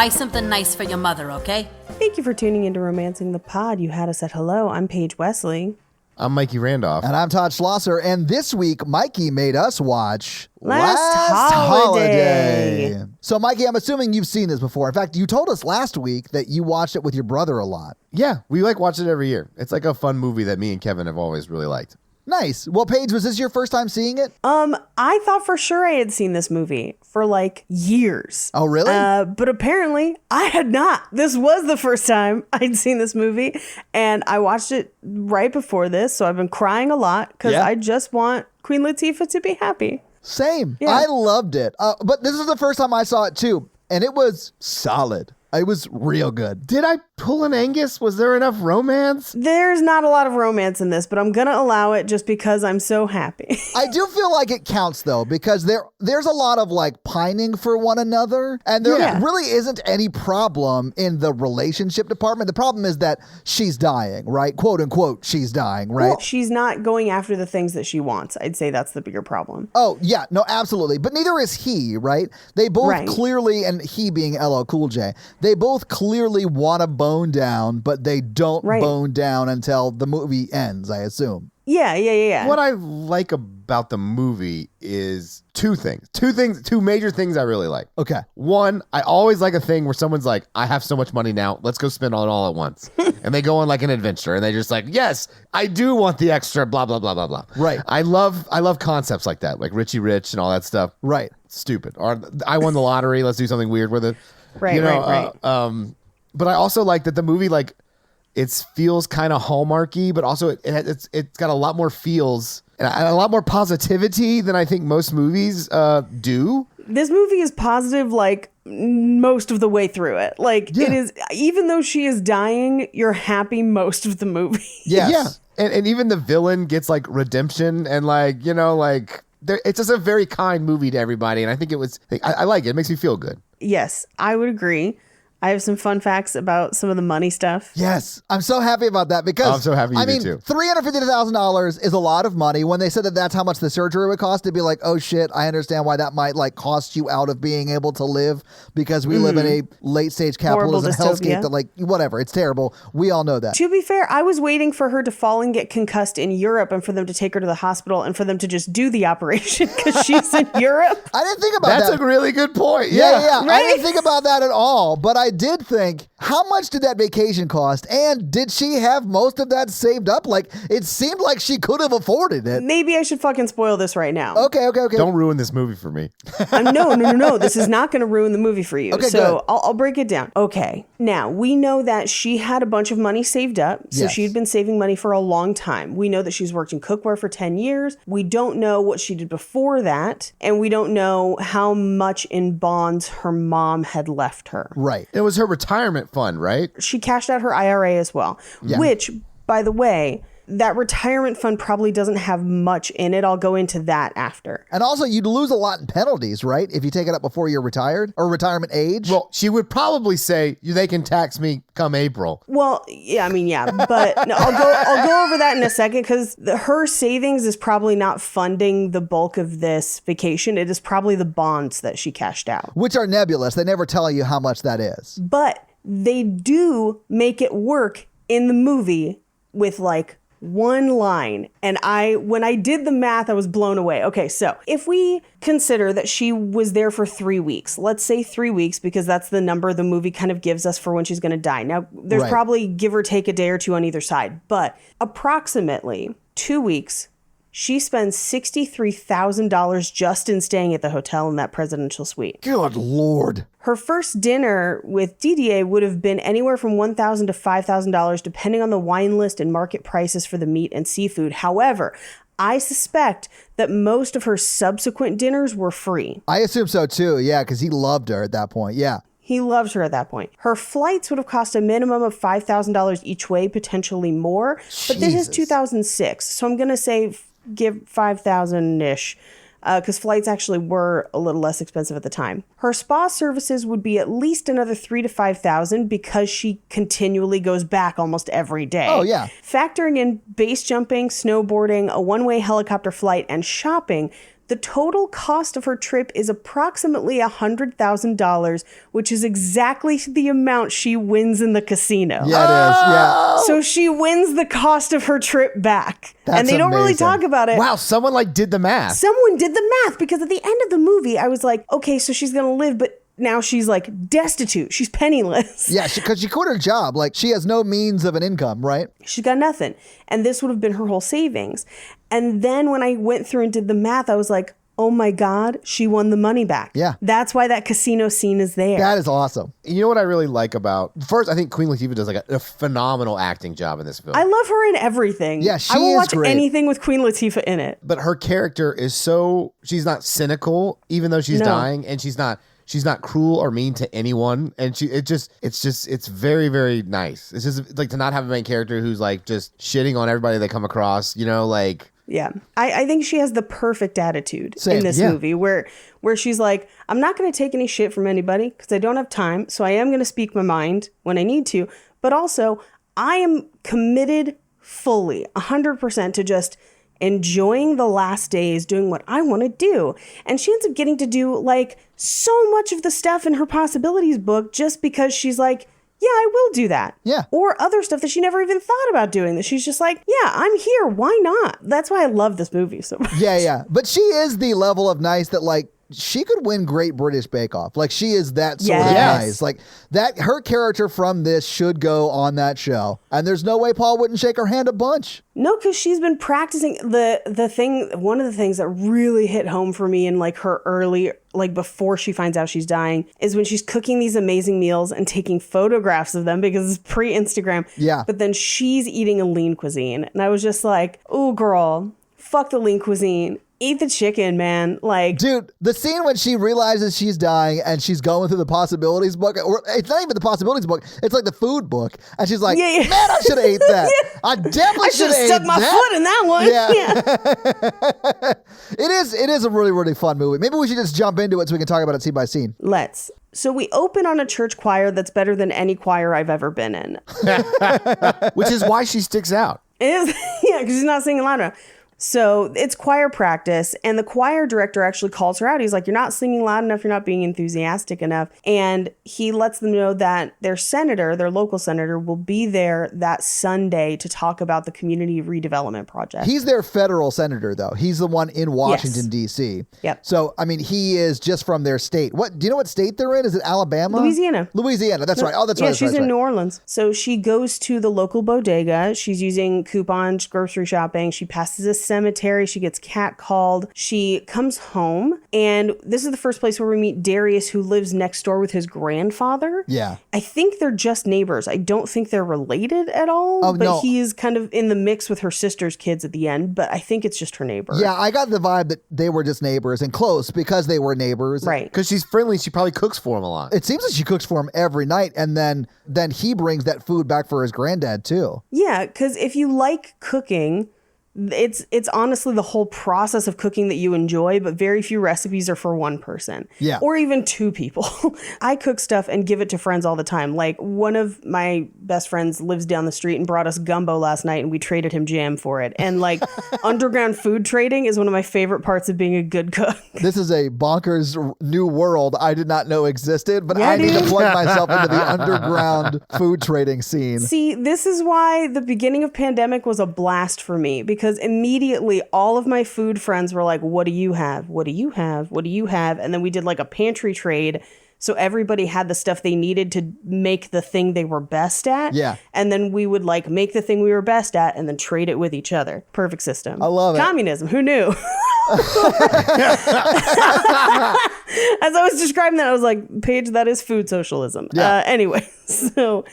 Buy something nice for your mother, okay? Thank you for tuning into Romancing the Pod. You had us at hello. I'm Paige Wesley. I'm Mikey Randolph. And I'm Todd Schlosser. And this week, Mikey made us watch Last Holiday. So, Mikey, I'm assuming you've seen this before. In fact, you told us last week that you watched it with your brother a lot. Yeah, we watch it every year. It's like a fun movie that me and Kevin have always really liked. Nice. Well, Paige, was this your first time seeing it? I thought for sure I had seen this movie for like years. Oh, really? But apparently I had not. This was the first time I'd seen this movie, and I watched it right before this, so I've been crying a lot because I just want Queen Latifah to be happy. Same. Yeah. I loved it. But this is the first time I saw it, too, and it was solid. It was real good. Did I pull an Angus? Was there enough romance? There's not a lot of romance in this, but I'm going to allow it just because I'm so happy. I do feel like it counts, though, because there's a lot of like pining for one another, and there really isn't any problem in the relationship department. The problem is that she's dying, right? Quote unquote, she's dying, right? Well, she's not going after the things that she wants. I'd say that's the bigger problem. Oh, yeah, no, absolutely. But neither is he, right? They both clearly, and he being LL Cool J, they both clearly want to bone down, but they don't bone down until the movie ends, I assume. Yeah. What I like about the movie is two major things I really like. Okay. One, I always like a thing where someone's like, I have so much money now, let's go spend it all at once. And they go on like an adventure and they just like, yes, I do want the extra, blah, blah, blah, blah, blah. Right. I love concepts like that, like Richie Rich and all that stuff. Right. Stupid. Or I won the lottery, let's do something weird with it. Right. But I also like that the movie, like, it feels kind of Hallmarky, but also it's got a lot more feels and a lot more positivity than I think most movies do. This movie is positive, like, most of the way through it. Like, it is, even though she is dying, you're happy most of the movie. Yes. Yeah. And even the villain gets, like, redemption and, like, you know, like, it's just a very kind movie to everybody. And I think I like it. It makes me feel good. Yes, I would agree. I have some fun facts about some of the money stuff. Yes, I'm so happy about that because I'm so happy you do too. $350,000 is a lot of money. When they said that that's how much the surgery would cost, to be like, oh shit, I understand why that might like cost you out of being able to live because we live in a late stage capitalism hellscape that like whatever, it's terrible. We all know that. To be fair, I was waiting for her to fall and get concussed in Europe and for them to take her to the hospital and for them to just do the operation because she's in Europe. I didn't think about that. That's a really good point. Yeah. Right? I didn't think about that at all, but I did think, how much did that vacation cost? And did she have most of that saved up? Like, it seemed like she could have afforded it. Maybe I should fucking spoil this right now. Okay. Don't ruin this movie for me. No. This is not going to ruin the movie for you. Okay, so good. I'll break it down. Okay. Now, we know that she had a bunch of money saved up. So Yes. she'd been saving money for a long time. We know that she's worked in cookware for 10 years. We don't know what she did before that. And we don't know how much in bonds her mom had left her. Right. It was her retirement fund, right? She cashed out her IRA as well, which, by the way, that retirement fund probably doesn't have much in it. I'll go into that after. And also, you'd lose a lot in penalties, right? If you take it up before you're retired or retirement age. Well, she would probably say, they can tax me come April. Well, yeah, but no, I'll go over that in a second because her savings is probably not funding the bulk of this vacation. It is probably the bonds that she cashed out. Which are nebulous. They never tell you how much that is. But they do make it work in the movie with like one line. And when I did the math, I was blown away. Okay, so if we consider that she was there for 3 weeks, let's say 3 weeks, because that's the number the movie kind of gives us for when she's going to die. Now, there's probably give or take a day or two on either side, but approximately 2 weeks, she spends $63,000 just in staying at the hotel in that presidential suite. Good Lord. Her first dinner with Didier would have been anywhere from $1,000 to $5,000, depending on the wine list and market prices for the meat and seafood. However, I suspect that most of her subsequent dinners were free. I assume so too, yeah, because he loved her at that point, yeah. He loved her at that point. Her flights would have cost a minimum of $5,000 each way, potentially more. But this is 2006, so I'm going to say give 5,000-ish. Because flights actually were a little less expensive at the time. Her spa services would be at least another $3,000 to $5,000 because she continually goes back almost every day. Oh, yeah. Factoring in base jumping, snowboarding, a one-way helicopter flight, and shopping, The total cost of her trip is approximately $100,000, which is exactly the amount she wins in the casino. Yeah, it is. Yeah. So she wins the cost of her trip back. That's and they don't really amazing. talk about it. Wow, someone like did the math. Someone did the math, because at the end of the movie, I was like, okay, so she's going to live, but now she's like destitute. She's penniless. Yeah, because she quit her job. Like, she has no means of an income, right? She's got nothing. And this would have been her whole savings. And then when I went through and did the math, I was like, oh my God, she won the money back. Yeah. That's why that casino scene is there. That is awesome. You know what I really like about, first, I think Queen Latifah does like a phenomenal acting job in this film. I love her in everything. Yeah, she I will is watch great. anything with Queen Latifah in it. But her character is so, she's not cynical, even though she's No. dying, and she's not cruel or mean to anyone, and it's very, very nice. It's just like to not have a main character who's like just shitting on everybody they come across, you know, like. Yeah. I think she has the perfect attitude Same. in this Yeah. movie where she's like, I'm not going to take any shit from anybody because I don't have time. So I am going to speak my mind when I need to. But also, I am committed fully, 100% to just enjoying the last days, doing what I want to do. And she ends up getting to do like so much of the stuff in her possibilities book just because she's like, yeah, I will do that. Yeah. Or other stuff that she never even thought about doing, that she's just like, yeah, I'm here. Why not? That's why I love this movie so much. Yeah. But she is the level of nice that, like, she could win Great British Bake Off. Like, she is that sort of Yes. nice. Like, that, her character from this should go on that show. And there's no way Paul wouldn't shake her hand a bunch. No, because she's been practicing the thing. One of the things that really hit home for me in like her early, like before she finds out she's dying, is when she's cooking these amazing meals and taking photographs of them because it's pre-Instagram. Yeah. But then she's eating a lean cuisine. And I was just like, oh, girl, fuck the lean cuisine. Eat the chicken, man. Like, Dude, the scene when she realizes she's dying and she's going through the possibilities book, or it's not even the possibilities book, it's like the food book. And she's like, Yeah. man, I should have ate that. Yeah. I definitely I should should have have ate stuck my that. foot in that one. Yeah. It is a really, really fun movie. Maybe we should just jump into it so we can talk about it scene by scene. Let's. So we open on a church choir that's better than any choir I've ever been in. Which is why she sticks out. It is, yeah, because she's not singing loud enough. So it's choir practice, and the choir director actually calls her out. He's like, you're not singing loud enough, you're not being enthusiastic enough. And he lets them know that their senator, their local senator, will be there that Sunday to talk about the community redevelopment project. He's their federal senator, though. He's the one in Washington, Yes. D.C. Yep. So, I mean, he is just from their state. What? Do you know what state they're in? Is it Alabama? Louisiana. Louisiana. That's right. Oh, that's Yeah, right. That's she's right, in that's New right. Orleans. So she goes to the local bodega. She's using coupons, grocery shopping. She passes a cemetery. She gets catcalled. She comes home. And this is the first place where we meet Darius, who lives next door with his grandfather. Yeah. I think they're just neighbors. I don't think they're related at all. Oh, but no. he is kind of in the mix with her sister's kids at the end. But I think it's just her neighbor. Yeah, I got the vibe that they were just neighbors and close because they were neighbors. Right. Because she's friendly, she probably cooks for him a lot. It seems like she cooks for him every night, and then he brings that food back for his granddad too. Yeah, because if you like cooking, it's honestly the whole process of cooking that you enjoy, but very few recipes are for one person. Yeah. Or even two people. I cook stuff and give it to friends all the time. Like, one of my best friends lives down the street and brought us gumbo last night, and we traded him jam for it. And like, underground food trading is one of my favorite parts of being a good cook. This is a bonkers new world I did not know existed, but Yeah, I need to dude. plug myself into the underground food trading scene. See, this is why the beginning of pandemic was a blast for me, because immediately all of my food friends were like, what do you have? What do you have? What do you have? And then we did like a pantry trade. So everybody had the stuff they needed to make the thing they were best at. Yeah. And then we would like make the thing we were best at and then trade it with each other. Perfect system. I love it. Communism. Who knew? As I was describing that, I was like, Paige, that is food socialism. Yeah. Anyway, so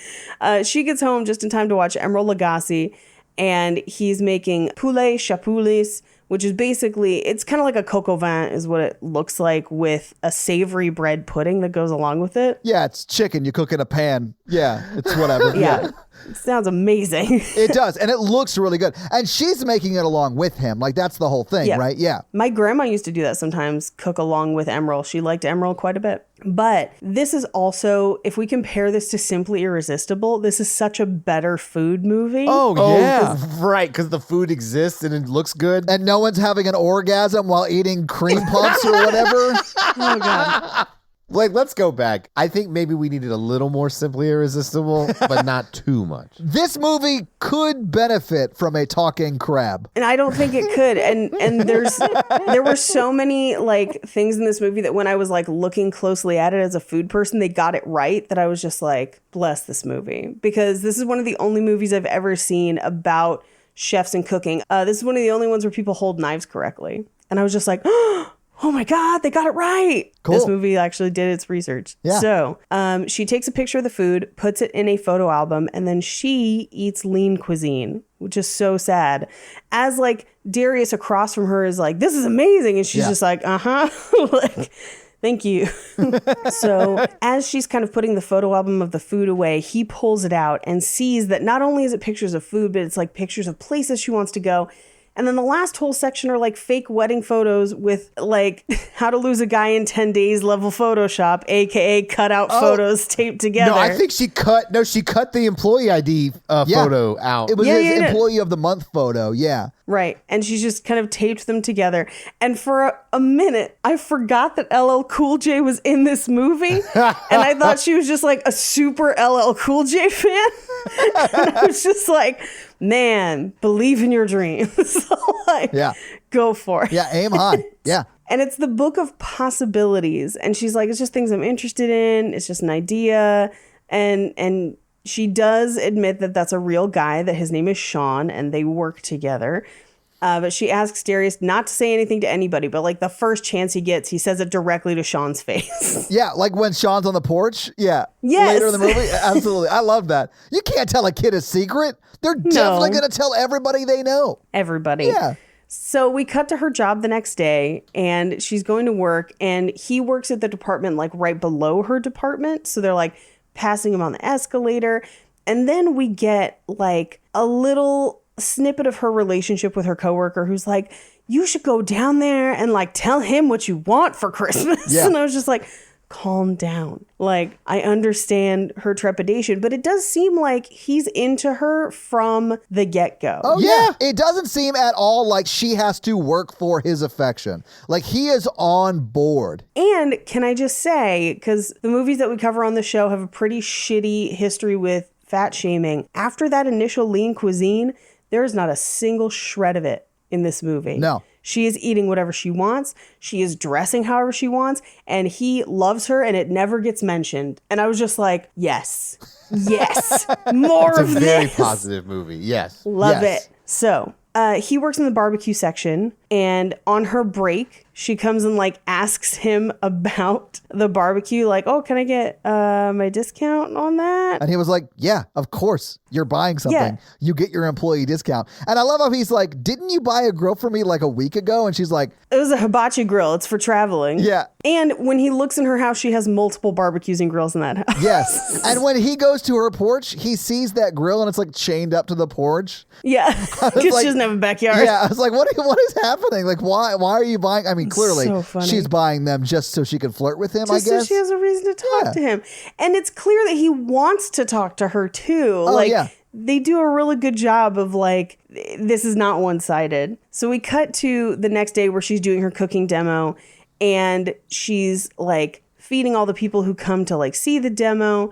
she gets home just in time to watch Emeril Lagasse, and he's making poulet chapoulis, which is basically, it's kind of like a coq au vin is what it looks like, with a savory bread pudding that goes along with it. Yeah, it's chicken you cook in a pan. Yeah, it's whatever. Yeah. It sounds amazing. It does, and it looks really good. And she's making it along with him. Like, that's the whole thing, Yeah. right? Yeah. My grandma used to do that sometimes, cook along with Emeril. She liked Emeril quite a bit. But this is also, if we compare this to Simply Irresistible, this is such a better food movie. Oh, yeah. Right, because the food exists and it looks good. And no one's having an orgasm while eating cream puffs or whatever. Oh, God. Like, let's go back. I think maybe we needed a little more Simply Irresistible, but not too much. This movie could benefit from a talking crab. And I don't think it could. And there were so many like things in this movie that when I was like looking closely at it as a food person, they got it right, that I was just like, bless this movie. Because this is one of the only movies I've ever seen about chefs and cooking. This is one of the only ones where people hold knives correctly. And I was just like, oh my God, they got it right. Cool. This movie actually did its research. Yeah. So she takes a picture of the food, puts it in a photo album, and then she eats lean cuisine, which is so sad. As like Darius across from her is like, this is amazing. And she's just like, like, thank you. So as she's kind of putting the photo album of the food away, he pulls it out and sees that not only is it pictures of food, but it's like pictures of places she wants to go. And then the last whole section are like fake wedding photos with like how to lose a guy in 10 days level Photoshop, aka cutout photos taped together. No, I think she cut the employee ID photo out. It was his employee of the month photo. Yeah. Right. And she's just kind of taped them together. And for a minute, I forgot that LL Cool J was in this movie. And I thought she was just like a super LL Cool J fan. And I was just like, man, believe in your dreams. So like, go for it. Yeah, aim high. Yeah. And it's the book of possibilities. And she's like, it's just things I'm interested in. It's just an idea. And she does admit that that's a real guy, that his name is Sean, and they work together. But she asks Darius not to say anything to anybody, but like the first chance he gets, he says it directly to Sean's face. Yeah, like when Sean's on the porch. Yeah. Yes. Later in the movie. Absolutely. I love that. You can't tell a kid a secret. They're definitely going to tell everybody they know. Everybody. Yeah. So we cut to her job the next day, and she's going to work, and he works at the department like right below her department. So they're like passing him on the escalator. And then we get like a little snippet of her relationship with her coworker who's like, you should go down there and like tell him what you want for Christmas. Yeah. And I was just like, calm down. Like, I understand her trepidation, but it does seem like he's into her from the get-go. Oh, yeah. It doesn't seem at all like she has to work for his affection. Like, he is on board. And can I just say, because the movies that we cover on the show have a pretty shitty history with fat shaming. After that initial lean cuisine, there is not a single shred of it in this movie. No. She is eating whatever she wants. She is dressing however she wants. And he loves her and it never gets mentioned. And I was just like, yes, more of this. It's a very positive movie. Yes. Love it. So he works in the barbecue section, and on her break, she comes and like asks him about the barbecue. Like, oh, can I get my discount on that? And he was like, yeah, of course. You're buying something. Yeah. You get your employee discount. And I love how he's like, didn't you buy a grill for me like a week ago? And she's like, it was a hibachi grill. It's for traveling. Yeah. And when he looks in her house, she has multiple barbecues and grills in that house. Yes. And when he goes to her porch, he sees that grill and it's like chained up to the porch. Yeah. Because she doesn't have a backyard. Yeah. I was like, what is happening? Like, why are you buying? I mean, clearly she's buying them just so she can flirt with him, I guess. So she has a reason to talk to him. And it's clear that he wants to talk to her too. Oh, like, yeah. They do a really good job of like, this is not one-sided. So we cut to the next day where she's doing her cooking demo, and she's like feeding all the people who come to like see the demo.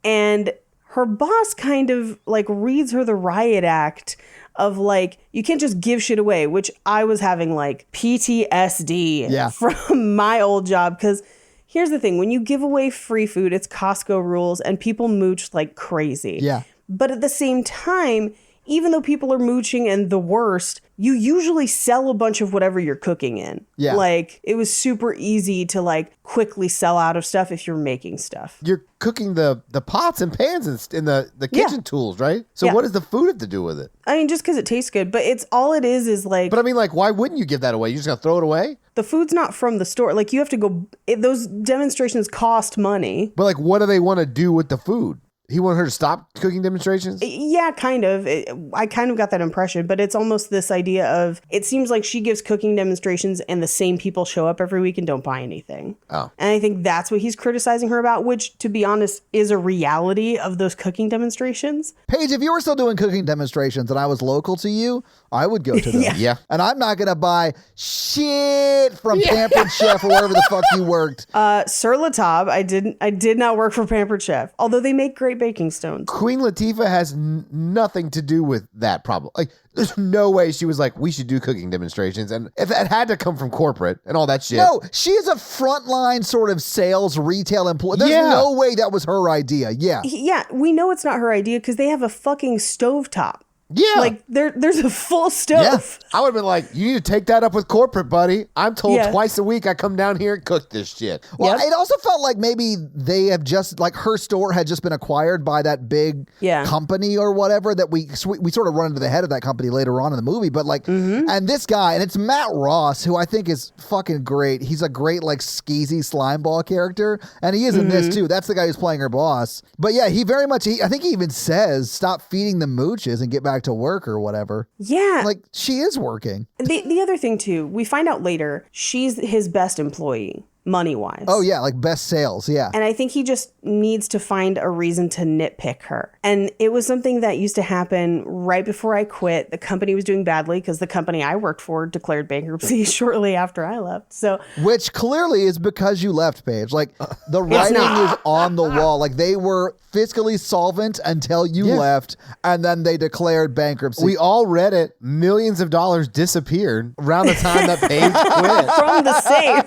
And her boss kind of like reads her the riot act of like, you can't just give shit away, which I was having like PTSD from my old job. Because here's the thing, when you give away free food, it's Costco rules and people mooch like crazy. Yeah. But at the same time, even though people are mooching and the worst, you usually sell a bunch of whatever you're cooking in. Yeah. Like, it was super easy to like quickly sell out of stuff if you're making stuff. You're cooking the pots and pans and the kitchen tools, right? So what does the food have to do with it? I mean, just because it tastes good, but it's all it is like... But I mean, like, why wouldn't you give that away? You're just going to throw it away? The food's not from the store. Like, you have to go... those demonstrations cost money. But like, what do they want to do with the food? He wanted her to stop cooking demonstrations? Yeah, kind of. I kind of got that impression, but it's almost this idea of, it seems like she gives cooking demonstrations and the same people show up every week and don't buy anything. Oh. And I think that's what he's criticizing her about, which, to be honest, is a reality of those cooking demonstrations. Paige, if you were still doing cooking demonstrations and I was local to you, I would go to them. Yeah. And I'm not going to buy shit from Pampered Chef or wherever the fuck you worked. Sir Latab, I did not work for Pampered Chef, although they make great baking stones. Queen Latifah has nothing to do with that problem. Like, there's no way she was like, we should do cooking demonstrations. And if it had to come from corporate and all that shit. No, she is a frontline sort of sales retail employee. There's no way that was her idea. Yeah. Yeah, we know it's not her idea because they have a fucking stovetop. Yeah. Like, there's a full stove. Yeah. I would have been like, you need to take that up with corporate, buddy. I'm told twice a week I come down here and cook this shit. Well, it also felt like maybe they have just, like, her store had just been acquired by that big company or whatever that we sort of run into the head of that company later on in the movie. But, like, and this guy, and it's Matt Ross, who I think is fucking great. He's a great, like, skeezy slimeball character. And he is in this, too. That's the guy who's playing her boss. But, yeah, he very much, I think he even says, stop feeding the mooches and get back to work or whatever. Yeah. Like, she is working. The other thing, too, we find out later, she's his best employee, money-wise. Oh, yeah, like best sales, yeah. And I think he just needs to find a reason to nitpick her. And it was something that used to happen right before I quit. The company was doing badly because the company I worked for declared bankruptcy shortly after I left. So, which clearly is because you left, Paige. Like, the writing is on the wall. Like, they were fiscally solvent until you left, and then they declared bankruptcy. We all read it. Millions of dollars disappeared around the time that Paige quit. From the safe.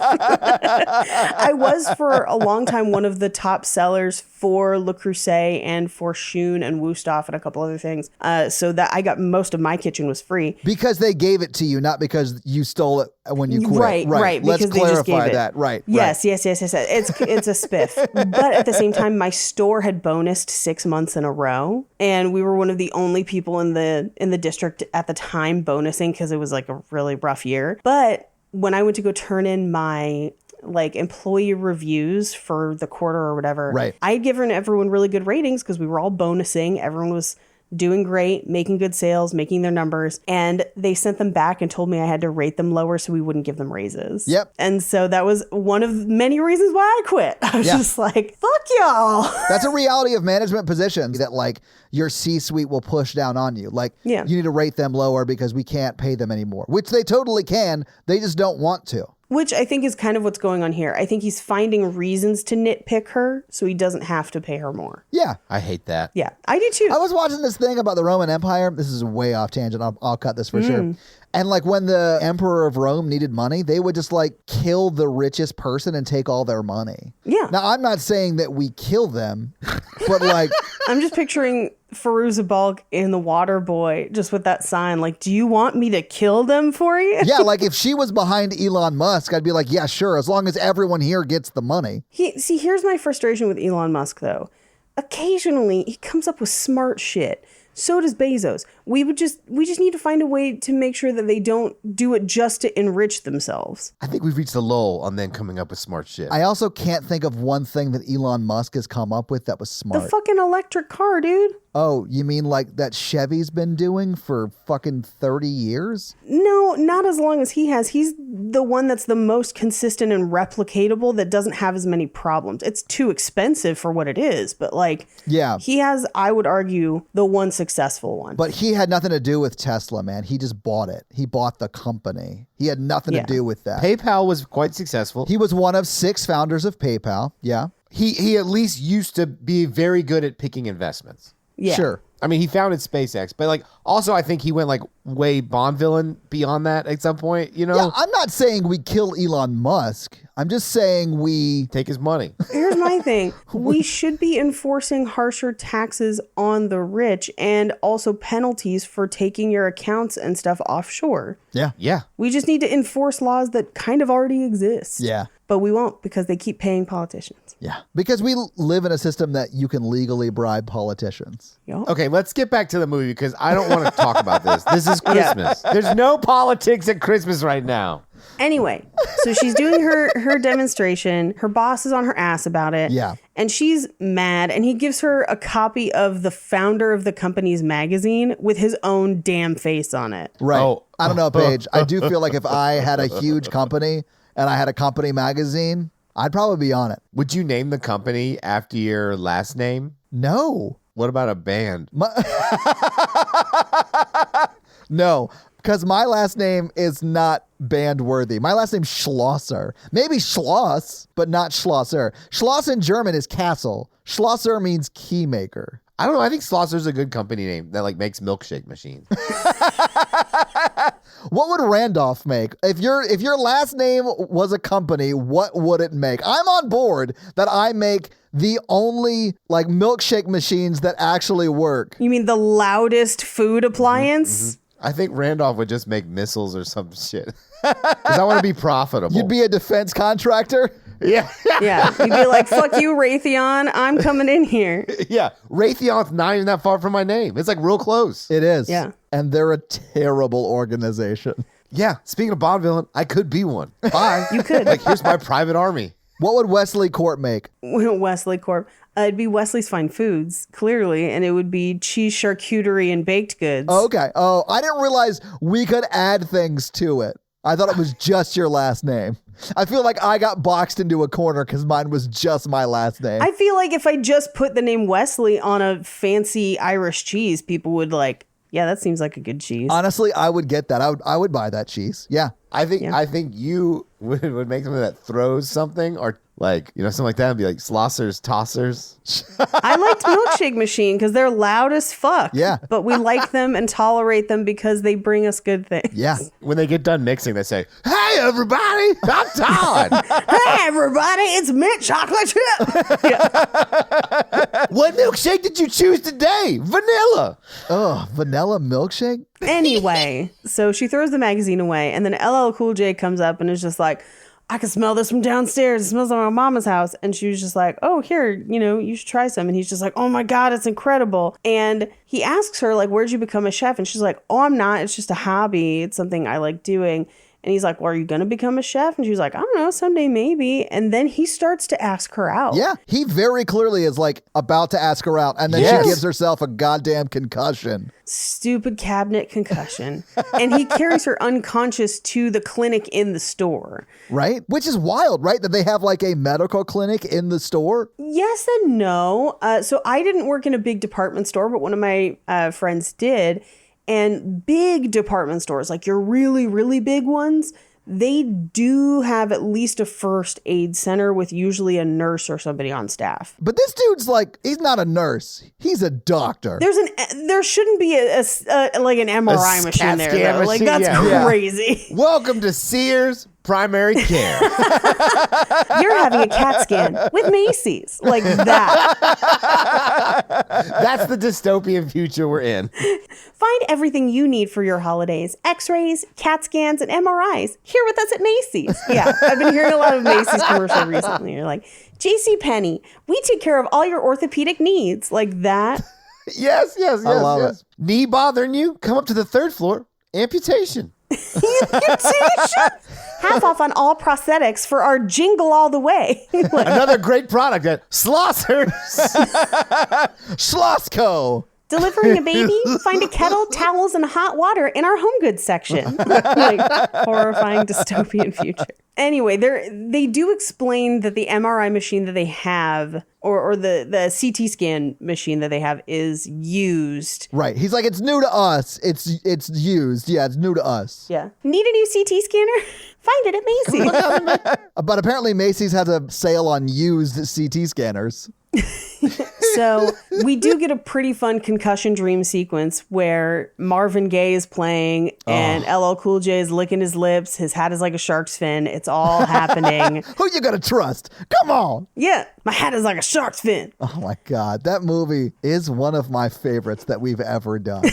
I was for a long time one of the top sellers for Le Creuset and for Schoon and Wusthof and a couple other things. So that I got most of my kitchen was free. Because they gave it to you, not because you stole it when you quit. Right. Let's because they just gave clarify it. that. Right. Yes. It's a spiff. But at the same time, my store had bonused 6 months in a row. And we were one of the only people in the district at the time bonusing because it was like a really rough year. But when I went to go turn in my like employee reviews for the quarter or whatever, I had given everyone really good ratings because we were all bonusing. Everyone was doing great, making good sales, making their numbers. And they sent them back and told me I had to rate them lower so we wouldn't give them raises. Yep. And so that was one of many reasons why I quit. I was just like, fuck y'all. That's a reality of management positions that like your C-suite will push down on you. Like, you need to rate them lower because we can't pay them anymore, which they totally can. They just don't want to. Which I think is kind of what's going on here. I think he's finding reasons to nitpick her so he doesn't have to pay her more. Yeah. I hate that. Yeah, I do too. I was watching this thing about the Roman Empire. This is way off tangent. I'll cut this for sure. And like when the emperor of Rome needed money, they would just like kill the richest person and take all their money. Yeah. Now, I'm not saying that we kill them, but like... I'm just picturing Fairuza Balk in The Water Boy, just with that sign, like, do you want me to kill them for you? Yeah, like if she was behind Elon Musk, I'd be like, yeah, sure, as long as everyone here gets the money. See, here's my frustration with Elon Musk, though. Occasionally, he comes up with smart shit. So does Bezos. We just need to find a way to make sure that they don't do it just to enrich themselves. I think we've reached a lull on them coming up with smart shit. I also can't think of one thing that Elon Musk has come up with that was smart. The fucking electric car, dude. Oh, you mean like that Chevy's been doing for fucking 30 years? No, not as long as he has. He's the one that's the most consistent and replicatable that doesn't have as many problems. It's too expensive for what it is, but like, he has, I would argue, the one successful one. But he had nothing to do with Tesla, man. He just bought it. He bought the company. He had nothing to do with that. PayPal was quite successful. He was one of 6 founders of PayPal. Yeah. He at least used to be very good at picking investments. Yeah. Sure. I mean, he founded SpaceX, but like, also I think he went like way Bond villain beyond that at some point, you know? Yeah, I'm not saying we kill Elon Musk. I'm just saying we take his money. Here's my thing. We should be enforcing harsher taxes on the rich and also penalties for taking your accounts and stuff offshore. Yeah. Yeah. We just need to enforce laws that kind of already exist. Yeah. But we won't because they keep paying politicians. Yeah. Because we live in a system that you can legally bribe politicians. Yo. Okay, let's get back to the movie because I don't want to talk about this. This is Christmas. There's no politics at Christmas right now. Anyway, so she's doing her demonstration. Her boss is on her ass about it. Yeah. And she's mad. And he gives her a copy of the founder of the company's magazine with his own damn face on it. Right. Oh. I don't know, Paige. I do feel like if I had a huge company and I had a company magazine, I'd probably be on it. Would you name the company after your last name? No. What about a band? No, because my last name is not band worthy. My last name's Schlosser. Maybe Schloss, but not Schlosser. Schloss in German is castle. Schlosser means key maker. I don't know. I think Slosser's a good company name that like makes milkshake machines. What would Randolph make? If your last name was a company, what would it make? I'm on board that I make the only like milkshake machines that actually work. You mean the loudest food appliance? I think Randolph would just make missiles or some shit. Because I want to be profitable. You'd be a defense contractor? Yeah. Yeah. You'd be like, fuck you, Raytheon. I'm coming in here. Yeah. Raytheon's not even that far from my name. It's like real close. It is. Yeah. And they're a terrible organization. Yeah. Speaking of Bond villain, I could be one. Bye. You could. Like, here's my private army. What would Wesley Corp make? Wesley Corp. It'd be Wesley's Fine Foods, clearly, and it would be cheese charcuterie and baked goods. Okay. Oh, I didn't realize we could add things to it. I thought it was just your last name. I feel like I got boxed into a corner because mine was just my last name. I feel like if I just put the name Wesley on a fancy Irish cheese, people would like, yeah, that seems like a good cheese. Honestly, I would get that. I would buy that cheese. Yeah. I think you would make something that throws something or like, you know, something like that and be like Slossers, Tossers. I liked Milkshake Machine because they're loud as fuck. Yeah. But we like them and tolerate them because they bring us good things. Yeah. When they get done mixing, they say, "Hey, everybody, I'm Todd." Hey, everybody, it's mint chocolate chip. Yeah. What milkshake did you choose today? Vanilla. Oh, vanilla milkshake? Anyway, so she throws the magazine away, and then LL Cool J comes up and is just like, I can smell this from downstairs. It smells like my mama's house. And she was just like, oh, here, you should try some. And he's just like, oh my God, it's incredible. And he asks her, like, where'd you become a chef? And she's like, oh, I'm not. It's just a hobby. It's something I like doing. And he's like, well, are you going to become a chef? And she's like, I don't know, someday maybe. And then he starts to ask her out. Yeah. He very clearly is like about to ask her out. And then Yes. she gives herself a goddamn concussion. Stupid cabinet concussion. And he carries her unconscious to the clinic in the store. Right? Which is wild, right? That they have like a medical clinic in the store. Yes and no. So I didn't work in a big department store, but one of my friends did. And big department stores, like your really, really big ones, they do have at least a first aid center with usually a nurse or somebody on staff. But this dude's like, he's not a nurse. He's a doctor. There shouldn't be like an MRI machine CAT there, scan though. Like, machine, that's yeah. crazy. Welcome to Sears Primary Care. You're having a CAT scan with Macy's. Like that. That's the dystopian future we're in. Find everything you need for your holidays. X-rays, CAT scans, and MRIs. Here with us at Macy's. Yeah, I've been hearing a lot of Macy's commercial recently. You're like, JCPenney, we take care of all your orthopedic needs. Like that. Yes. I love it. Knee bothering you? Come up to the third floor. Amputation. Half off on all prosthetics for our Jingle All the Way. Like, Another great product at Slossers. Schlossco. delivering a baby? Find a kettle, towels, and hot water in our home goods section. Like, horrifying dystopian future. Anyway, they do explain that the MRI machine that they have, or the CT scan machine that they have, is used. Right. He's like, it's new to us. It's used. Yeah, it's new to us. Yeah. Need a new CT scanner? Find it at Macy's. But apparently Macy's has a sale on used CT scanners. So we do get a pretty fun concussion dream sequence where Marvin Gaye is playing and LL Cool J is licking his lips. His hat is like a shark's fin. It's all happening. Who you gonna trust? Come on. Yeah, my hat is like a shark's fin. Oh my God. That movie is one of my favorites that we've ever done.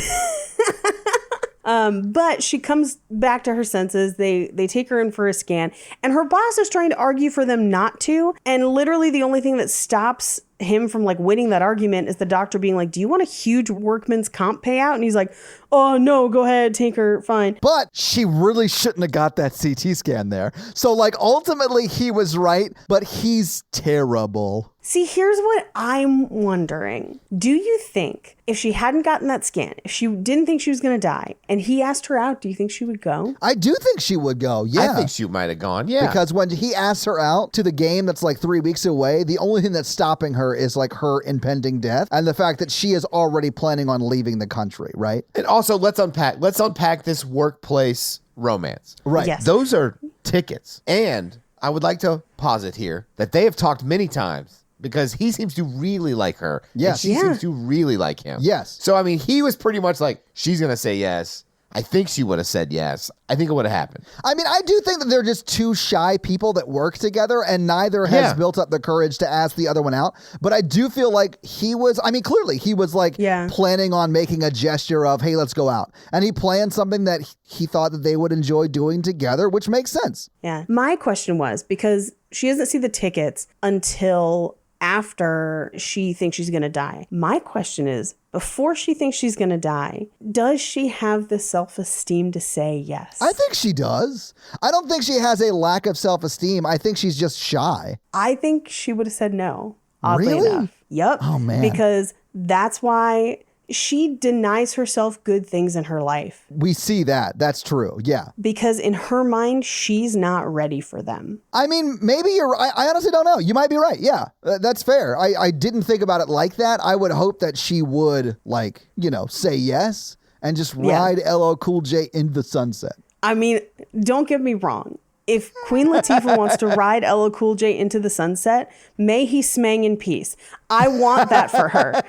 But she comes back to her senses. They take her in for a scan, and her boss is trying to argue for them not to. And literally the only thing that stops him from like winning that argument is the doctor being like, do you want a huge workman's comp payout? And he's like, oh no, go ahead, take her, fine. But she really shouldn't have got that CT scan there. So like ultimately he was right, but he's terrible. See, here's what I'm wondering. Do you think if she hadn't gotten that scan, if she didn't think she was going to die, and he asked her out, do you think she would go? I do think she would go, yeah. I think she might have gone, yeah. Because when he asked her out to the game that's like 3 weeks away, the only thing that's stopping her is like her impending death and the fact that she is already planning on leaving the country, right? And also, let's unpack this workplace romance. Right. Yes. Those are tickets. And I would like to posit here that they have talked many times because he seems to really like her. Yes. And she seems to really like him. Yes. So, I mean, he was pretty much like, she's going to say yes. I think she would have said yes. I think it would have happened. I mean, I do think that they're just two shy people that work together and neither has built up the courage to ask the other one out. But I do feel like clearly he was like planning on making a gesture of, hey, let's go out. And he planned something that he thought that they would enjoy doing together, which makes sense. Yeah. My question was, because she doesn't see the tickets until after she thinks she's going to die. My question is, before she thinks she's going to die, does she have the self-esteem to say yes? I think she does. I don't think she has a lack of self-esteem. I think she's just shy. I think she would have said no, oddly Really? enough. Yep. Oh, man. Because that's why she denies herself good things in her life. We see that. That's true. Yeah. Because in her mind, she's not ready for them. I mean, maybe you're right. I honestly don't know. You might be right. Yeah, that's fair. I didn't think about it like that. I would hope that she would, like, say yes and just ride LL Cool J in the sunset. I mean, don't get me wrong. If Queen Latifah wants to ride LL Cool J into the sunset, may he smang in peace. I want that for her.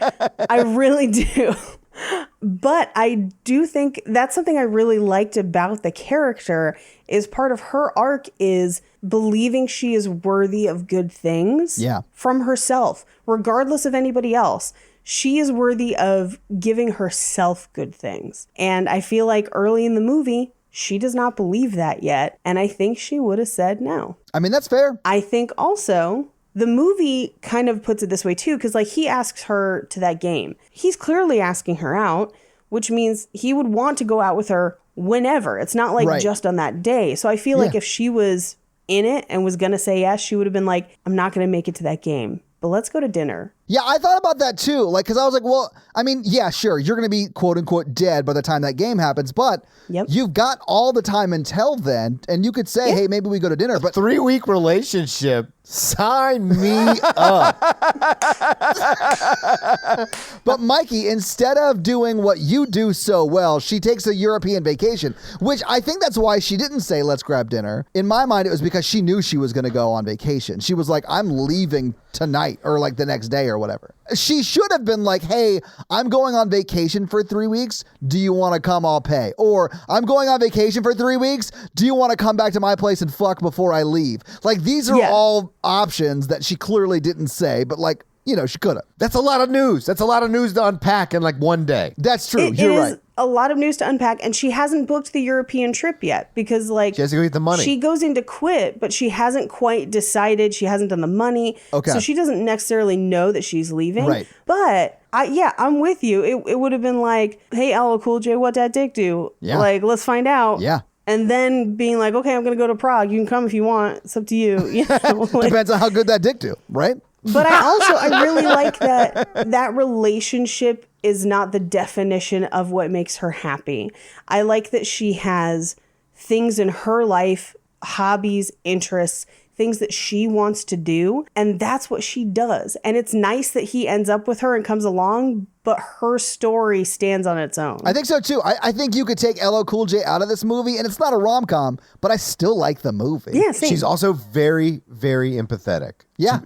I really do. But I do think that's something I really liked about the character is part of her arc is believing she is worthy of good things from herself, regardless of anybody else. She is worthy of giving herself good things. And I feel like early in the movie, she does not believe that yet. And I think she would have said no. I mean, that's fair. I think also the movie kind of puts it this way too, because like he asks her to that game. He's clearly asking her out, which means he would want to go out with her whenever. It's not like just on that day. So I feel like if she was in it and was going to say yes, she would have been like, I'm not going to make it to that game, but let's go to dinner. Yeah, I thought about that too. Like, because I was like, well, I mean, yeah, sure, you're going to be quote unquote dead by the time that game happens, but you've got all the time until then, and you could say, hey, maybe we go to dinner. But 3-week relationship, sign me up. But Mikey, instead of doing what you do so well, she takes a European vacation, which I think that's why she didn't say, let's grab dinner. In my mind, it was because she knew she was going to go on vacation. She was like, I'm leaving tonight or like the next day or whatever. She should have been like, hey, I'm going on vacation for 3 weeks. Do you want to come? I'll pay. Or I'm going on vacation for 3 weeks. Do you want to come back to my place and fuck before I leave? Like, these are all options that she clearly didn't say, but like, she could have. That's a lot of news. That's a lot of news to unpack in like one day. That's true. You're right. A lot of news to unpack, and she hasn't booked the European trip yet because like she has to go get the money. She goes in to quit, but she hasn't quite decided. She hasn't done the money. Okay. So she doesn't necessarily know that she's leaving. Right. But I'm with you. It would have been like, hey, LL Cool J, what that dick do? Yeah. Like, let's find out. Yeah. And then being like, okay, I'm going to go to Prague. You can come if you want. It's up to you. Depends on how good that dick do, right? But I really like that relationship is not the definition of what makes her happy. I like that she has things in her life, hobbies, interests, things that she wants to do. And that's what she does. And it's nice that he ends up with her and comes along, but her story stands on its own. I think so too. I think you could take LL Cool J out of this movie and it's not a rom-com, but I still like the movie. Yeah, same. She's also very, very empathetic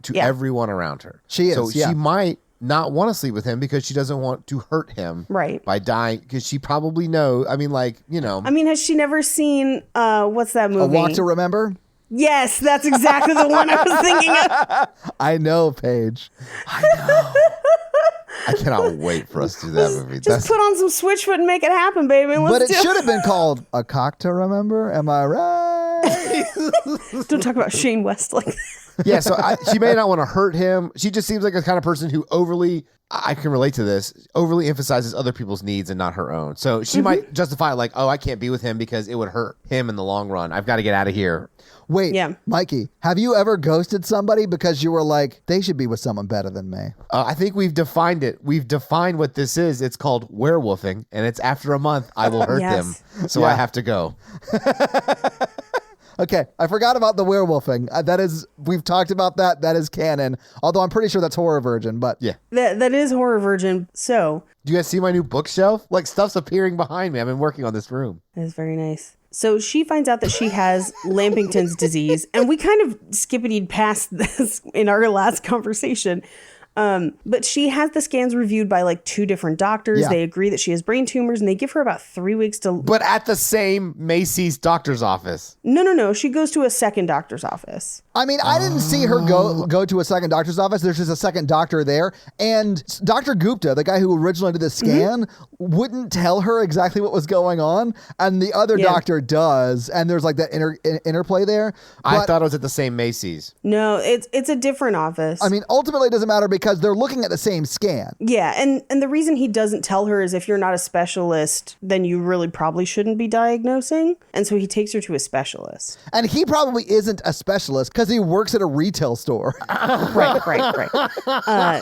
to everyone around her. She is. So she might not want to sleep with him because she doesn't want to hurt him by dying, because she probably knows. I mean, like, I mean, has she never seen, what's that movie? A Walk to Remember? Yes, that's exactly the one I was thinking of. I know, Paige. I know. I cannot wait for us to do that movie. Just put on some Switchfoot and make it happen, baby. Let's but it should have been called A Cock to Remember. Am I right? Don't talk about Shane West like that. Yeah, so she may not want to hurt him. She just seems like a kind of person who I can relate to this, overly emphasizes other people's needs and not her own. So she might justify it like, oh, I can't be with him because it would hurt him in the long run. I've got to get out of here. Wait, Mikey, have you ever ghosted somebody because you were like, they should be with someone better than me? I think we've defined it. We've defined what this is. It's called werewolfing, and it's after a month, I will hurt them. So I have to go. Okay, I forgot about the werewolfing. We've talked about that. That is canon. Although I'm pretty sure that's Horror Virgin, but yeah, that is Horror Virgin. So, do you guys see my new bookshelf? Like stuff's appearing behind me. I've been working on this room. That is very nice. So she finds out that she has Lampington's disease, and we kind of skippitied past this in our last conversation. But she has the scans reviewed by like 2 different doctors. Yeah. They agree that she has brain tumors, and they give her about 3 weeks to... But at the same Macy's doctor's office. No. She goes to a second doctor's office. I mean, I didn't see her go to a second doctor's office. There's just a second doctor there. And Dr. Gupta, the guy who originally did the scan, wouldn't tell her exactly what was going on. And the other doctor does. And there's like that interplay there. But, I thought it was at the same Macy's. No, it's a different office. I mean, ultimately it doesn't matter because they're looking at the same scan. Yeah, and the reason he doesn't tell her is if you're not a specialist, then you really probably shouldn't be diagnosing. And so he takes her to a specialist. And he probably isn't a specialist because he works at a retail store. Right.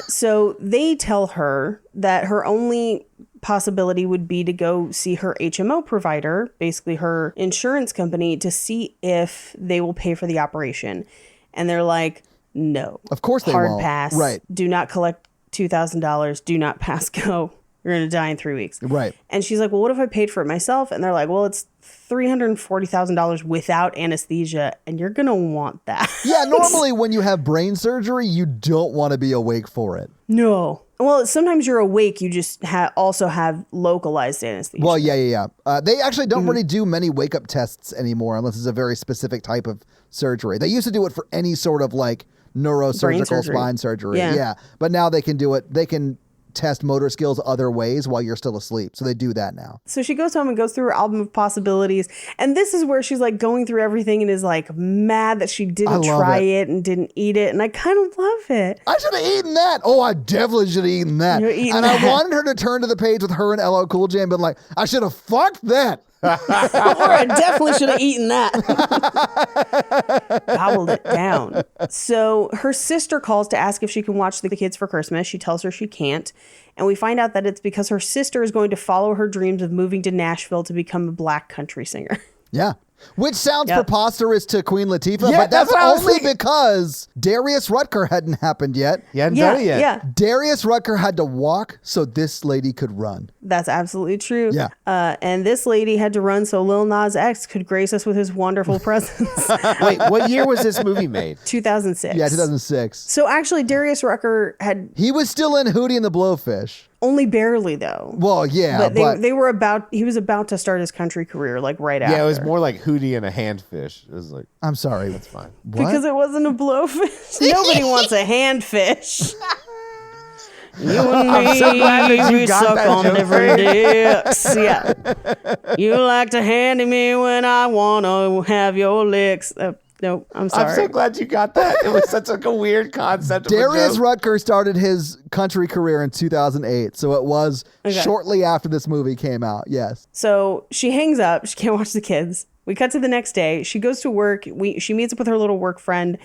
So they tell her that her only possibility would be to go see her HMO provider, basically her insurance company, to see if they will pay for the operation. And they're like, no. Of course they Hard won't. pass. Right. Do not collect $2,000. Do not pass go. You're going to die in 3 weeks. Right. And she's like, well, what if I paid for it myself? And they're like, well, it's $340,000 without anesthesia, and you're going to want that. Yeah, normally when you have brain surgery, you don't want to be awake for it. No. Well, sometimes you're awake. You just also have localized anesthesia. Well, yeah. They actually don't really do many wake-up tests anymore unless it's a very specific type of surgery. They used to do it for any sort of like neurosurgical spine surgery. Yeah. But now they can do it. They can test motor skills other ways while you're still asleep. So they do that now. So she goes home and goes through her album of possibilities. And this is where she's like going through everything and is like mad that she didn't try it and didn't eat it. And I kind of love it. I should have eaten that. Oh, I definitely should have eaten that. I wanted her to turn to the page with her and LL Cool J and been like, I should have fucked that. Or I definitely should have eaten that. Gobbled it down. So her sister calls to ask if she can watch the kids for Christmas. She tells her she can't. And we find out that it's because her sister is going to follow her dreams of moving to Nashville to become a black country singer. Yeah. Which sounds preposterous to Queen Latifah, but that's only because Darius Rucker hadn't happened yet. He hadn't done it yet. Yeah. Darius Rucker had to walk so this lady could run. That's absolutely true. Yeah. And this lady had to run so Lil Nas X could grace us with his wonderful presence. Wait, what year was this movie made? 2006. Yeah, 2006. So actually, Darius Rucker He was still in Hootie and the Blowfish. Only barely, though. Well, yeah, but they were he was about to start his country career, like right after. Yeah, it was more like Hootie and a handfish. It was like, I'm sorry. That's fine. What? Because it wasn't a blowfish. Nobody wants a handfish. You and me, I'm so glad that you got suck that on joke. different dicks. Yeah. You like to handy me when I want to have your licks. No, I'm sorry. I'm so glad you got that. It was such like a weird concept. Darius Rucker started his country career in 2008, so it was shortly after this movie came out. Yes. So she hangs up. She can't watch the kids. We cut to the next day. She goes to work. She meets up with her little work friend,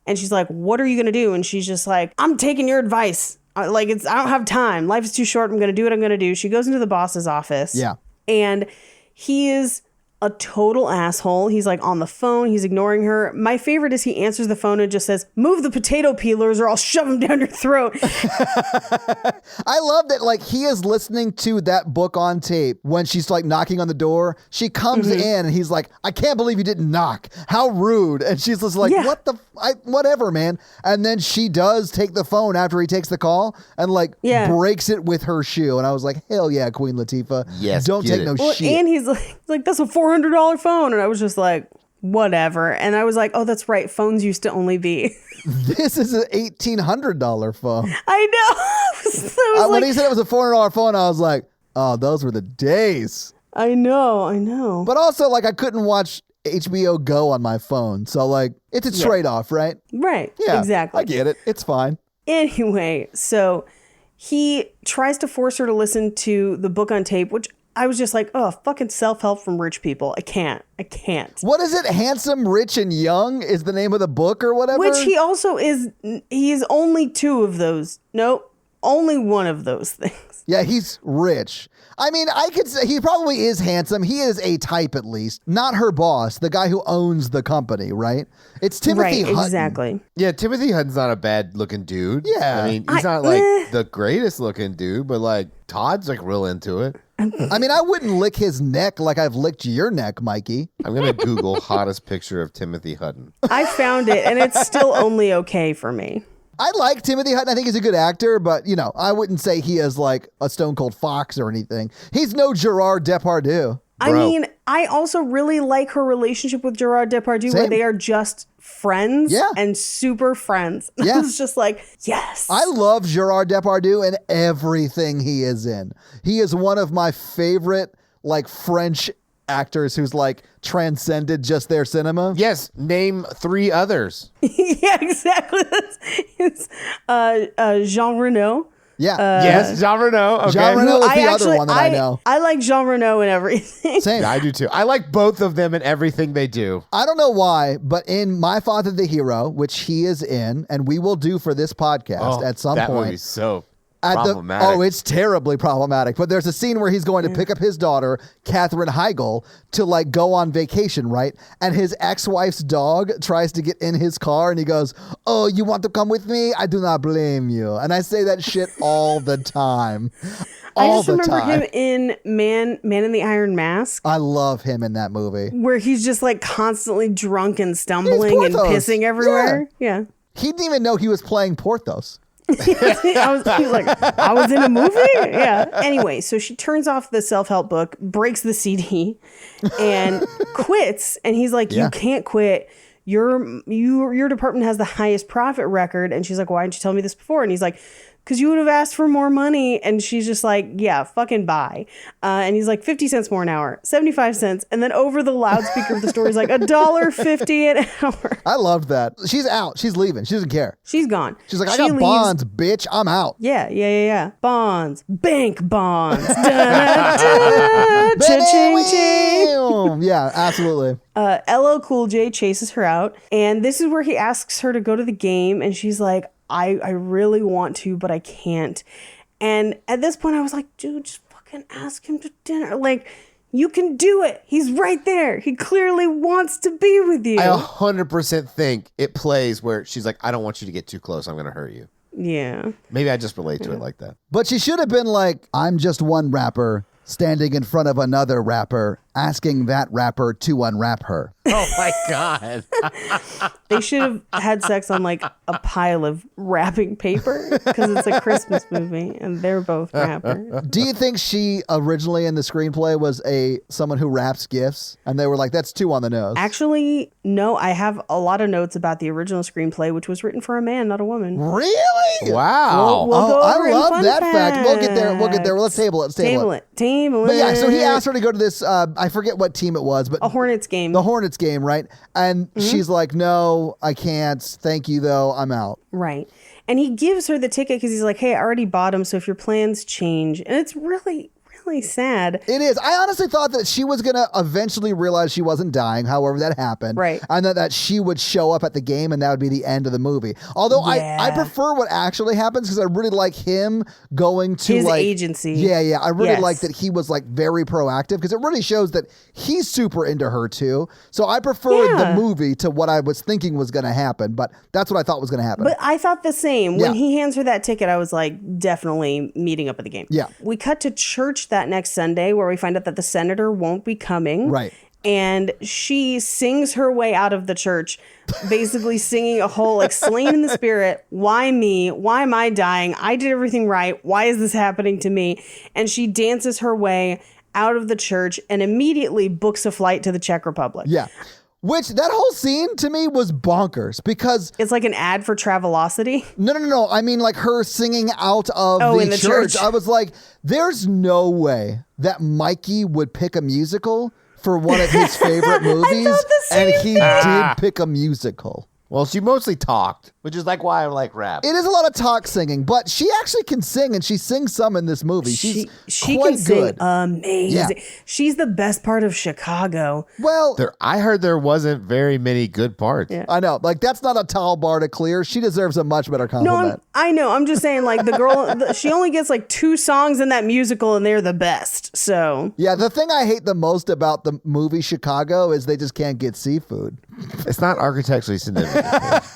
and she's like, "What are you gonna do?" And she's just like, "I'm taking your advice. I don't have time. Life is too short. I'm gonna do what I'm gonna do." She goes into the boss's office. Yeah. And he is a total asshole. He's like on the phone. He's ignoring her. My favorite is he answers the phone and just says, "Move the potato peelers or I'll shove them down your throat." I love that, like, he is listening to that book on tape when she's like knocking on the door. She comes in and he's like, "I can't believe you didn't knock. How rude." And she's just like, whatever, man. And then she does take the phone after he takes the call and breaks it with her shoe. And I was like, hell yeah, Queen Latifah. Yes, don't take no shit. And he's like, "That's a $400 phone." And I was just like, whatever. And I was like, oh, that's right. Phones used to only be. This is an $1,800 phone. I know. When he said it was a $400 phone, I was like, oh, those were the days. I know. But also, like, I couldn't watch HBO Go on my phone. So like it's a trade-off, right? Right. Yeah, Exactly. I get it. It's fine. Anyway, so he tries to force her to listen to the book on tape, which I was just like, oh, fucking self-help from rich people. I can't. What is it? Handsome, Rich, and Young is the name of the book or whatever? Which he also is. He is only two of those. Nope. Only one of those things. Yeah, he's rich. I mean, I could say he probably is handsome. He is a type at least. Not her boss, the guy who owns the company, right? It's Timothy Hutton. Exactly. Yeah, Timothy Hutton's not a bad looking dude. Yeah. I mean, he's not like the greatest looking dude, but like Todd's like real into it. I mean, I wouldn't lick his neck like I've licked your neck, Mikey. I'm going to Google hottest picture of Timothy Hutton. I found it, and it's still only okay for me. I like Timothy Hutton. I think he's a good actor, but, you know, I wouldn't say he is like a Stone Cold Fox or anything. He's no Gerard Depardieu. I mean, I also really like her relationship with Gerard Depardieu, where they are just friends and super friends. Yeah. It's just like, yes. I love Gerard Depardieu and everything he is in. He is one of my favorite, like, French actors who's like transcended just their cinema. Yes, name 3 others. Yeah, exactly. It's Jean Reno. Yeah. Yes, Jean Reno. Okay. Jean Reno is the other one that I know. I like Jean Reno and everything. Same. Yeah, I do too. I like both of them and everything they do. I don't know why, but in My Father the Hero, which he is in, and we will do for this podcast at some that point. movie's so problematic. It's terribly problematic. But there's a scene where he's going to pick up his daughter, Katherine Heigl, to like go on vacation, right? And his ex-wife's dog tries to get in his car and he goes, "Oh, you want to come with me? I do not blame you." And I say that shit all the time. I just remember him in Man in the Iron Mask. I love him in that movie. Where he's just like constantly drunk and stumbling and pissing everywhere. Yeah. He didn't even know he was playing Porthos. He was like, I was in a movie? Yeah. Anyway, so she turns off the self-help book, breaks the CD, and quits. And he's like, you can't quit. Your department has the highest profit record. And she's like, why didn't you tell me this before? And he's like, because you would have asked for more money. And she's just like, yeah, fucking buy. And he's like, 50 cents more an hour, 75 cents. And then over the loudspeaker of the store, he's like, $1.50 an hour. I loved that. She's out. She's leaving. She doesn't care. She's gone. She's like, I got bonds, bitch. I'm out. Yeah. Bonds. Bank bonds. Cha-ching-ching. Yeah, absolutely. LL Cool J chases her out. And this is where he asks her to go to the game. And she's like, I really want to, but I can't. And at this point, I was like, dude, just fucking ask him to dinner. Like, you can do it. He's right there. He clearly wants to be with you. I 100% think it plays where she's like, I don't want you to get too close. I'm going to hurt you. Yeah. Maybe I just relate to it like that. But she should have been like, I'm just one rapper standing in front of another rapper, asking that rapper to unwrap her. Oh my God. They should have had sex on like a pile of wrapping paper because it's a Christmas movie and they're both rappers. Do you think she originally in the screenplay was someone who wraps gifts and they were like, that's 2 on the nose? Actually, no, I have a lot of notes about the original screenplay, which was written for a man, not a woman. Really? Wow. We'll go I over love in that fun fact. We'll get there. facts. Let's table it. Table it. But yeah, so he asked her to go to this, I forget what team it was, but a Hornets game. the Hornets game, right? And she's like, no, I can't. Thank you, though. I'm out. Right. And he gives her the ticket because he's like, hey, I already bought them, so if your plans change. And it's really, really sad. It is. I honestly thought that she was going to eventually realize she wasn't dying, however that happened. Right. And that she would show up at the game and that would be the end of the movie. Although I prefer what actually happens because I really like him going to his like agency. Yeah. I really like that he was like very proactive because it really shows that he's super into her too. So I preferred the movie to what I was thinking was going to happen, but that's what I thought was going to happen. But I thought the same. When he hands her that ticket, I was like, definitely meeting up at the game. Yeah. We cut to church that next Sunday where we find out that the senator won't be coming. Right. And she sings her way out of the church, basically singing a whole like slain in the spirit. Why me? Why am I dying? I did everything right. Why is this happening to me? And she dances her way out of the church and immediately books a flight to the Czech Republic. Yeah. Which that whole scene to me was bonkers because it's like an ad for Travelocity. No. I mean, like her singing out of in the church. I was like, there's no way that Mikey would pick a musical for one of his favorite movies, and he did pick a musical. Well, she mostly talked, which is like why I like rap. It is a lot of talk singing, but she actually can sing, and she sings some in this movie. She's she quite can sing good. amazing. Yeah. She's the best part of Chicago. Well, I heard there wasn't very many good parts. Yeah. I know. Like, that's not a tall bar to clear. She deserves a much better compliment. I know. I'm just saying, like, the girl, she only gets like 2 songs in that musical, and they're the best. So Yeah, the thing I hate the most about the movie Chicago is they just can't get seafood. It's not architecturally significant.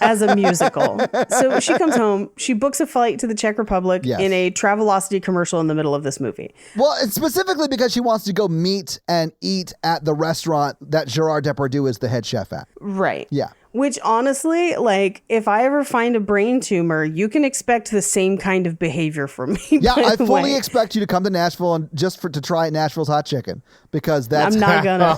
as a musical. So she comes home, she books a flight to the Czech Republic Yes. in a Travelocity commercial in the middle of this movie. Well, it's specifically because she wants to go meet and eat at the restaurant that Gerard Depardieu is the head chef at. Right. Yeah. Which honestly, like, if I ever find a brain tumor, you can expect the same kind of behavior from me. Yeah, by I the fully way. expect you to come to Nashville and to try Nashville's hot chicken, because that's I'm not gonna.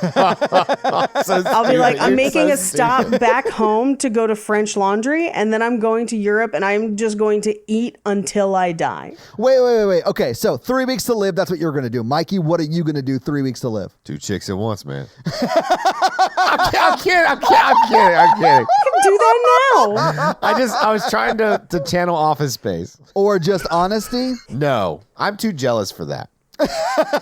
I'll be like, I'm making a stop back home to go to French Laundry, and then I'm going to Europe, and I'm just going to eat until I die. Wait. Okay, so 3 weeks to live. That's what you're going to do. Mikey, what are you going to do 3 weeks to live? 2 chicks at once, man. I'm kidding. I can do that now. I was trying to channel Office Space. Or just honesty? No, I'm too jealous for that.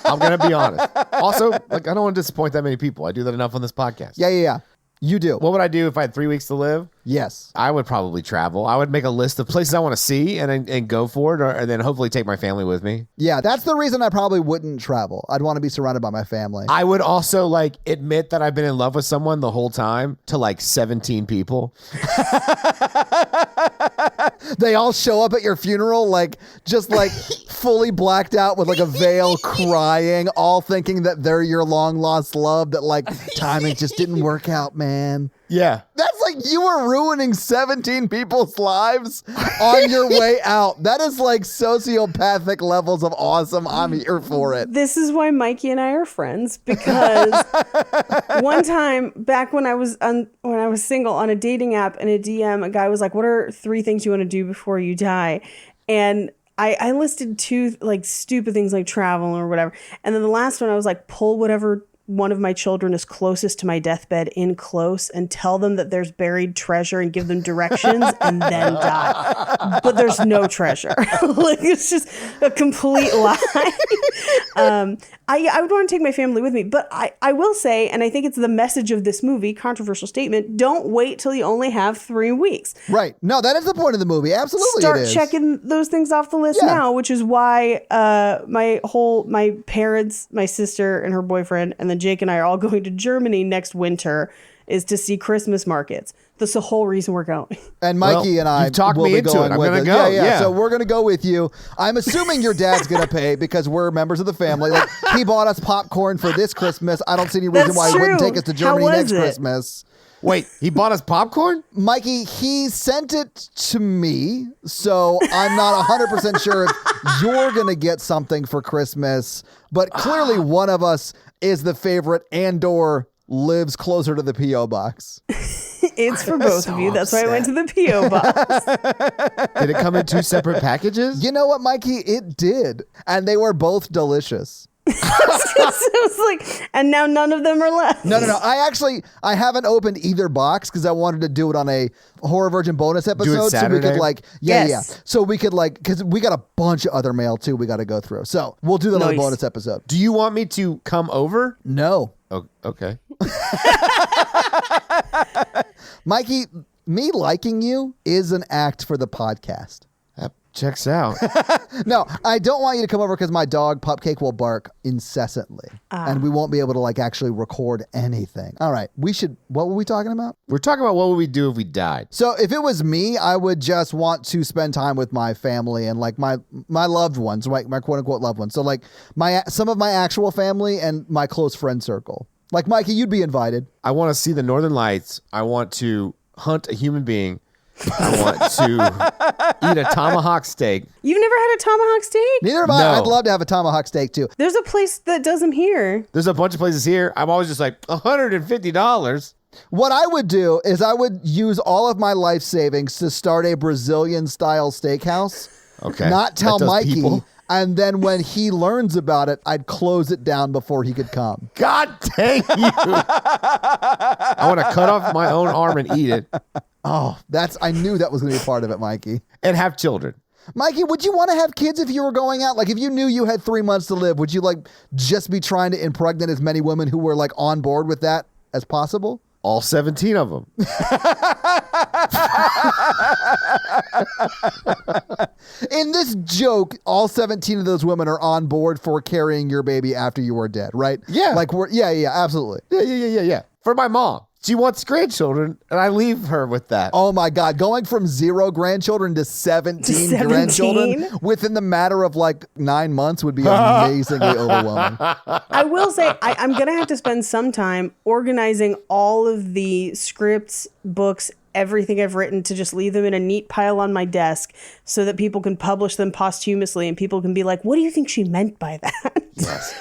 I'm going to be honest. Also, like, I don't want to disappoint that many people. I do that enough on this podcast. Yeah. You do. What would I do if I had 3 weeks to live? Yes. I would probably travel. I would make a list of places I want to see and go for it, and then hopefully take my family with me. Yeah, that's the reason I probably wouldn't travel. I'd want to be surrounded by my family. I would also like admit that I've been in love with someone the whole time to like 17 people. They all show up at your funeral, like, just like fully blacked out with like a veil, crying, all thinking that they're your long lost love, that like timing just didn't work out, man. Yeah. That's like you were ruining 17 people's lives on your way out. That is like sociopathic levels of awesome. I'm here for it. This is why Mikey and I are friends, because one time back when I was single on a dating app, in a DM, a guy was like, "What are 3 things you want to do before you die?" And I listed 2 like stupid things like travel or whatever. And then the last one, I was like, pull whatever one of my children is closest to my deathbed in close and tell them that there's buried treasure and give them directions and then die. But there's no treasure. Like, it's just a complete lie. I would want to take my family with me, but I will say, and I think it's the message of this movie, controversial statement, don't wait till you only have 3 weeks. Right. No, that is the point of the movie. Absolutely. Start it is. checking those things off the list Yeah. now, which is why my parents, my sister and her boyfriend, and then Jake and I are all going to Germany next winter, is to see Christmas markets. That's the whole reason we're going. And Mikey and I you've talked will me be into going it. I'm with gonna it. go. Yeah. Yeah. So we're gonna go with you. I'm assuming your dad's gonna pay because we're members of the family. Like, he bought us popcorn for this Christmas. I don't see any reason That's why he wouldn't true. take us to How Germany was next it? Christmas. Wait, he bought us popcorn? Mikey, he sent it to me, so I'm not 100% sure if you're going to get something for Christmas, but clearly one of us is the favorite and/or lives closer to the P.O. box. It's for both of you. That's why I went to the P.O. box. Did it come in 2 separate packages? You know what, Mikey? It did, and they were both delicious. It was like, and now none of them are left. No. I haven't opened either box because I wanted to do it on a Horror Virgin bonus episode. So we Saturday? could like, Yes. So we could like, because we got a bunch of other mail too we got to go through. So we'll do that on a Nice. bonus episode. Do you want me to come over? No. Oh, okay. Mikey, me liking you is an act for the podcast. That checks out. No, I don't want you to come over because my dog Pupcake will bark incessantly and we won't be able to like actually record anything. All right. What were we talking about? We're talking about what would we do if we died. So if it was me, I would just want to spend time with my family and like my loved ones, my quote unquote loved ones. So like some of my actual family and my close friend circle. Like, Mikey, you'd be invited. I want to see the Northern Lights. I want to hunt a human being. I want to eat a tomahawk steak. You've never had a tomahawk steak? Neither have I. No. I'd love to have a tomahawk steak too. There's a place that does them here. There's a bunch of places here. I'm always just like, $150. What I would do is I would use all of my life savings to start a Brazilian style steakhouse. Okay. Not tell That does Mikey. people. And then when he learns about it, I'd close it down before he could come. God dang you. I want to cut off my own arm and eat it. Oh, I knew that was going to be part of it, Mikey. And have children. Mikey, would you want to have kids if you were going out? Like, if you knew you had 3 months to live, would you like just be trying to impregnate as many women who were like on board with that as possible? All 17 of them. In this joke, all 17 of those women are on board for carrying your baby after you are dead, right? Yeah. Like, yeah, absolutely. Yeah. For my mom. She wants grandchildren, and I leave her with that. Oh my God. Going from 0 grandchildren to 17 grandchildren within the matter of like 9 months would be amazingly overwhelming. I will say, I'm going to have to spend some time organizing all of the scripts, books, everything I've written to just leave them in a neat pile on my desk so that people can publish them posthumously and people can be like, what do you think she meant by that? Yes.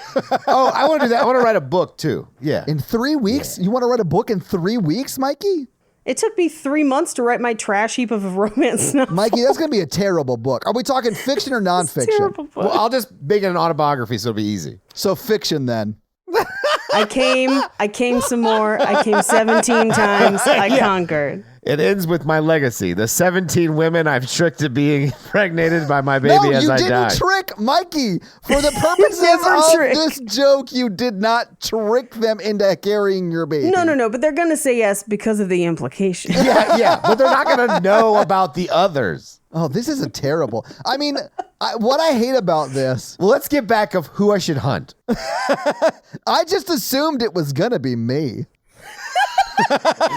Oh, I want to do that. I want to write a book too. Yeah. In 3 weeks? Yeah. You want to write a book in 3 weeks, Mikey? It took me 3 months to write my trash heap of a romance novel. Mikey, that's going to be a terrible book. Are we talking fiction or nonfiction? Well, I'll just make it an autobiography so it'll be easy. So fiction then. I came some more. I came 17 times. I conquered. It ends with my legacy. The 17 women I've tricked to being impregnated by my baby as I die. No, you didn't trick Mikey. For the purposes of this joke, you did not trick them into carrying your baby. No, but they're going to say yes because of the implication. Yeah, but they're not going to know about the others. Oh, this is terrible. I mean, what I hate about this. Well, let's get back of who I should hunt. I just assumed it was going to be me.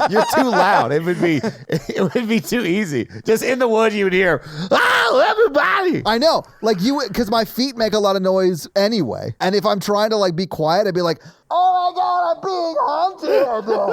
You're too loud. It would be too easy. Just in the woods, you would hear, "Oh, everybody!" I know, like because my feet make a lot of noise anyway. And if I'm trying to like be quiet, I'd be like, "Oh my God, I'm being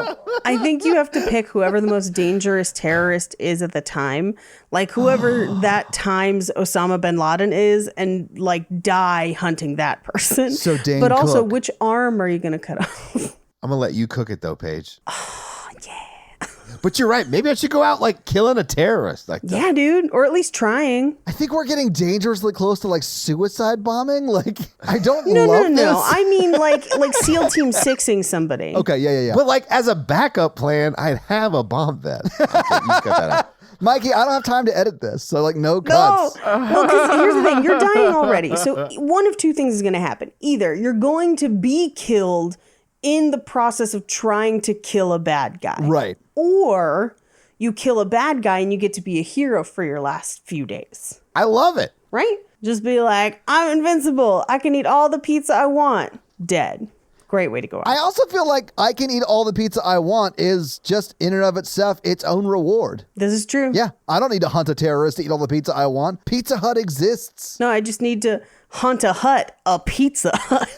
hunted!" I think you have to pick whoever the most dangerous terrorist is at the time, like whoever that time's Osama bin Laden is, and like die hunting that person. So Dane but also, Cook. which arm are you going to cut off? I'm gonna let you cook it though, Paige. Oh, yeah. But you're right. Maybe I should go out like killing a terrorist. Like that. Yeah, dude. Or at least trying. I think we're getting dangerously close to like suicide bombing. Like, I don't love this. No. I mean like SEAL Team 6ing somebody. Okay, yeah. But like as a backup plan, I'd have a bomb vest. Okay, you cut that out. Mikey, I don't have time to edit this, so like no cuts. No. Well, because here's the thing. You're dying already. So one of two things is going to happen. Either you're going to be killed in the process of trying to kill a bad guy. Right. Or you kill a bad guy and you get to be a hero for your last few days. I love it. Right? Just be like, I'm invincible. I can eat all the pizza I want. Dead. Great way to go out. I also feel like I can eat all the pizza I want is just in and of itself its own reward. This is true. Yeah, I don't need to hunt a terrorist to eat all the pizza I want. Pizza Hut exists. No, I just need to hunt a hut, a Pizza Hut.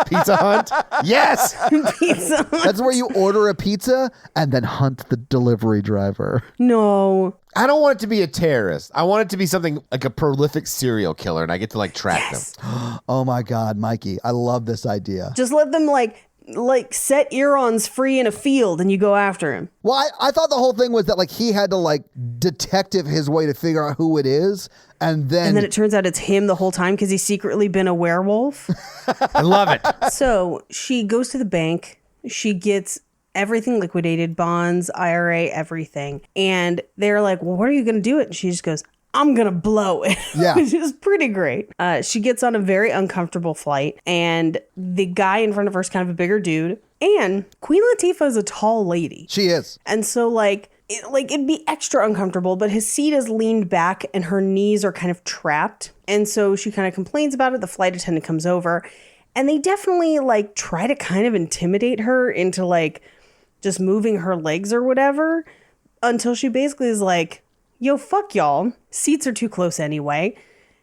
Pizza Hunt? Yes. Pizza Hut. That's where you order a pizza and then hunt the delivery driver. No. I don't want it to be a terrorist. I want it to be something like a prolific serial killer, and I get to like track them. Oh my God, Mikey, I love this idea. Just let them like set Erons free in a field and you go after him. Well, I thought the whole thing was that like he had to like detective his way to figure out who it is. And then it turns out it's him the whole time because he's secretly been a werewolf. I love it. So she goes to the bank. She gets everything liquidated, bonds, IRA, everything. And they're like, well, what are you going to do it? And she just goes, I'm going to blow it. Yeah. Which is pretty great. She gets on a very uncomfortable flight. And the guy in front of her is kind of a bigger dude. And Queen Latifah is a tall lady. She is. And so it'd be extra uncomfortable, but his seat is leaned back and her knees are kind of trapped. And so she kind of complains about it. The flight attendant comes over and they definitely like try to kind of intimidate her into like just moving her legs or whatever until she basically is like, yo, fuck y'all. Seats are too close anyway.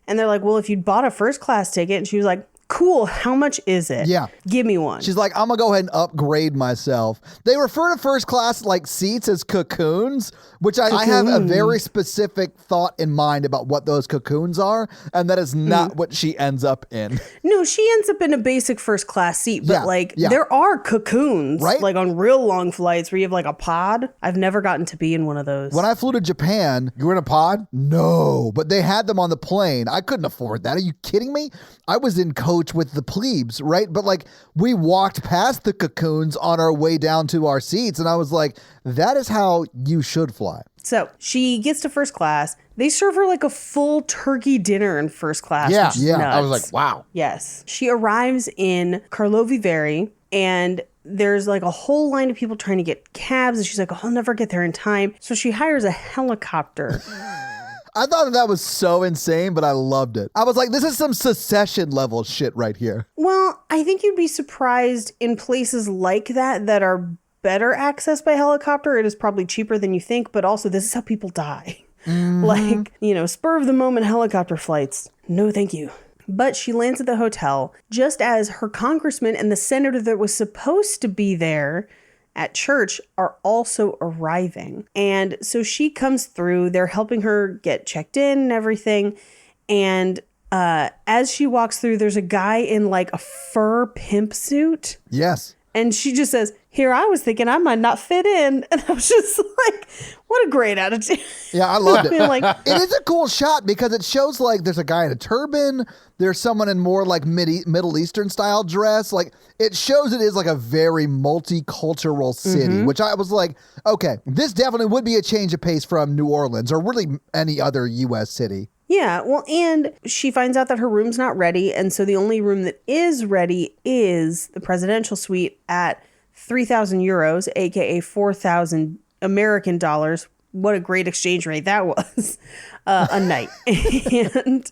And they're like, well, if you'd bought a first class ticket, and she was like, cool. How much is it? Yeah. Give me one. She's like, I'm gonna go ahead and upgrade myself. They refer to first class like seats as cocoons, which I have a very specific thought in mind about what those cocoons are, and that is not what she ends up in. No, she ends up in a basic first class seat, but there are cocoons, right? Like on real long flights where you have like a pod. I've never gotten to be in one of those. When I flew to Japan, You were in a pod? no, but they had them on the plane. I couldn't afford that. Are you kidding me? I was in coach with the plebes, right? But like we walked past the cocoons on our way down to our seats, and I was like, that is how you should fly. So she gets to first class. They serve her like a full turkey dinner in first class. Yeah. Which is Yeah. nuts. I was like, wow. Yes. She arrives in Karlovy Vary, and there's like a whole line of people trying to get cabs, and she's like, oh, I'll never get there in time. So she hires a helicopter. I thought that was so insane, but I loved it. I was like, this is some Secession level shit right here. Well, I think you'd be surprised in places like that are better accessed by helicopter. It is probably cheaper than you think, but also this is how people die. Like, spur of the moment helicopter flights. No, thank you. But she lands at the hotel just as her congressman and the senator that was supposed to be there at church are also arriving. And so she comes through. They're helping her get checked in and everything. And as she walks through, there's a guy in like a fur pimp suit. Yes. And she just says, here, I was thinking I might not fit in. And I was just like, what a great attitude. Yeah, I loved it. I mean, like, it is a cool shot because it shows like there's a guy in a turban. There's someone in more like Middle Eastern style dress. Like it shows it is like a very multicultural city, which I was like, okay, this definitely would be a change of pace from New Orleans or really any other U.S. city. yeah, well, and she finds out that her room's not ready. And so the only room that is ready is the presidential suite at 3,000 euros, aka 4,000 American dollars. What a great exchange rate that was, a night. And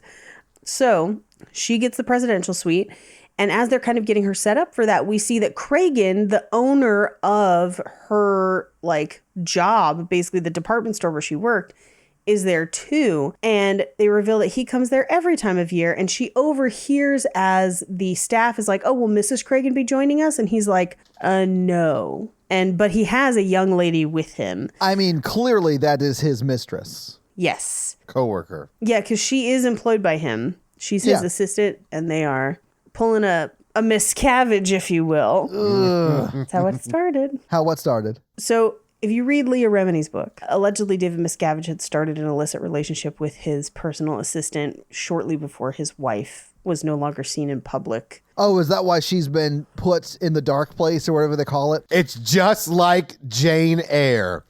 so she gets the presidential suite. And as they're kind of getting her set up for that, we see that Cragen, the owner of her like job, basically the department store where she worked, is there too. And they reveal that he comes there every time of year. And she overhears as the staff is like, oh, will Mrs. Cragen be joining us? And he's like, no. But he has a young lady with him. I mean, clearly that is his mistress. Yes. Coworker. Yeah, because she is employed by him. She's his assistant, and they are pulling a miscavige, if you will. That's how it started. What started? So if you read Leah Remini's book, allegedly David Miscavige had started an illicit relationship with his personal assistant shortly before his wife was no longer seen in public. Oh, is that why she's been put in the dark place or whatever they call it? It's just like Jane Eyre.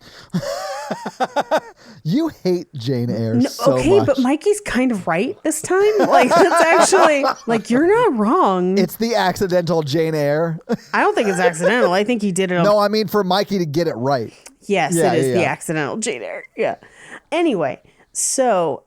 You hate Jane Eyre so okay, much. but Mikey's kind of right this time. Like, that's actually, like, you're not wrong. It's the accidental Jane Eyre. I don't think it's accidental. I think he did it on... No, I mean for Mikey to get it right. Yes, it is the accidental Jane Eyre. Yeah. Anyway, so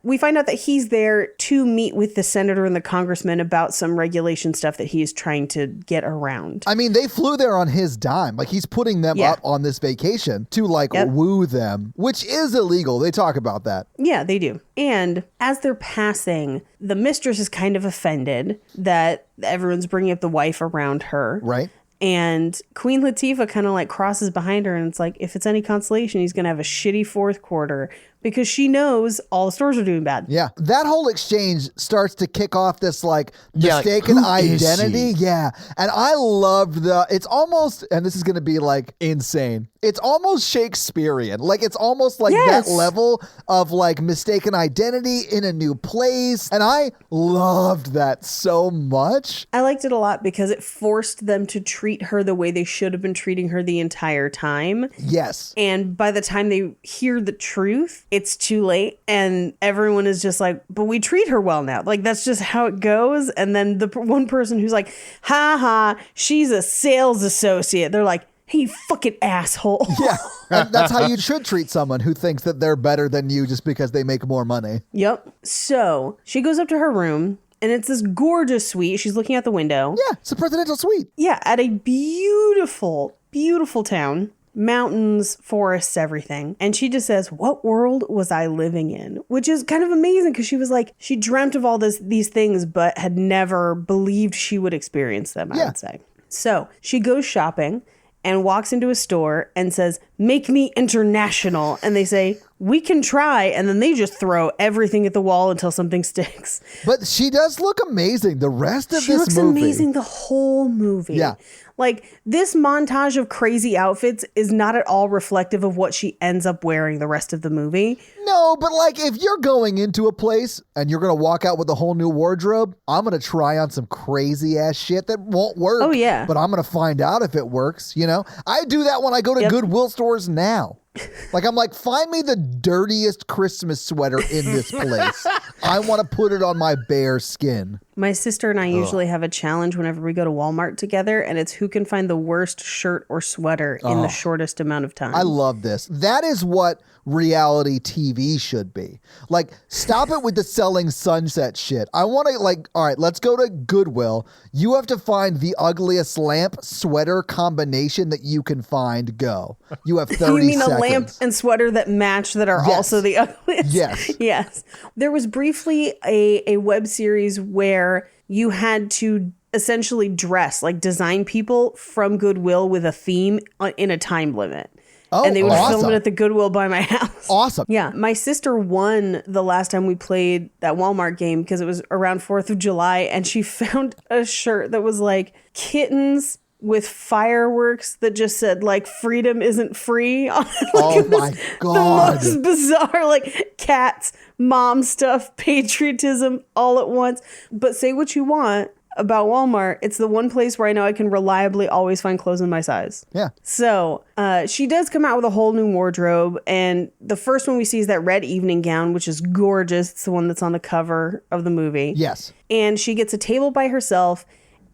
we find out that he's there to meet with the senator and the congressman about some regulation stuff that he is trying to get around. I mean, they flew there on his dime. Like, he's putting them up on this vacation to, like, woo them, which is illegal. They talk about that. Yeah, they do. And as they're passing, the mistress is kind of offended that everyone's bringing up the wife around her. Right. And Queen Latifah kind of like crosses behind her, and it's like, if it's any consolation, he's going to have a shitty fourth quarter because she knows all the stores are doing bad. Yeah. That whole exchange starts to kick off this like mistaken identity. Yeah. And I loved it's almost, and this is going to be like insane. It's almost Shakespearean. Like it's almost like that level of like mistaken identity in a new place. And I loved that so much. I liked it a lot because it forced them to treat her the way they should have been treating her the entire time. Yes. And by the time they hear the truth, it's too late. And everyone is just like, but we treat her well now. Like, that's just how it goes. And then the one person who's like, ha ha, she's a sales associate. They're like, hey, you fucking asshole. Yeah. And that's how you should treat someone who thinks that they're better than you just because they make more money. Yep. So she goes up to her room. And it's this gorgeous suite. She's looking out the window. Yeah, it's a presidential suite. Yeah, at a beautiful, beautiful town. mountains, forests, everything. And she just says, what world was I living in? Which is kind of amazing because she was like, she dreamt of all these things, but had never believed she would experience them, I would say. So she goes shopping and walks into a store and says, make me international. And they say, we can try. And then they just throw everything at the wall until something sticks. But she does look amazing. The rest of She this looks movie. amazing the whole movie. Yeah. Like, this montage of crazy outfits is not at all reflective of what she ends up wearing the rest of the movie. No, but like if you're going into a place and you're going to walk out with a whole new wardrobe, I'm going to try on some crazy ass shit that won't work. Oh, yeah. But I'm going to find out if it works, you know? I do that when I go to Goodwill stores now. Like, I'm like, find me the dirtiest Christmas sweater in this place. I want to put it on my bare skin. My sister and I usually have a challenge whenever we go to Walmart together, and it's who can find the worst shirt or sweater in the shortest amount of time. I love this. That is what reality TV should be. Like, stop it with the selling sunset shit. I want to, like, all right, let's go to Goodwill. You have to find the ugliest lamp sweater combination that you can find. Go. You have 30 seconds. You mean a lamp and sweater that match that are also the ugliest? Yes. Yes. There was briefly a web series where you had to essentially dress, like design people from Goodwill with a theme in a time limit. Oh, and they would awesome. film it at the Goodwill by my house. Awesome. Yeah. My sister won the last time we played that Walmart game because it was around 4th of July. And she found a shirt that was like kittens with fireworks that just said like freedom isn't free. Like, Oh my God. The most bizarre, like cats, mom stuff, patriotism all at once. But say what you want about Walmart, it's the one place where I know I can reliably always find clothes in my size. Yeah. So she does come out with a whole new wardrobe. And the first one we see is that red evening gown, which is gorgeous. It's the one that's on the cover of the movie. Yes. And she gets a table by herself.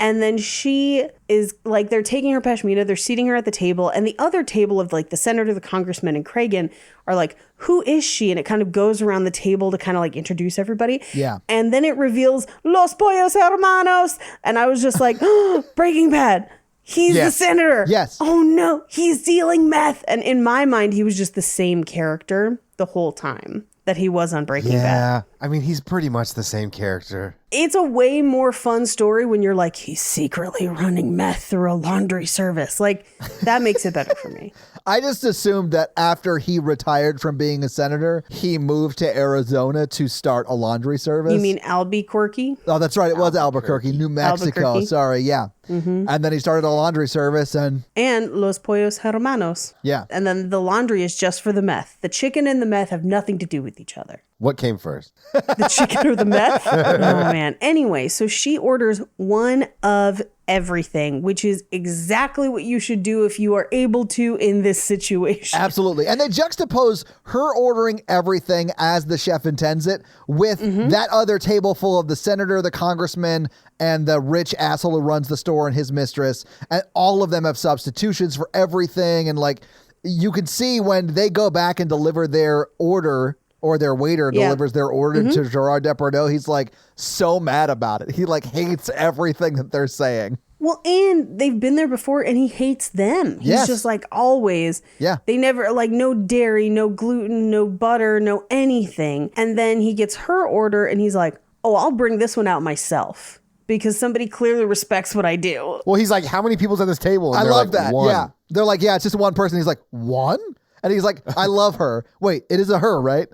And then she is like, they're taking her pashmina, they're seating her at the table. And the other table of like the senator, the congressman, and Kragan are like, who is she? And it kind of goes around the table to kind of like introduce everybody. Yeah. And then it reveals Los Pollos Hermanos. And I was just like, oh, Breaking Bad. He's the senator. Yes. Oh no, he's dealing meth. And in my mind, he was just the same character the whole time that he was on Breaking Bad. Yeah, I mean, he's pretty much the same character. It's a way more fun story when you're like, he's secretly running meth through a laundry service. Like, that makes it better for me. I just assumed that after he retired from being a senator, he moved to Arizona to start a laundry service. You mean Albuquerque? Oh, that's right. It was Albuquerque, New Mexico. Albuquerque. Sorry. Yeah. Mm-hmm. And then he started a laundry service and Los Pollos Hermanos. Yeah. And then the laundry is just for the meth. The chicken and the meth have nothing to do with each other. What came first? The chicken or the meth? Oh, man. Anyway, so she orders one of everything, which is exactly what you should do if you are able to in this situation. Absolutely. And they juxtapose her ordering everything as the chef intends it with that other table full of the senator, the congressman, and the rich asshole who runs the store and his mistress. And all of them have substitutions for everything. And like, you can see when they go back and deliver their order, or their waiter delivers their order to Gerard Depardieu, he's like so mad about it. He like hates everything that they're saying. Well, and they've been there before and he hates them. He's just like always. Yeah. They never like no dairy, no gluten, no butter, no anything. And then he gets her order and he's like, oh, I'll bring this one out myself because somebody clearly respects what I do. Well, he's like, how many people's at this table? And I they're love like, that. One. Yeah. They're like, yeah, it's just one person. He's like, one? And he's like, I love her. Wait, it is a her, right?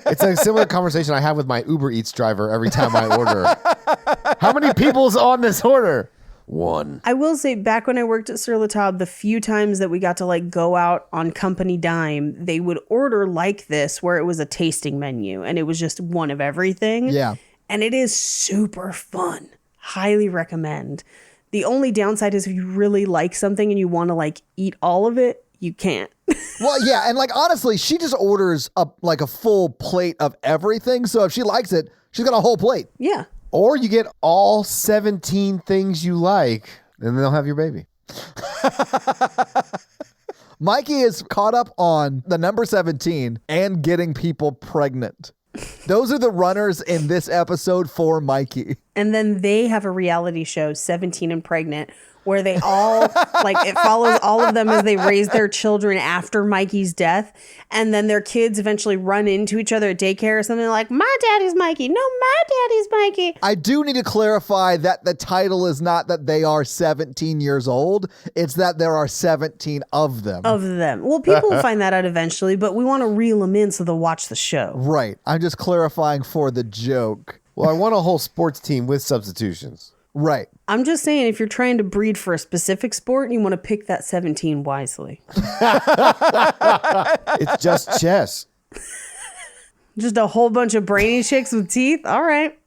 It's a similar conversation I have with my Uber Eats driver every time I order. How many people's on this order? One. I will say back when I worked at Sur La Table, the few times that we got to like go out on company dime, they would order like this where it was a tasting menu and it was just one of everything. Yeah. And it is super fun. Highly recommend. The only downside is if you really like something and you want to like eat all of it, you can't. Well, yeah. And like, honestly, she just orders like a full plate of everything. So if she likes it, she's got a whole plate. Yeah. Or you get all 17 things you like, and they'll have your baby. Mikey is caught up on the number 17 and getting people pregnant. Those are the runners in this episode for Mikey. And then they have a reality show, 17 and Pregnant, where they all, like, it follows all of them as they raise their children after Mikey's death. And then their kids eventually run into each other at daycare or something like, my daddy's Mikey. No, my daddy's Mikey. I do need to clarify that the title is not that they are 17 years old. It's that there are 17 of them. Well, people will find that out eventually, but we want to reel them in so they'll watch the show. Right. I'm just clarifying for the joke. Well, I want a whole sports team with substitutions. Right. I'm just saying, if you're trying to breed for a specific sport, you want to pick that 17 wisely. It's just chess. Just a whole bunch of brainy chicks with teeth? All right.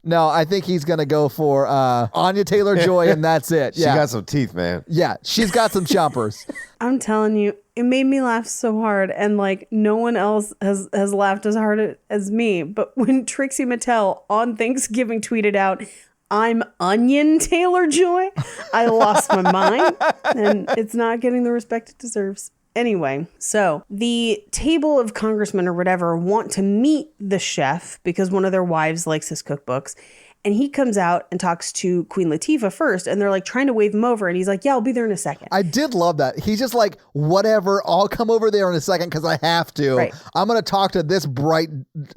No, I think he's going to go for Anya Taylor-Joy, and that's it. She got some teeth, man. Yeah, she's got some chompers. I'm telling you, it made me laugh so hard, and like no one else has laughed as hard as me. But when Trixie Mattel on Thanksgiving tweeted out, I'm Onion Taylor-Joy, I lost my mind, and it's not getting the respect it deserves. Anyway, so the table of congressmen or whatever want to meet the chef because one of their wives likes his cookbooks. And he comes out and talks to Queen Latifah first, and they're like trying to wave him over. And he's like, yeah, I'll be there in a second. I did love that. He's just like, whatever, I'll come over there in a second because I have to. Right. I'm going to talk to this bright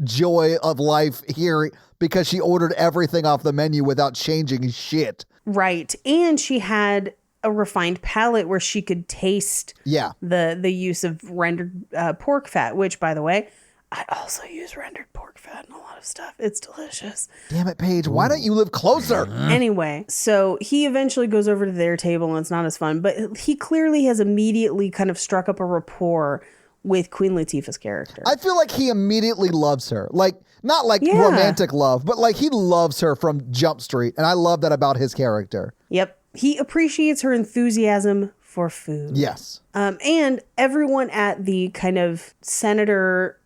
joy of life here because she ordered everything off the menu without changing shit. Right. And she had a refined palate where she could taste the use of rendered pork fat, which, by the way, I also use rendered pork fat in a lot of stuff. It's delicious. Damn it, Paige. Why don't you live closer? Anyway, so he eventually goes over to their table and it's not as fun, but he clearly has immediately kind of struck up a rapport with Queen Latifah's character. I feel like he immediately loves her. Like, not like romantic love, but like he loves her from Jump Street. And I love that about his character. Yep. He appreciates her enthusiasm for food. Yes. And everyone at the kind of senator,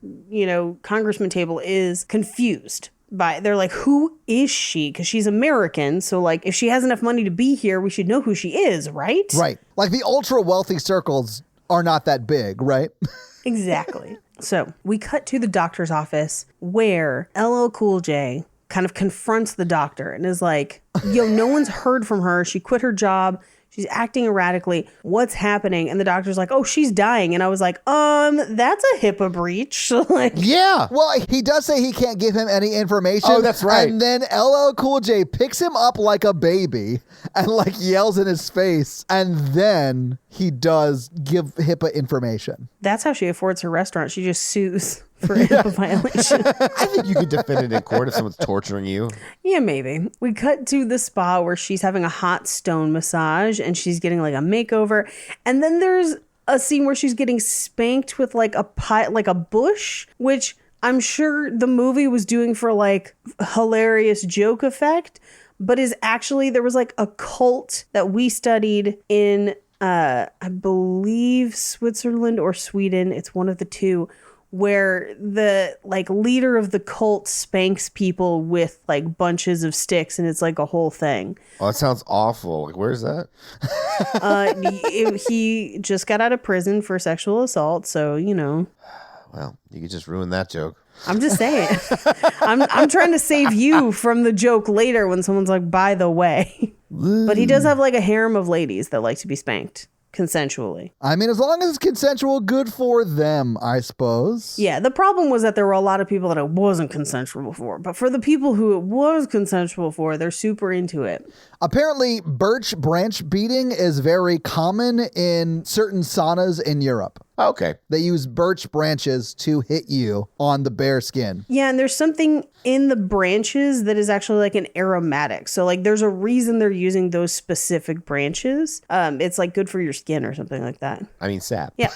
congressman table is confused they're like, who is she? Because she's American. So like, if she has enough money to be here, we should know who she is, right? Right. Like the ultra wealthy circles are not that big, right? Exactly. So we cut to the doctor's office where LL Cool J kind of confronts the doctor and is like, yo, no one's heard from her. She quit her job. She's acting erratically. What's happening? And the doctor's like, oh, she's dying. And I was like, that's a HIPAA breach. Like, yeah. Well, he does say he can't give him any information. Oh, that's right. And then LL Cool J picks him up like a baby and like yells in his face. And then he does give HIPAA information. That's how she affords her restaurant. She just sues for HIPAA violation. I think you could defend it in court if someone's torturing you. Yeah, maybe. We cut to the spa where she's having a hot stone massage and she's getting like a makeover. And then there's a scene where she's getting spanked with like a bush, which I'm sure the movie was doing for like hilarious joke effect, but is actually, there was like a cult that we studied in, I believe Switzerland or Sweden. It's one of the two, where the like leader of the cult spanks people with like bunches of sticks, and it's like a whole thing. Oh, that sounds awful. Like, where's that? He just got out of prison for sexual assault, so Well, you could just ruin that joke. I'm just saying. I'm trying to save you from the joke later when someone's like, by the way. But he does have like a harem of ladies that like to be spanked consensually. I mean, as long as it's consensual, good for them, I suppose. Yeah, the problem was that there were a lot of people that it wasn't consensual for. But for the people who it was consensual for, they're super into it. Apparently, birch branch beating is very common in certain saunas in Europe. Okay. They use birch branches to hit you on the bare skin. Yeah, and there's something in the branches that is actually like an aromatic. So like there's a reason they're using those specific branches. It's like good for your skin or something like that. I mean, sap. Yeah.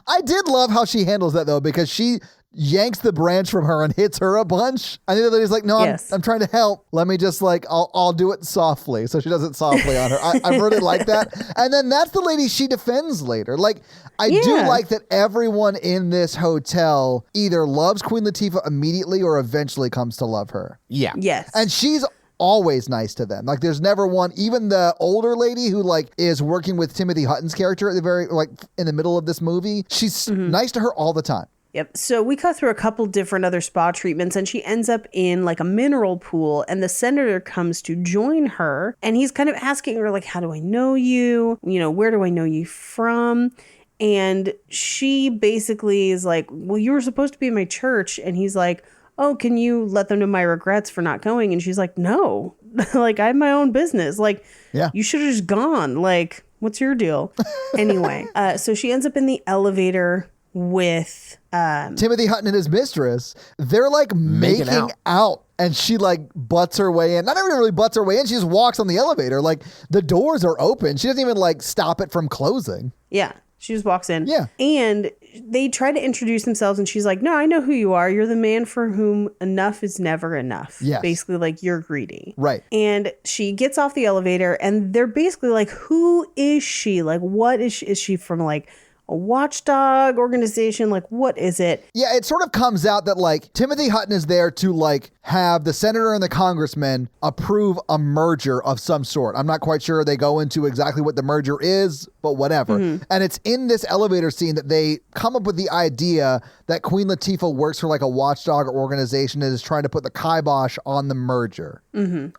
I did love how she handles that though, because she yanks the branch from her and hits her a bunch. I think the lady's like, no, Yes. I'm trying to help. Let me just like, I'll do it softly. So she does it softly on her. I really like that. And then that's the lady she defends later. Like, I do like that everyone in this hotel either loves Queen Latifah immediately or eventually comes to love her. Yeah. Yes. And she's always nice to them. Like there's never one, even the older lady who like is working with Timothy Hutton's character at the very, like in the middle of this movie, she's nice to her all the time. Yep. So we cut through a couple different other spa treatments and she ends up in like a mineral pool and the senator comes to join her and he's kind of asking her like, how do I know you? You know, where do I know you from? And she basically is like, well, you were supposed to be in my church. And he's like, oh, can you let them know my regrets for not going? And she's like, no, like I have my own business. Like, you should have just gone. Like, what's your deal? Anyway, so she ends up in the elevator with Timothy Hutton and his mistress. They're like making out. And she like butts her way in. Not even really butts her way in. She just walks on the elevator. Like the doors are open. She doesn't even like stop it from closing. Yeah. She just walks in. Yeah. And they try to introduce themselves and she's like, no, I know who you are. You're the man for whom enough is never enough. Yes. Basically like you're greedy. Right. And she gets off the elevator and they're basically like, who is she? Like, what is she? Is she from like a watchdog organization? Like, what is it? Yeah, it sort of comes out that like Timothy Hutton is there to like have the senator and the congressman approve a merger of some sort. I'm not quite sure they go into exactly what the merger is, but whatever. And it's in this elevator scene that they come up with the idea that Queen Latifah works for like a watchdog organization and is trying to put the kibosh on the merger.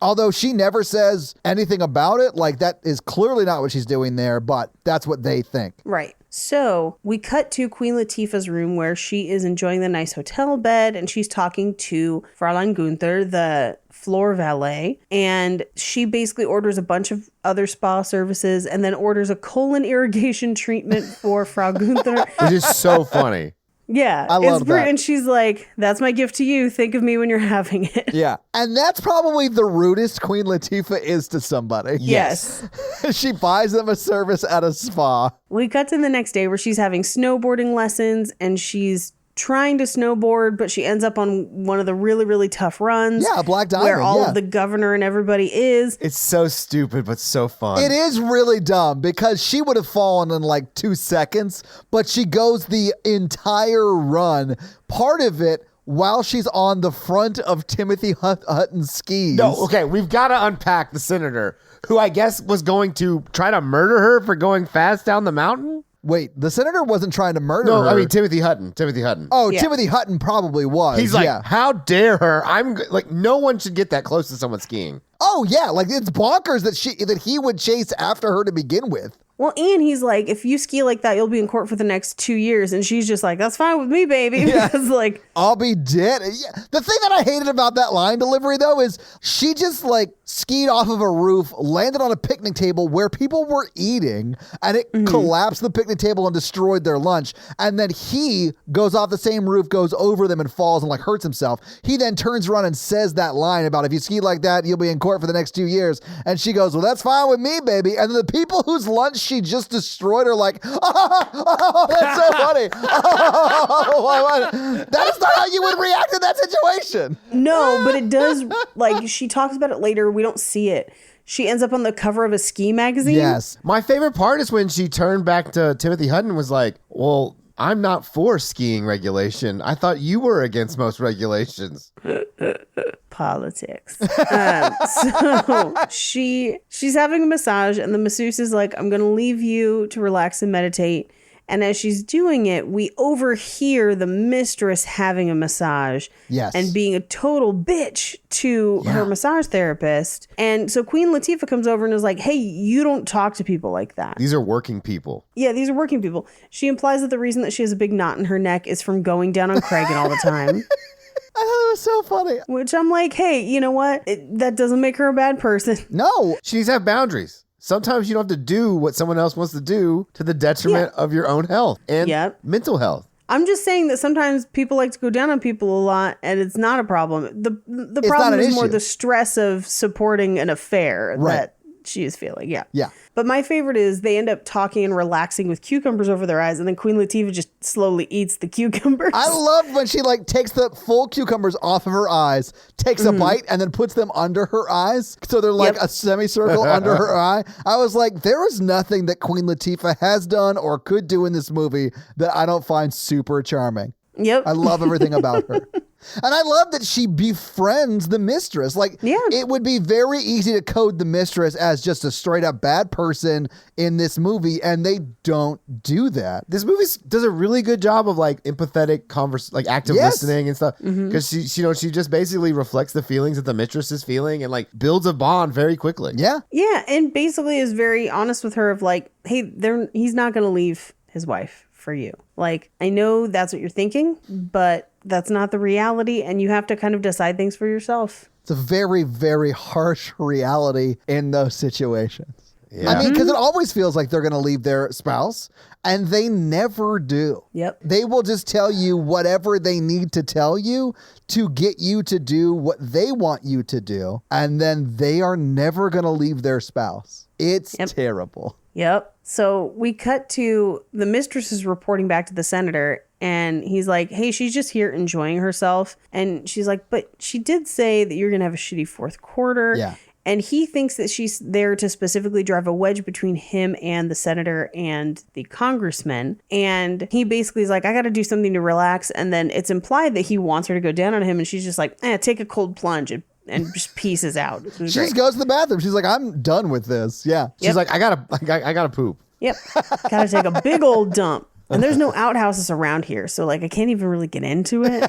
Although she never says anything about it, like that is clearly not what she's doing there, but that's what they think. Right. So we cut to Queen Latifah's room where she is enjoying the nice hotel bed and she's talking to Fräulein Gunther, the floor valet. And she basically orders a bunch of other spa services and then orders a colon irrigation treatment for Frau Gunther. Which is so funny. Yeah. I love that. And she's like, that's my gift to you. Think of me when you're having it. Yeah. And that's probably the rudest Queen Latifah is to somebody. Yes. She buys them a service at a spa. We cut to the next day where she's having snowboarding lessons and she's trying to snowboard, but she ends up on one of the really, really tough runs. Yeah, a black diamond. Where all of the governor and everybody is. It's so stupid, but so fun. It is really dumb because she would have fallen in like 2 seconds, but she goes the entire run, part of it while she's on the front of Timothy Hutton's skis. No, okay, we've got to unpack the senator, who I guess was going to try to murder her for going fast down the mountain. Wait, the senator wasn't trying to murder her. No, I mean Timothy Hutton. Oh, yeah. Timothy Hutton probably was. He's like, how dare her? I'm like, no one should get that close to someone skiing. Oh yeah, like it's bonkers that he would chase after her to begin with. Well, and he's like, if you ski like that, you'll be in court for the next 2 years. And she's just like, that's fine with me, baby. Yeah. Because like, I'll be dead. Yeah. The thing that I hated about that line delivery, though, is she just like skied off of a roof, landed on a picnic table where people were eating, and it collapsed the picnic table and destroyed their lunch. And then he goes off the same roof, goes over them and falls and like hurts himself. He then turns around and says that line about if you ski like that, you'll be in court for the next 2 years. And she goes, well, that's fine with me, baby. And then the people whose lunch she just destroyed are like, oh, that's so funny. That is not how you would react in that situation. no, but it does, like, she talks about it later. We don't see it. She ends up on the cover of a ski magazine. Yes. My favorite part is when she turned back to Timothy Hutton and was like, well, I'm not for skiing regulation. I thought you were against most regulations. Politics. So she's having a massage and the masseuse is like, I'm going to leave you to relax and meditate. And as she's doing it, we overhear the mistress having a massage. Yes. And being a total bitch to her massage therapist. And so Queen Latifah comes over and is like, hey, you don't talk to people like that. These are working people. Yeah, these are working people. She implies that the reason that she has a big knot in her neck is from going down on Cragen all the time. I thought it was so funny. Which I'm like, hey, you know what? That doesn't make her a bad person. No. She needs to have boundaries. Sometimes you don't have to do what someone else wants to do to the detriment of your own health and mental health. I'm just saying that sometimes people like to go down on people a lot and it's not a problem. The problem is more the stress of supporting an affair that she is feeling. Yeah. Yeah. But my favorite is they end up talking and relaxing with cucumbers over their eyes and then Queen Latifah just slowly eats the cucumbers. I love when she like takes the full cucumbers off of her eyes, takes a bite and then puts them under her eyes. So they're like a semicircle under her eye. I was like, there is nothing that Queen Latifah has done or could do in this movie that I don't find super charming. Yep. I love everything about her. And I love that she befriends the mistress. Like, it would be very easy to code the mistress as just a straight up bad person in this movie, and they don't do that. This movie does a really good job of like empathetic active listening and stuff. Because she just basically reflects the feelings that the mistress is feeling and like builds a bond very quickly. Yeah. Yeah, and basically is very honest with her of like, hey, he's not going to leave his wife for you. Like, I know that's what you're thinking, but that's not the reality, and you have to kind of decide things for yourself. It's a very, very harsh reality in those situations. Yeah. I mean, because it always feels like they're going to leave their spouse, and they never do. Yep. They will just tell you whatever they need to tell you to get you to do what they want you to do, and then they are never going to leave their spouse. It's terrible. Yep. So we cut to the mistress is reporting back to the senator, and he's like, hey, she's just here enjoying herself. And she's like, but she did say that you're going to have a shitty fourth quarter. Yeah. And he thinks that she's there to specifically drive a wedge between him and the senator and the congressman. And he basically is like, I got to do something to relax. And then it's implied that he wants her to go down on him. And she's just like, take a cold plunge and just pieces out. She just goes to the bathroom. She's like, I'm done with this. Yeah. She's like, I gotta poop. Yep. Gotta take a big old dump. And there's no outhouses around here, so like I can't even really get into it.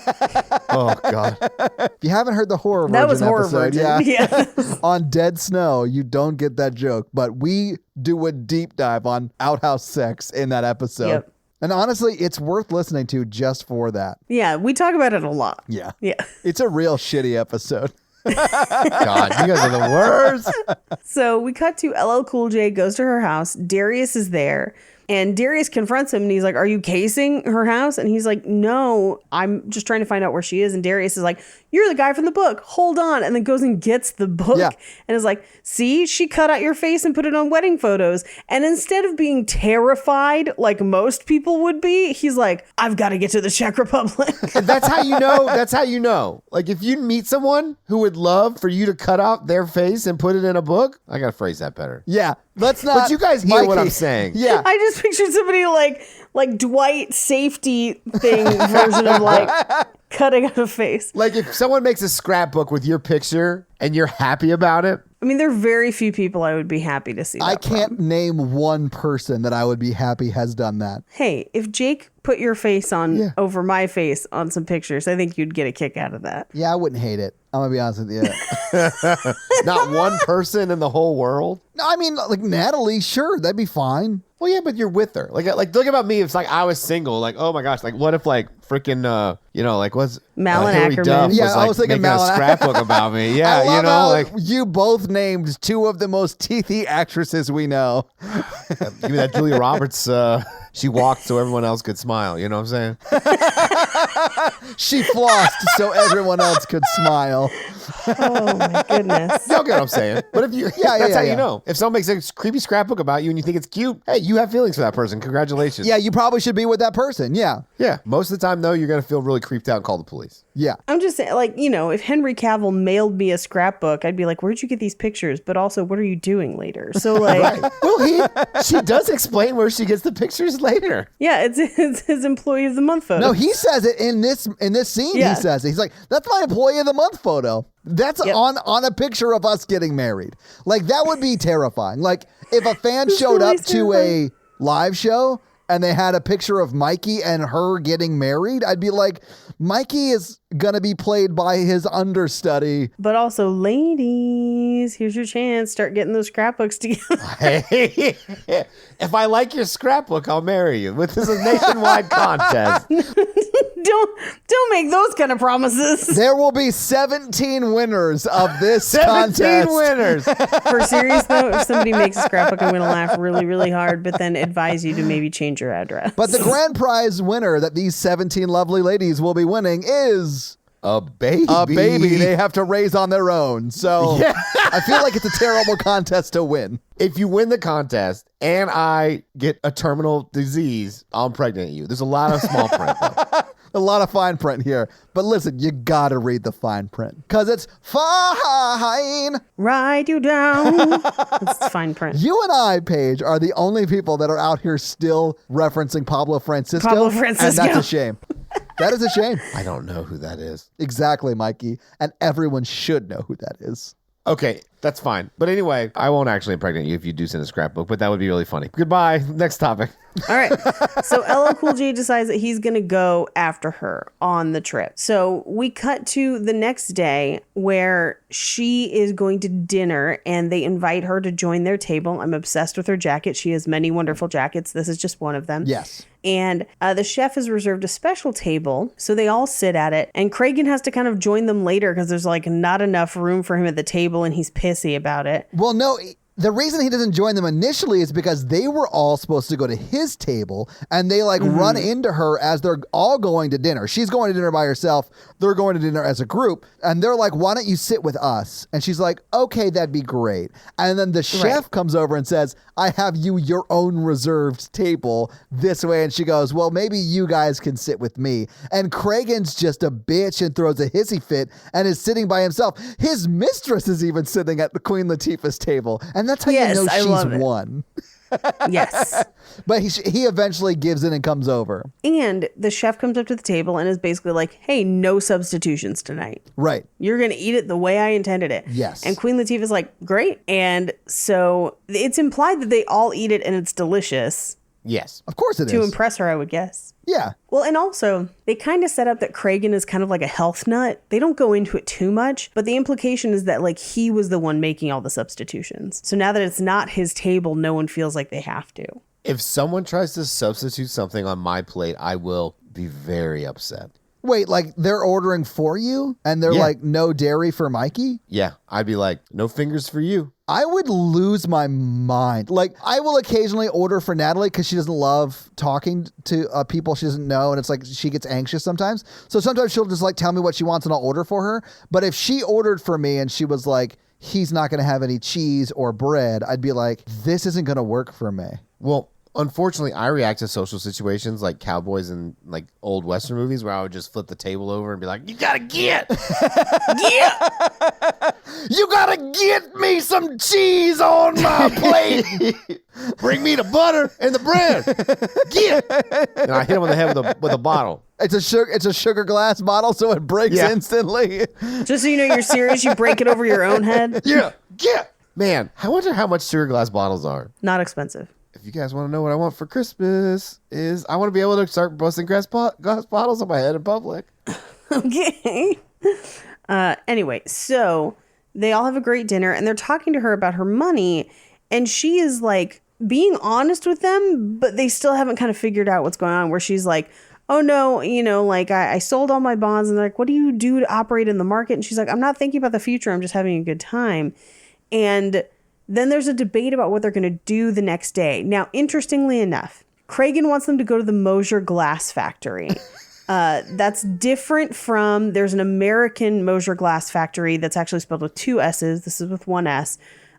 Oh God! If you haven't heard the horror That virgin was horror episode, virgin. Yeah. on Dead Snow, you don't get that joke, but we do a deep dive on outhouse sex in that episode. Yep. And honestly, it's worth listening to just for that. Yeah, we talk about it a lot. Yeah. Yeah. It's a real shitty episode. God, you guys are the worst. So we cut to LL Cool J goes to her house. Darius is there. And Darius confronts him and he's like, are you casing her house? And he's like, no, I'm just trying to find out where she is. And Darius is like, you're the guy from the book. Hold on. And then goes and gets the book and is like, see, she cut out your face and put it on wedding photos. And instead of being terrified like most people would be, he's like, I've got to get to the Czech Republic. That's how you know. That's how you know. Like if you meet someone who would love for you to cut out their face and put it in a book, I got to phrase that better. Yeah. Let's not. But you guys hear what Mikey. I'm saying. Yeah. I just pictured somebody like Dwight safety thing version of like cutting out a face. Like if someone makes a scrapbook with your picture and you're happy about it. I mean, there are very few people I would be happy to see that I can't from. name one person that I would be happy has done that. Hey, if Jake put your face on over my face on some pictures, I think you'd get a kick out of that. Yeah, I wouldn't hate it. I'm going to be honest with you. Not one person in the whole world. No, I mean, like Natalie, sure, that'd be fine. Well, yeah, but you're with her. Like look about me. If like I was single, like, oh my gosh, like what if like freaking, like what's Malin Hilary Ackerman. Duff Yeah, was, I like, was thinking making a Malin- scrapbook about me. I Yeah, love you know, how like you both named two of the most teethy actresses we know. give me that Julia Roberts. She walked so everyone else could smile. You know what I'm saying? She flossed so everyone else could smile. Oh my goodness. Y'all get what I'm saying? But if you, that's how yeah. you know. If someone makes a creepy scrapbook about you and you think it's cute, hey, you have feelings for that person. Congratulations. Yeah, you probably should be with that person. Yeah. Yeah. Most of the time, though, you're gonna feel really creeped out and call the police. Yeah. I'm just saying, like, if Henry Cavill mailed me a scrapbook, I'd be like, where'd you get these pictures? But also, what are you doing later? So, like, Well, she does explain where she gets the pictures later. yeah, it's his Employee of the Month photo. No, he says it in this scene. Yeah. He says it. He's like, "That's my Employee of the Month photo. That's on a picture of us getting married." Like that would be terrifying. Like if a fan showed really up to a live show and they had a picture of Mikey and her getting married, I'd be like, Mikey is gonna be played by his understudy. But also, ladies, here's your chance. Start getting those scrapbooks together. Hey, if I like your scrapbook, I'll marry you. This is a nationwide contest. Don't make those kind of promises. There will be 17 winners of this 17 contest. winners. For serious though, if somebody makes a scrapbook, I'm going to laugh really, really hard, but then advise you to maybe change your address. But the grand prize winner that these 17 lovely ladies will be winning is A baby. a baby they have to raise on their own. So I feel like it's a terrible contest to win. If you win the contest and I get a terminal disease, I'll impregnate you. There's a lot of small print, though. A lot of fine print here. But listen, you gotta read the fine print. Because it's fine. Write you down. It's fine print. You and I, Paige, are the only people that are out here still referencing Pablo Francisco. Pablo Francisco. And that's a shame. That is a shame. I don't know who that is. Exactly, Mikey. And everyone should know who that is. Okay, that's fine. But anyway, I won't actually impregnate you if you do send a scrapbook, but that would be really funny. Goodbye. Next topic. All right. So LL Cool J decides that he's going to go after her on the trip. So we cut to the next day where she is going to dinner and they invite her to join their table. I'm obsessed with her jacket. She has many wonderful jackets. This is just one of them. Yes. And the chef has reserved a special table. So they all sit at it. And Cragen has to kind of join them later because there's like not enough room for him at the table and he's pissy about it. Well, no, the reason he doesn't join them initially is because they were all supposed to go to his table and they like run into her as they're all going to dinner. She's going to dinner by herself. They're going to dinner as a group. And they're like, why don't you sit with us? And she's like, okay, that'd be great. And then the chef comes over and says, I have you your own reserved table this way. And she goes, well, maybe you guys can sit with me. And Cragen's just a bitch and throws a hissy fit and is sitting by himself. His mistress is even sitting at the Queen Latifah's table. And that's how you know she's won. Yes. But he eventually gives in and comes over. And the chef comes up to the table and is basically like, hey, no substitutions tonight. Right. You're going to eat it the way I intended it. Yes. And Queen Latifah's like, great. And so it's implied that they all eat it and it's delicious. Yes. Of course it is. To impress her, I would guess. Yeah. Well, and also, they kind of set up that Cragen is kind of like a health nut. They don't go into it too much, but the implication is that like he was the one making all the substitutions. So now that it's not his table, no one feels like they have to. If someone tries to substitute something on my plate, I will be very upset. Wait, like they're ordering for you and they're like, no dairy for Mikey? Yeah, I'd be like, no fingers for you. I would lose my mind. Like, I will occasionally order for Natalie because she doesn't love talking to people she doesn't know. And it's like she gets anxious sometimes. So sometimes she'll just like tell me what she wants and I'll order for her. But if she ordered for me and she was like, he's not going to have any cheese or bread, I'd be like, this isn't going to work for me. Well, unfortunately, I react to social situations like cowboys in like old Western movies where I would just flip the table over and be like, you gotta get, you gotta get me some cheese on my plate. Bring me the butter and the bread. Get. And I hit him on the head with a bottle. It's a sugar glass bottle, so it breaks instantly. Just so you know you're serious, you break it over your own head. Yeah. Man, I wonder how much sugar glass bottles are. Not expensive. If you guys want to know what I want for Christmas is I want to be able to start busting glass bottles on my head in public. Okay. Anyway, so they all have a great dinner and they're talking to her about her money. And she is like being honest with them, but they still haven't kind of figured out what's going on, where she's like, oh no, you know, like I sold all my bonds. And they're like, what do you do to operate in the market? And she's like, I'm not thinking about the future. I'm just having a good time. And then there's a debate about what they're going to do the next day. Now, interestingly enough, Cragen wants them to go to the Mosier Glass Factory. That's different from, there's an American Mosier Glass Factory that's actually spelled with 2 S's. This is with 1 S.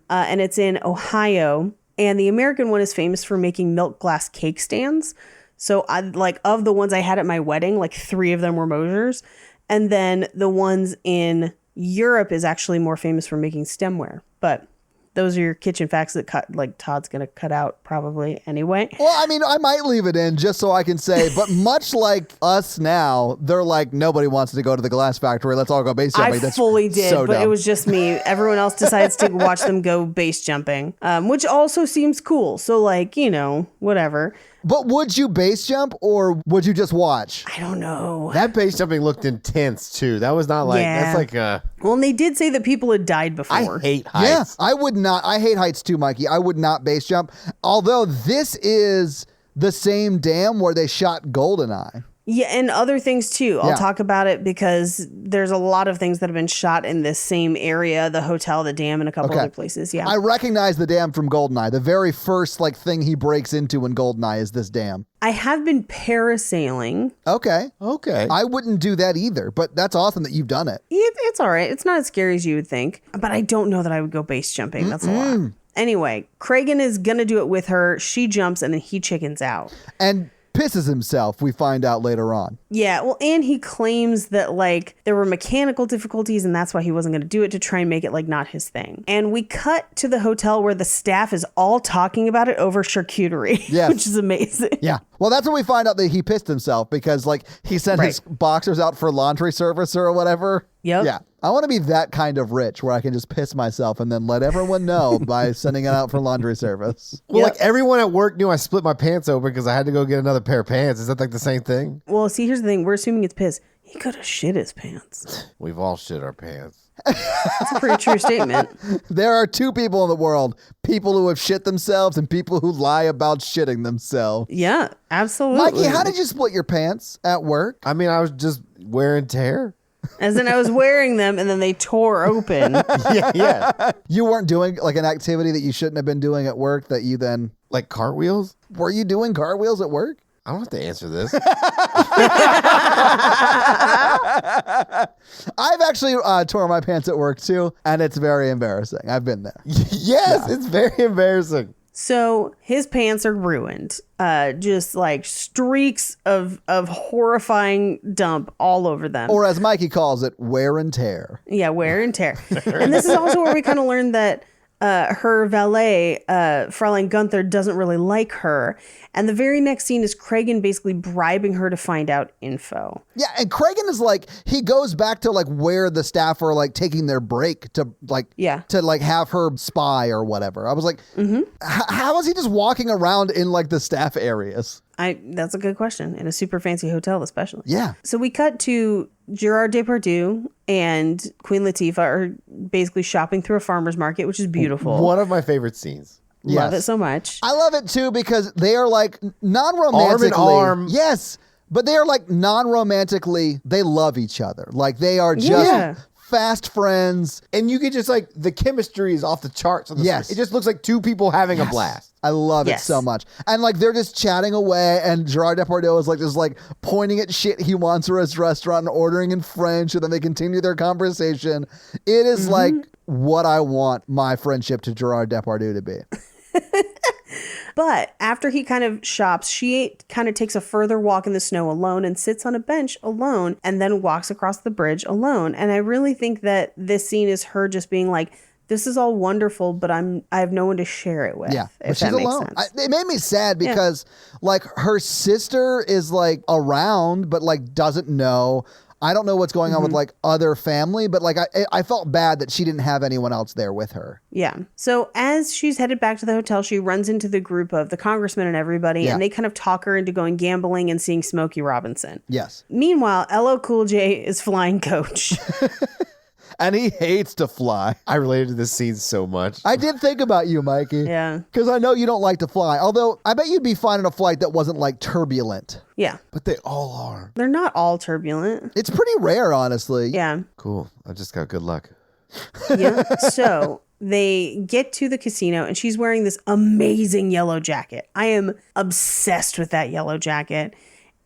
And it's in Ohio. And the American one is famous for making milk glass cake stands. So of the ones I had at my wedding, like 3 of them were Mosiers. And then the ones in Europe is actually more famous for making stemware. But those are your kitchen facts that Todd's going to cut out probably anyway. Well, I mean, I might leave it in just so I can say, but much like us now, they're like, nobody wants to go to the glass factory. Let's all go base jumping. I fully did, but dumb. It was just me. Everyone else decides to watch them go base jumping, which also seems cool. So like, you know, whatever. But would you base jump or would you just watch? I don't know. That base jumping looked intense too. That was not like, that's like well, and they did say that people had died before. I hate heights. Yeah, I would not. I hate heights too, Mikey. I would not base jump. Although this is the same dam where they shot Goldeneye. Yeah, and other things too. I'll talk about it because there's a lot of things that have been shot in this same area, the hotel, the dam, and a couple other places. Yeah. I recognize the dam from Goldeneye. The very first like thing he breaks into in Goldeneye is this dam. I have been parasailing. Okay. Okay. I wouldn't do that either, but that's awesome that you've done it. It's all right. It's not as scary as you would think, but I don't know that I would go base jumping. That's a lot. Anyway, Cragen is going to do it with her. She jumps and then he chickens out. And pisses himself, we find out later on. Yeah, well, and he claims that like there were mechanical difficulties and that's why he wasn't going to do it, to try and make it like not his thing. And we cut to the hotel where the staff is all talking about it over charcuterie, yes. which is amazing. Yeah. Well, that's when we find out that he pissed himself because like he sent his boxers out for laundry service or whatever. Yep. Yeah. I want to be that kind of rich where I can just piss myself and then let everyone know by sending it out for laundry service. Well, like everyone at work knew I split my pants open because I had to go get another pair of pants. Is that like the same thing? Well, see, here's the thing. We're assuming it's piss. He could have shit his pants. We've all shit our pants. That's a pretty true statement. There are two people in the world, people who have shit themselves and people who lie about shitting themselves. Yeah, absolutely. Mikey, how did you split your pants at work? I mean, I was just wear and tear. As in I was wearing them and then they tore open. Yeah. You weren't doing like an activity that you shouldn't have been doing at work that you then... Like cartwheels? Were you doing cartwheels at work? I don't have to answer this. I've actually torn my pants at work too, and it's very embarrassing. I've been there. Yes, it's very embarrassing. So his pants are ruined. Just like streaks of horrifying dump all over them. Or as Mikey calls it, wear and tear. Yeah, wear and tear. And this is also where we kind of learned that her valet, Fräulein Gunther, doesn't really like her. And the very next scene is Kragen basically bribing her to find out info. Yeah, and Kragen is like, he goes back to like where the staff are like taking their break to like, to like have her spy or whatever. I was like, how is he just walking around in like the staff areas? That's a good question. In a super fancy hotel, especially. Yeah. So we cut to Gerard Depardieu and Queen Latifah are basically shopping through a farmer's market, which is beautiful. One of my favorite scenes. Love it so much. I love it too because they are like non-romantically. Arm in arm. Yes. But they are like non-romantically, they love each other. Like they are just fast friends. And you could just like, the chemistry is off the charts. On the screen. It just looks like two people having a blast. I love it so much. And like they're just chatting away and Gerard Depardieu is like just like pointing at shit he wants for his restaurant and ordering in French and then they continue their conversation. It is like what I want my friendship to Gerard Depardieu to be. But after he kind of shops, she kind of takes a further walk in the snow alone and sits on a bench alone and then walks across the bridge alone. And I really think that this scene is her just being like, this is all wonderful, but I have no one to share it with. Yeah, if but she's that makes alone. sense. It made me sad because like her sister is like around, but like doesn't know. I don't know what's going on with like other family, but like I felt bad that she didn't have anyone else there with her. Yeah. So as she's headed back to the hotel, she runs into the group of the congressman and everybody, and they kind of talk her into going gambling and seeing Smokey Robinson. Yes. Meanwhile, LL Cool J is flying coach. And he hates to fly. I related to this scene so much. I did think about you, Mikey. Yeah. Because I know you don't like to fly. Although, I bet you'd be fine in a flight that wasn't like turbulent. Yeah. But they all are. They're not all turbulent. It's pretty rare, honestly. Yeah. Cool. I just got good luck. Yeah. So they get to the casino and she's wearing this amazing yellow jacket. I am obsessed with that yellow jacket.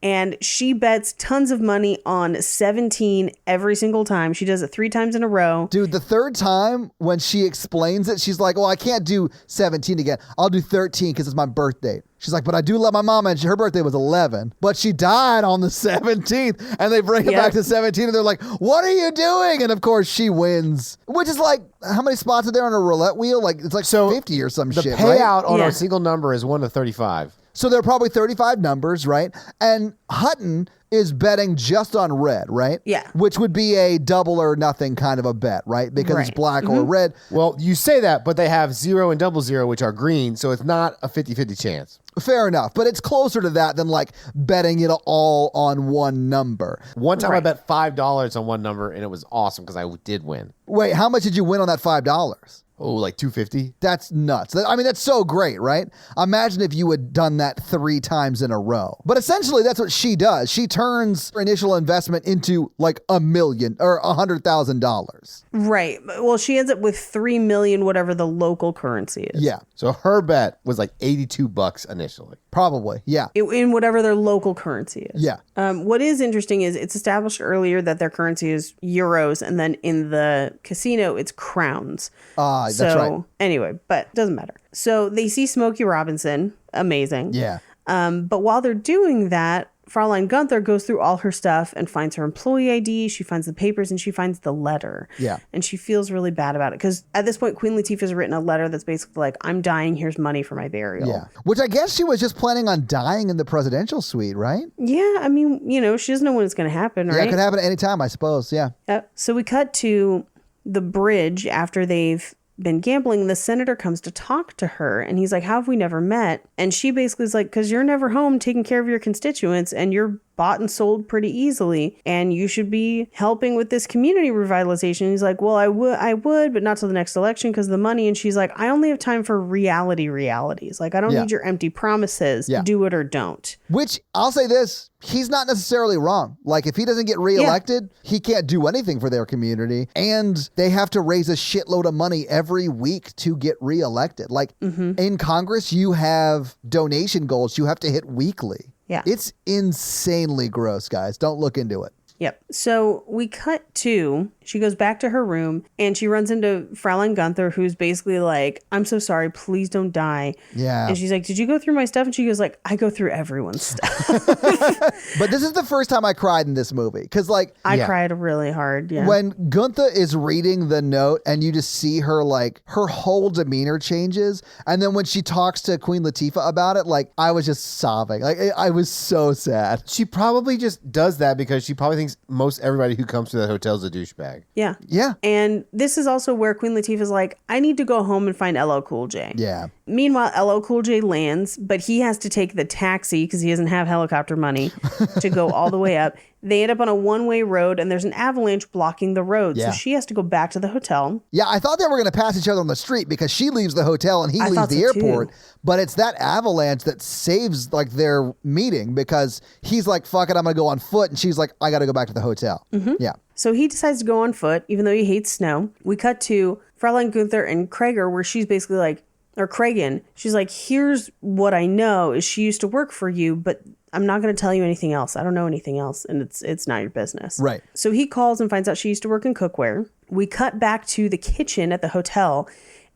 And she bets tons of money on 17 every single time. She does it 3 times in a row. Dude, the third time when she explains it, she's like, well, I can't do 17 again. I'll do 13 because it's my birthday. She's like, but I do love my mama, and her birthday was 11. But she died on the 17th, and they bring it back to 17, and they're like, what are you doing? And of course, she wins, which is like, how many spots are there on a roulette wheel? Like, it's like 50 or some shit, right? The payout on a single number is 1 to 35. So there are probably 35 numbers, right? And Hutton is betting just on red, right? Yeah. Which would be a double or nothing kind of a bet, right? Because it's black or red. Well, you say that, but they have 0 and 00, which are green, so it's not a 50-50 chance. Fair enough, but it's closer to that than like betting it all on one number. One time I bet $5 on one number, and it was awesome because I did win. Wait, how much did you win on that $5? Oh, like $250? That's nuts. I mean, that's so great, right? Imagine if you had done that 3 times in a row. But essentially, that's what she does. She turns her initial investment into like $1 million or $100,000. Right. Well, she ends up with 3 million, whatever the local currency is. Yeah. So her bet was like $82 initially. Probably. Yeah. In whatever their local currency is. Yeah. What is interesting is it's established earlier that their currency is euros, and then in the casino, it's crowns. That's right. Anyway, but doesn't matter. So they see Smokey Robinson. Amazing. Yeah. But while they're doing that, Fraulein Gunther goes through all her stuff and finds her employee ID. She finds the papers and she finds the letter. Yeah. And she feels really bad about it because at this point, Queen Latifah's written a letter that's basically like, I'm dying. Here's money for my burial. Yeah. Which I guess she was just planning on dying in the presidential suite, right? Yeah. I mean, she doesn't know when it's going to happen, right? Yeah, it could happen at any time, I suppose. Yeah. So we cut to the bridge after they've been gambling. The senator comes to talk to her and he's like, how have we never met? And she basically is like, because you're never home taking care of your constituents and you're bought and sold pretty easily and you should be helping with this community revitalization. He's like, well, I would, but not till the next election because of the money. And she's like, I only have time for realities. Like, I don't need your empty promises. Do it or don't. Which I'll say this, he's not necessarily wrong. Like, if he doesn't get reelected, he can't do anything for their community. And they have to raise a shitload of money every week to get reelected. Like, in Congress, you have donation goals you have to hit weekly. Yeah. It's insanely gross, guys. Don't look into it. Yep. So we cut to, she goes back to her room and she runs into Fraulein Gunther, who's basically like, I'm so sorry, please don't die. Yeah. And she's like, did you go through my stuff? And she goes like, I go through everyone's stuff. But this is the first time I cried in this movie. Because like, I cried really hard. Yeah. when Gunther is reading the note and you just see her, like, her whole demeanor changes. And then when she talks to Queen Latifah about it, like, I was just sobbing. Like, I was so sad. She probably just does that because she probably thinks most everybody who comes to that hotel is a douchebag. Yeah. Yeah. And this is also where Queen Latifah's like, I need to go home and find LL Cool J. Yeah. Meanwhile, LL Cool J lands, but he has to take the taxi because he doesn't have helicopter money to go all the way up. They end up on a one-way road and there's an avalanche blocking the road. Yeah. So she has to go back to the hotel. Yeah, I thought they were going to pass each other on the street because she leaves the hotel and he leaves the airport. Too. But it's that avalanche that saves like their meeting because he's like, fuck it, I'm going to go on foot. And she's like, I got to go back to the hotel. Yeah. So he decides to go on foot, even though he hates snow. We cut to Fraulein Gunther and Krager, where she's basically like, or Kragen, she's like, here's what I know is she used to work for you, but I'm not going to tell you anything else. I don't know anything else, and it's not your business. Right. So he calls and finds out she used to work in cookware. We cut back to the kitchen at the hotel,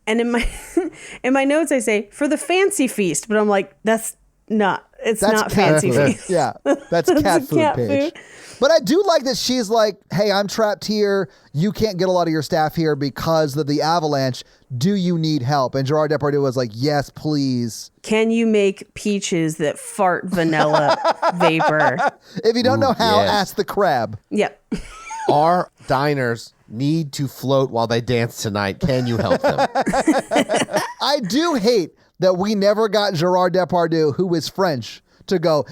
and in my notes I say, for the fancy feast, but I'm like, that's not fancy food. feast. Yeah, that's cat food, cat Paige. food. But I do like that she's like, hey, I'm trapped here. You can't get a lot of your staff here because of the avalanche. Do you need help? And Gerard Depardieu was like, yes, please. Can you make peaches that fart vanilla vapor? If you don't know how, yes. ask the crab. Yep. Our diners need to float while they dance tonight. Can you help them? I do hate that we never got Gerard Depardieu, who is French, to go,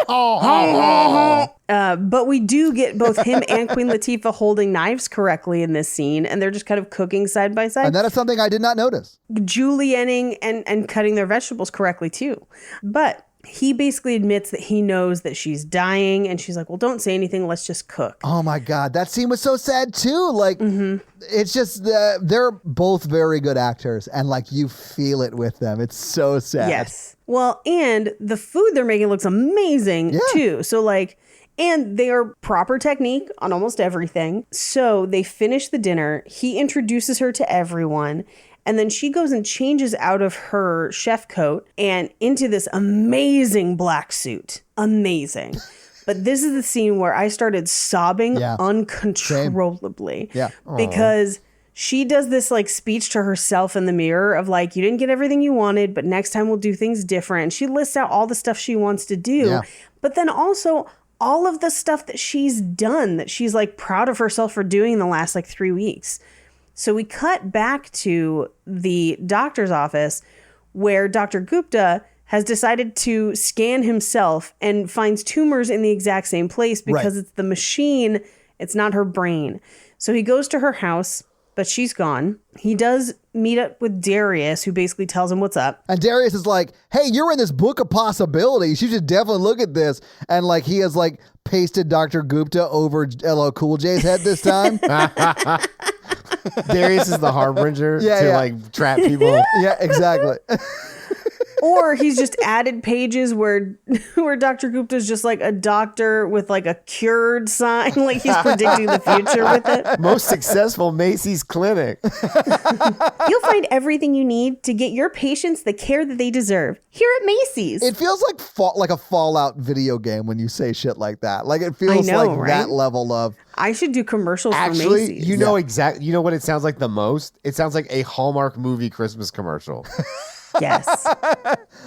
But we do get both him and Queen Latifah holding knives correctly in this scene, and they're just kind of cooking side by side. and that is something I did not notice. Julienning and cutting their vegetables correctly too. But he basically admits that he knows that she's dying, and she's like, well, don't say anything, let's just cook. Oh my God, that scene was so sad too. Like, it's just, they're both very good actors, and like, you feel it with them. It's so sad. Yes. Well, and the food they're making looks amazing too. So like, and they are proper technique on almost everything. So they finish the dinner. He introduces her to everyone. And then she goes and changes out of her chef coat and into this amazing black suit. Amazing. But this is the scene where I started sobbing uncontrollably. Yeah. Because she does this like speech to herself in the mirror of like, you didn't get everything you wanted, but next time we'll do things different. And she lists out all the stuff she wants to do. Yeah. But then also all of the stuff that she's done that she's like proud of herself for doing in the last like 3 weeks. So we cut back to the doctor's office where Dr. Gupta has decided to scan himself and finds tumors in the exact same place because it's the machine. It's not her brain. So he goes to her house, but she's gone. He does meet up with Darius, who basically tells him what's up. And Darius is like, hey, you're in this book of possibilities. You should definitely look at this. And like, he has like pasted Dr. Gupta over LL Cool J's head this time. Darius is the harbinger to like trap people. Yeah, exactly. Or he's just added pages where Dr. Gupta's just like a doctor with like a cured sign, like he's predicting the future with it. Most successful Macy's clinic. You'll find everything you need to get your patients the care that they deserve here at Macy's. It feels like a Fallout video game when you say shit like that. Like it feels like right? that level of. I should do commercials for Actually, Macy's. you know what it sounds like the most? It sounds like a Hallmark movie Christmas commercial. Yes.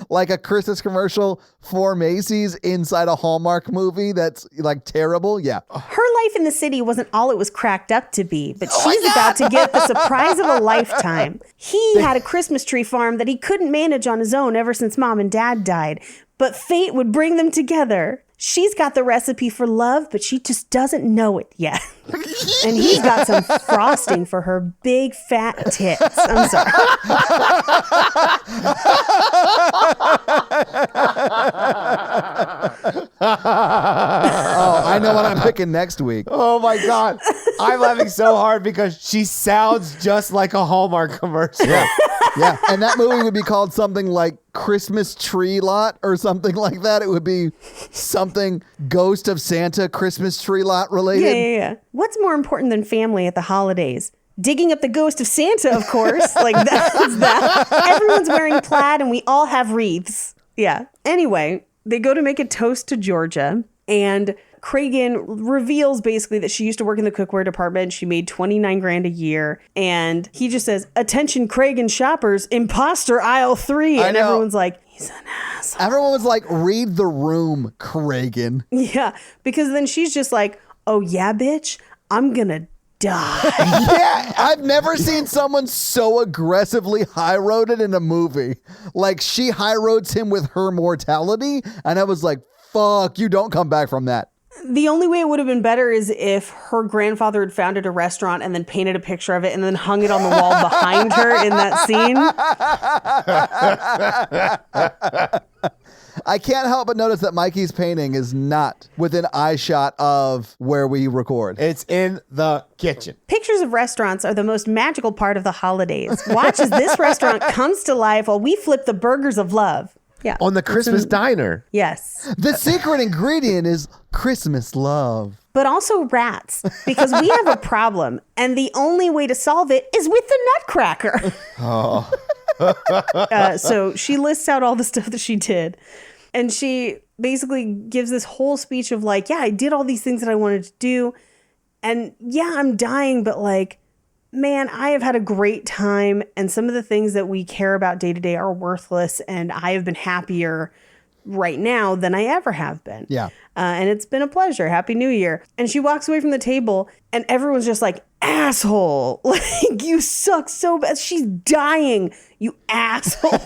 Like a Christmas commercial for Macy's inside a Hallmark movie that's like terrible. Yeah. Her life in the city wasn't all it was cracked up to be, but she's about to get the surprise of a lifetime. He had a Christmas tree farm that he couldn't manage on his own ever since mom and dad died, but fate would bring them together. She's got the recipe for love, but she just doesn't know it yet. And he's got some frosting for her big fat tits. I'm sorry. Oh, I know what I'm picking next week. Oh my God. I'm laughing so hard because she sounds just like a Hallmark commercial. Yeah. And that movie would be called something like Christmas Tree Lot or something like that. It would be something Ghost of Santa Christmas Tree Lot related. Yeah. What's more important than family at the holidays? Digging up the ghost of Santa, of course. Like that's that. Everyone's wearing plaid and we all have wreaths. Yeah. Anyway, they go to make a toast to Georgia, and Cragen reveals basically that she used to work in the cookware department. She made $29,000 a year. And he just says, "Attention Cragen shoppers, imposter aisle 3." And everyone's like, he's an asshole. Everyone was like, read the room, Cragen. Yeah. Because then she's just like, "Oh yeah, bitch, I'm gonna die." Yeah, I've never seen someone so aggressively high-roaded in a movie. Like, she high-roads him with her mortality, and I was like, fuck, you don't come back from that. The only way it would have been better is if her grandfather had founded a restaurant and then painted a picture of it and then hung it on the wall behind her in that scene. I can't help but notice that Mikey's painting is not within eye shot of where we record. It's in the kitchen. Pictures of restaurants are the most magical part of the holidays. Watch as this restaurant comes to life while we flip the burgers of love. Yeah. On the Christmas diner. Yes. The secret ingredient is Christmas love. But also rats, because we have a problem, and the only way to solve it is with the Nutcracker. Oh. So she lists out all the stuff that she did, and she basically gives this whole speech of like, yeah, I did all these things that I wanted to do, and yeah, I'm dying, but like, man, I have had a great time, and some of the things that we care about day to day are worthless, and I have been happier right now than I ever have been. Yeah. And it's been a pleasure. Happy New Year. And she walks away from the table and everyone's just like, asshole. Like, you suck so bad. She's dying, you asshole.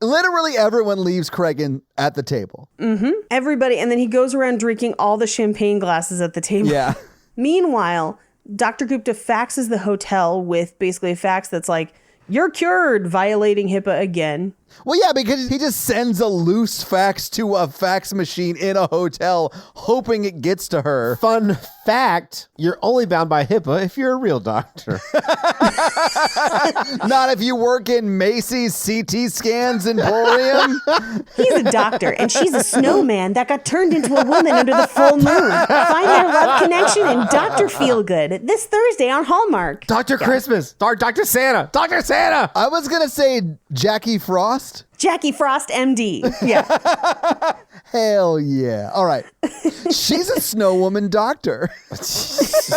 Literally everyone leaves Cragen at the table. Mm-hmm. Everybody. And then he goes around drinking all the champagne glasses at the table. Yeah. Meanwhile, Dr. Gupta faxes the hotel with basically a fax that's like, "You're cured," violating HIPAA again. Well, yeah, because he just sends a loose fax to a fax machine in a hotel, hoping it gets to her. Fun fact, you're only bound by HIPAA if you're a real doctor. Not if you work in Macy's CT Scans Emporium. He's a doctor, and she's a snowman that got turned into a woman under the full moon. Find their love connection in Dr. Feelgood this Thursday on Hallmark. Dr. Christmas. Dr. Santa. Dr. Santa. I was going to say Jackie Frost. Jackie Frost, MD. Yeah. Hell yeah. All right. She's a snow woman doctor. She's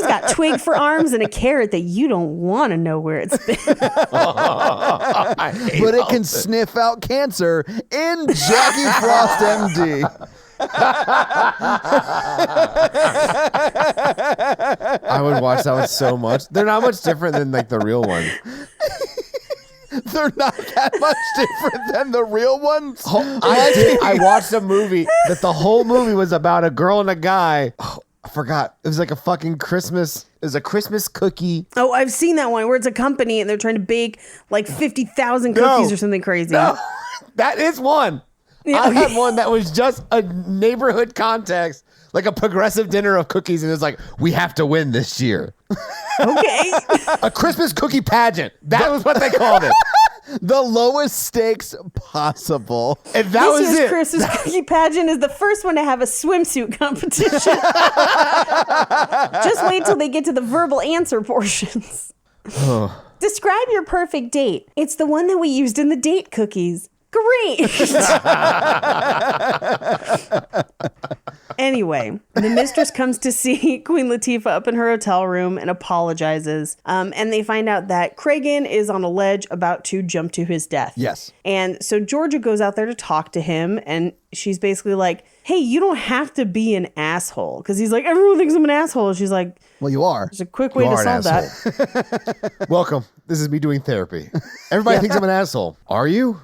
got twig for arms and a carrot that you don't want to know where it's been. But it can sniff out cancer in Jackie Frost, MD. I would watch that one so much. They're not much different than like the real one. They're not that much different than the real ones. I watched a movie that the whole movie was about a girl and a guy. Oh, I forgot. It was like a fucking Christmas. It was a Christmas cookie. Oh, I've seen that one where it's a company and they're trying to bake like 50,000 cookies or something crazy. No, that is one. Yeah, I okay. had one that was just a neighborhood context, like a progressive dinner of cookies, and it's like, we have to win this year. Okay. A Christmas cookie pageant. That was what they called it. The lowest stakes possible. And that was This year's it. Christmas cookie pageant is the first one to have a swimsuit competition. Just wait till they get to the verbal answer portions. Describe your perfect date. It's the one that we used in the date cookies. Great. Anyway, the mistress comes to see Queen Latifah up in her hotel room and apologizes. And they find out that Cragen is on a ledge about to jump to his death. Yes. And so Georgia goes out there to talk to him. And she's basically like, hey, you don't have to be an asshole. Because he's like, everyone thinks I'm an asshole. She's like, Well, you are. there's a quick way to solve that. Welcome. This is me doing therapy. Everybody thinks I'm an asshole. Are you?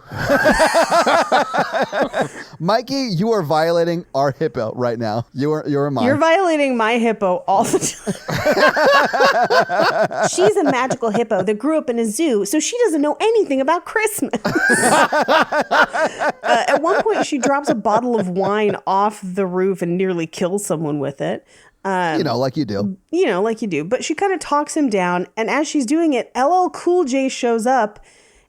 Mikey, you are violating our hippo right now. You're mine. You're violating my hippo all the time. She's a magical hippo that grew up in a zoo, so she doesn't know anything about Christmas. At one point, she drops a bottle of wine off the roof and nearly kills someone with it. Like you do. Like you do. But she kind of talks him down. And as she's doing it, LL Cool J shows up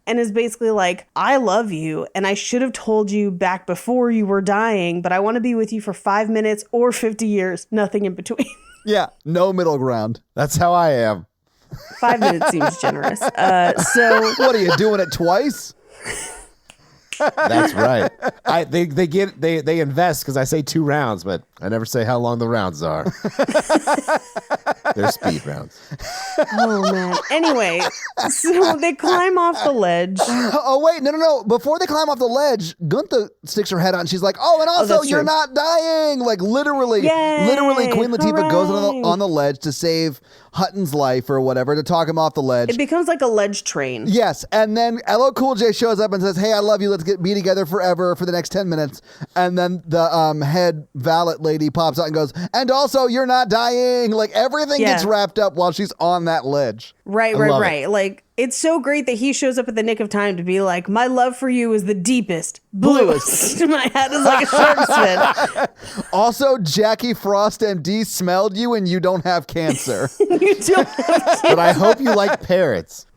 and is basically like, I love you. And I should have told you back before you were dying, but I want to be with you for 5 minutes or 50 years. Nothing in between. Yeah. No middle ground. That's how I am. 5 minutes seems generous. So What are you doing it twice? That's right. They invest because I say 2 rounds, but I never say how long the rounds are. They're speed rounds. Oh, man. Anyway, so they climb off the ledge. Oh, wait. No. Before they climb off the ledge, Gunther sticks her head out and she's like, oh, and also that's you're true. not dying. Like literally, Yay, Queen Latifah goes hooray. on the ledge to save Hutton's life or whatever, to talk him off the ledge. It becomes like a ledge train. Yes, and then LL Cool J shows up and says, hey, I love you. Let's be together forever for the next 10 minutes. And then the head valet lady pops out and goes, and also you're not dying. Like everything gets wrapped up while she's on that ledge. Right. love it. Like, it's so great that he shows up at the nick of time to be like, my love for you is the deepest, bluest. My head is like a shark's fin. Also, Jackie Frost MD smelled you and you don't have cancer. You don't have But I hope you like parrots.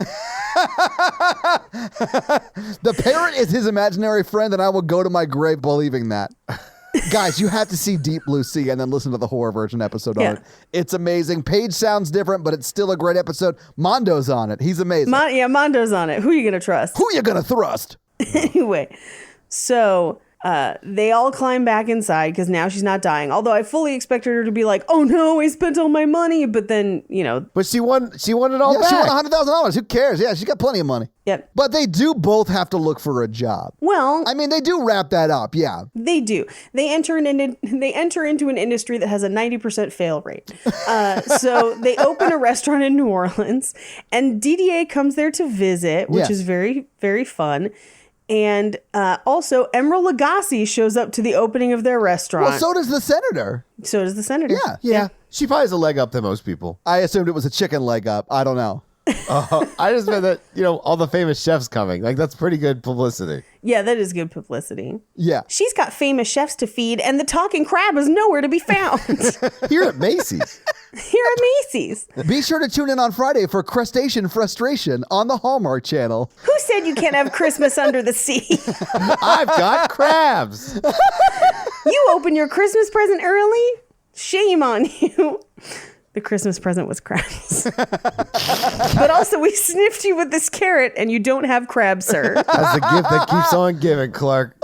The parrot is his imaginary friend, and I will go to my grave believing that. Guys, you have to see Deep Blue Sea and then listen to the horror version episode on it. It's amazing. Paige sounds different, but it's still a great episode. Mondo's on it. He's amazing. Mondo's on it. Who are you going to trust? Who you gonna thrust? Anyway, so they all climb back inside because now she's not dying. Although I fully expected her to be like, oh no, I spent all my money. But then, But she won it all Yeah, she won back. $100,000. Who cares? Yeah, she got plenty of money. Yep. But they do both have to look for a job. Well, I mean, they do wrap that up. Yeah. they do. They enter into an industry that has a 90% fail rate. So they open a restaurant in New Orleans, and DDA comes there to visit, which is very, very fun. And also, Emeril Lagasse shows up to the opening of their restaurant. Well, so does the senator. So does the senator. Yeah. She probably has a leg up than most people. I assumed it was a chicken leg up. I don't know. I just meant that, all the famous chefs coming. Like, that's pretty good publicity. Yeah, that is good publicity. Yeah. She's got famous chefs to feed, and the talking crab is nowhere to be found. Here at Macy's. Here at Macy's. Be sure to tune in on Friday for Crustacean Frustration on the Hallmark Channel. Who said you can't have Christmas under the sea? I've got crabs. You open your Christmas present early? Shame on you. The Christmas present was crabs. But also, we sniffed you with this carrot, and you don't have crabs, sir. That's the gift that keeps on giving, Clark.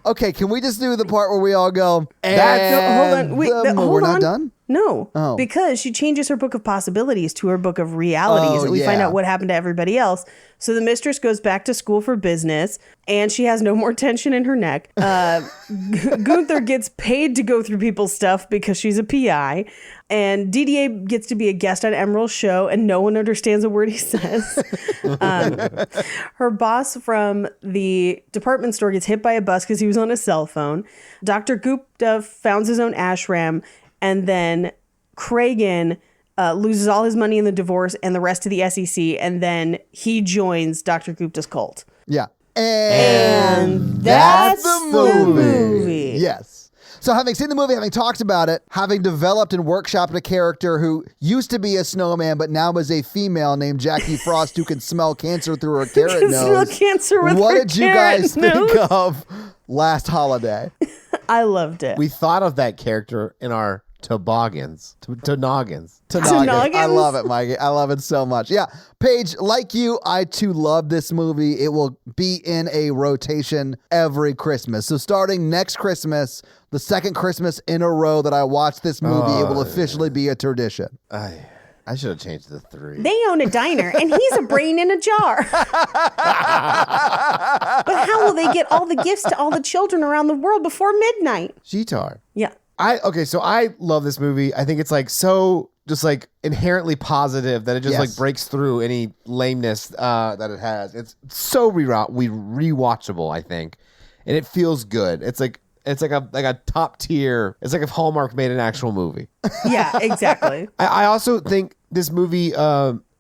Okay, can we just do the part where we all go, No, hold on. Wait, hold we're on. not done? No, Oh. because she changes her book of possibilities to her book of realities, Oh, and we find yeah. out what happened to everybody else. So the mistress goes back to school for business, and she has no more tension in her neck. Gunther gets paid to go through people's stuff because she's a PI, and DDA gets to be a guest on Emeril's show, and no one understands a word he says. Her boss from the department store gets hit by a bus because he was on a cell phone. Dr. Gupta founds his own ashram. And then Cragen loses all his money in the divorce and the rest to the SEC. And then he joins Dr. Gupta's cult. Yeah. And that's the movie. Yes. So having seen the movie, having talked about it, having developed and workshopped a character who used to be a snowman, but now is a female named Jackie Frost who can smell cancer through her carrot nose. Smell cancer with what her did you carrot guys nose? think of last holiday? I loved it. We thought of that character in our toboggans. Toboggans. Toboggans? I love it, Mikey. I love it so much. Yeah. Paige, like you, I too love this movie. It will be in a rotation every Christmas. So starting next Christmas, the second Christmas in a row that I watch this movie, it will officially be a tradition. I should have changed the 3. They own a diner, and he's a brain in a jar. But how will they get all the gifts to all the children around the world before midnight? Cheetar. Yeah. So I love this movie. I think it's like so just like inherently positive that it just like breaks through any lameness that it has. It's so rewatchable, I think, and it feels good. It's like a top tier. It's like if Hallmark made an actual movie. Yeah, exactly. I also think this movie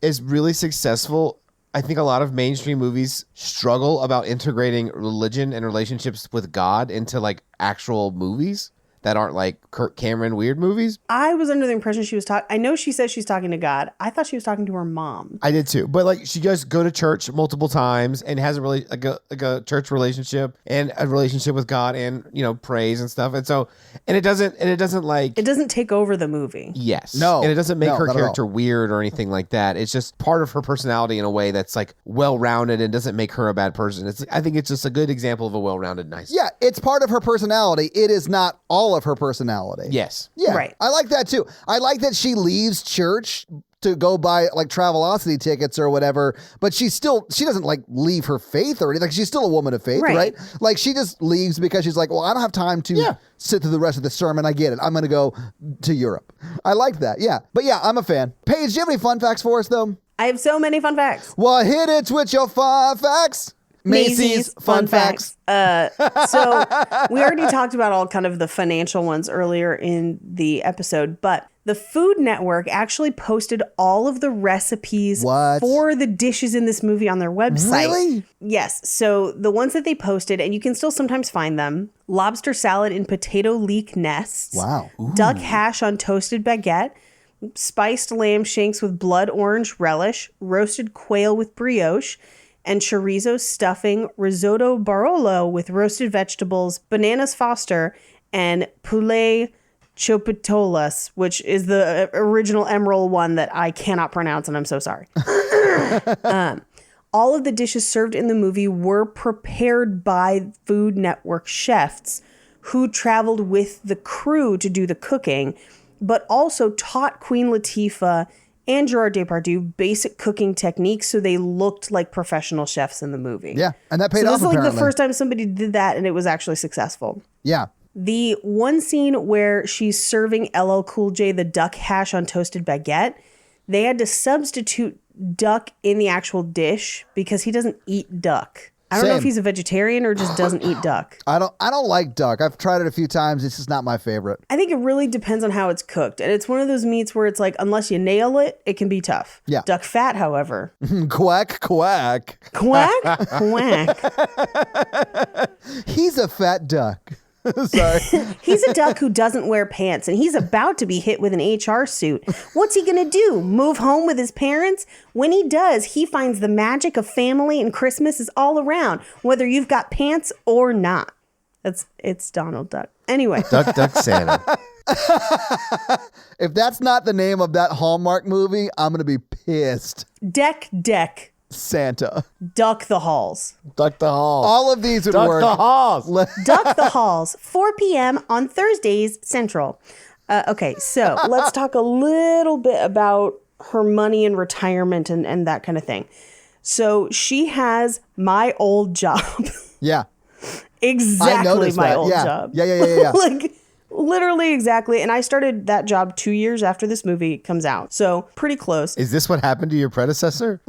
is really successful. I think a lot of mainstream movies struggle about integrating religion and relationships with God into like actual movies that aren't like Kirk Cameron weird movies. I was under the impression she was talking. I know she says she's talking to God. I thought she was talking to her mom. I did too, but like she does go to church multiple times and has a really like a church relationship and a relationship with God and prays and stuff. And so it doesn't take over the movie. Yes. No. And it doesn't make her not at character all. weird or anything like that. It's just part of her personality in a way that's like well-rounded and doesn't make her a bad person. I think it's just a good example of a well-rounded nice. Yeah, it's part of her personality. It is not all of her personality. Yes. Yeah. Right. I like that too. I like that she leaves church to go buy like Travelocity tickets or whatever, but she doesn't like leave her faith or anything. Like, she's still a woman of faith, right? Like she just leaves because she's like, well, I don't have time to sit through the rest of the sermon. I get it. I'm going to go to Europe. I like that. Yeah. But yeah, I'm a fan. Paige, do you have any fun facts for us though? I have so many fun facts. Well, hit it with your fun facts. Macy's fun facts. So we already talked about all kind of the financial ones earlier in the episode, but the Food Network actually posted all of the recipes for the dishes in this movie on their website. Really? Yes. So the ones that they posted, and you can still sometimes find them: lobster salad in potato leek nests. Wow. Ooh. Duck hash on toasted baguette. Spiced lamb shanks with blood orange relish. Roasted quail with brioche. And chorizo stuffing, risotto Barolo with roasted vegetables, bananas Foster, and poulet chopitolas, which is the original Emerald one that I cannot pronounce, and I'm so sorry. All of the dishes served in the movie were prepared by Food Network chefs who traveled with the crew to do the cooking, but also taught Queen Latifah and Gerard Depardieu basic cooking techniques so they looked like professional chefs in the movie. Yeah, and that paid so off. This is like apparently the first time somebody did that and it was actually successful. Yeah. The one scene where she's serving LL Cool J the duck hash on toasted baguette, they had to substitute duck in the actual dish because he doesn't eat duck. I don't know if he's a vegetarian or just doesn't eat duck. I don't like duck. I've tried it a few times. It's just not my favorite. I think it really depends on how it's cooked. And it's one of those meats where it's like, unless you nail it, it can be tough. Yeah. Duck fat, however. Quack, quack. Quack, quack. He's a fat duck. Sorry. He's a duck who doesn't wear pants, and he's about to be hit with an HR suit. What's he going to do? Move home with his parents? When he does, he finds the magic of family and Christmas is all around, whether you've got pants or not. It's Donald Duck. Anyway. Duck Santa. If that's not the name of that Hallmark movie, I'm going to be pissed. Deck. Santa. Duck the Halls. Duck the Halls. All of these would Duck work. the Halls. Duck the Halls, 4 p.m. on Thursdays Central. Okay, so let's talk a little bit about her money and retirement and that kind of thing. So she has my old job. Yeah. Exactly my old job. Yeah. Like, literally exactly. And I started that job 2 years after this movie comes out. So pretty close. Is this what happened to your predecessor?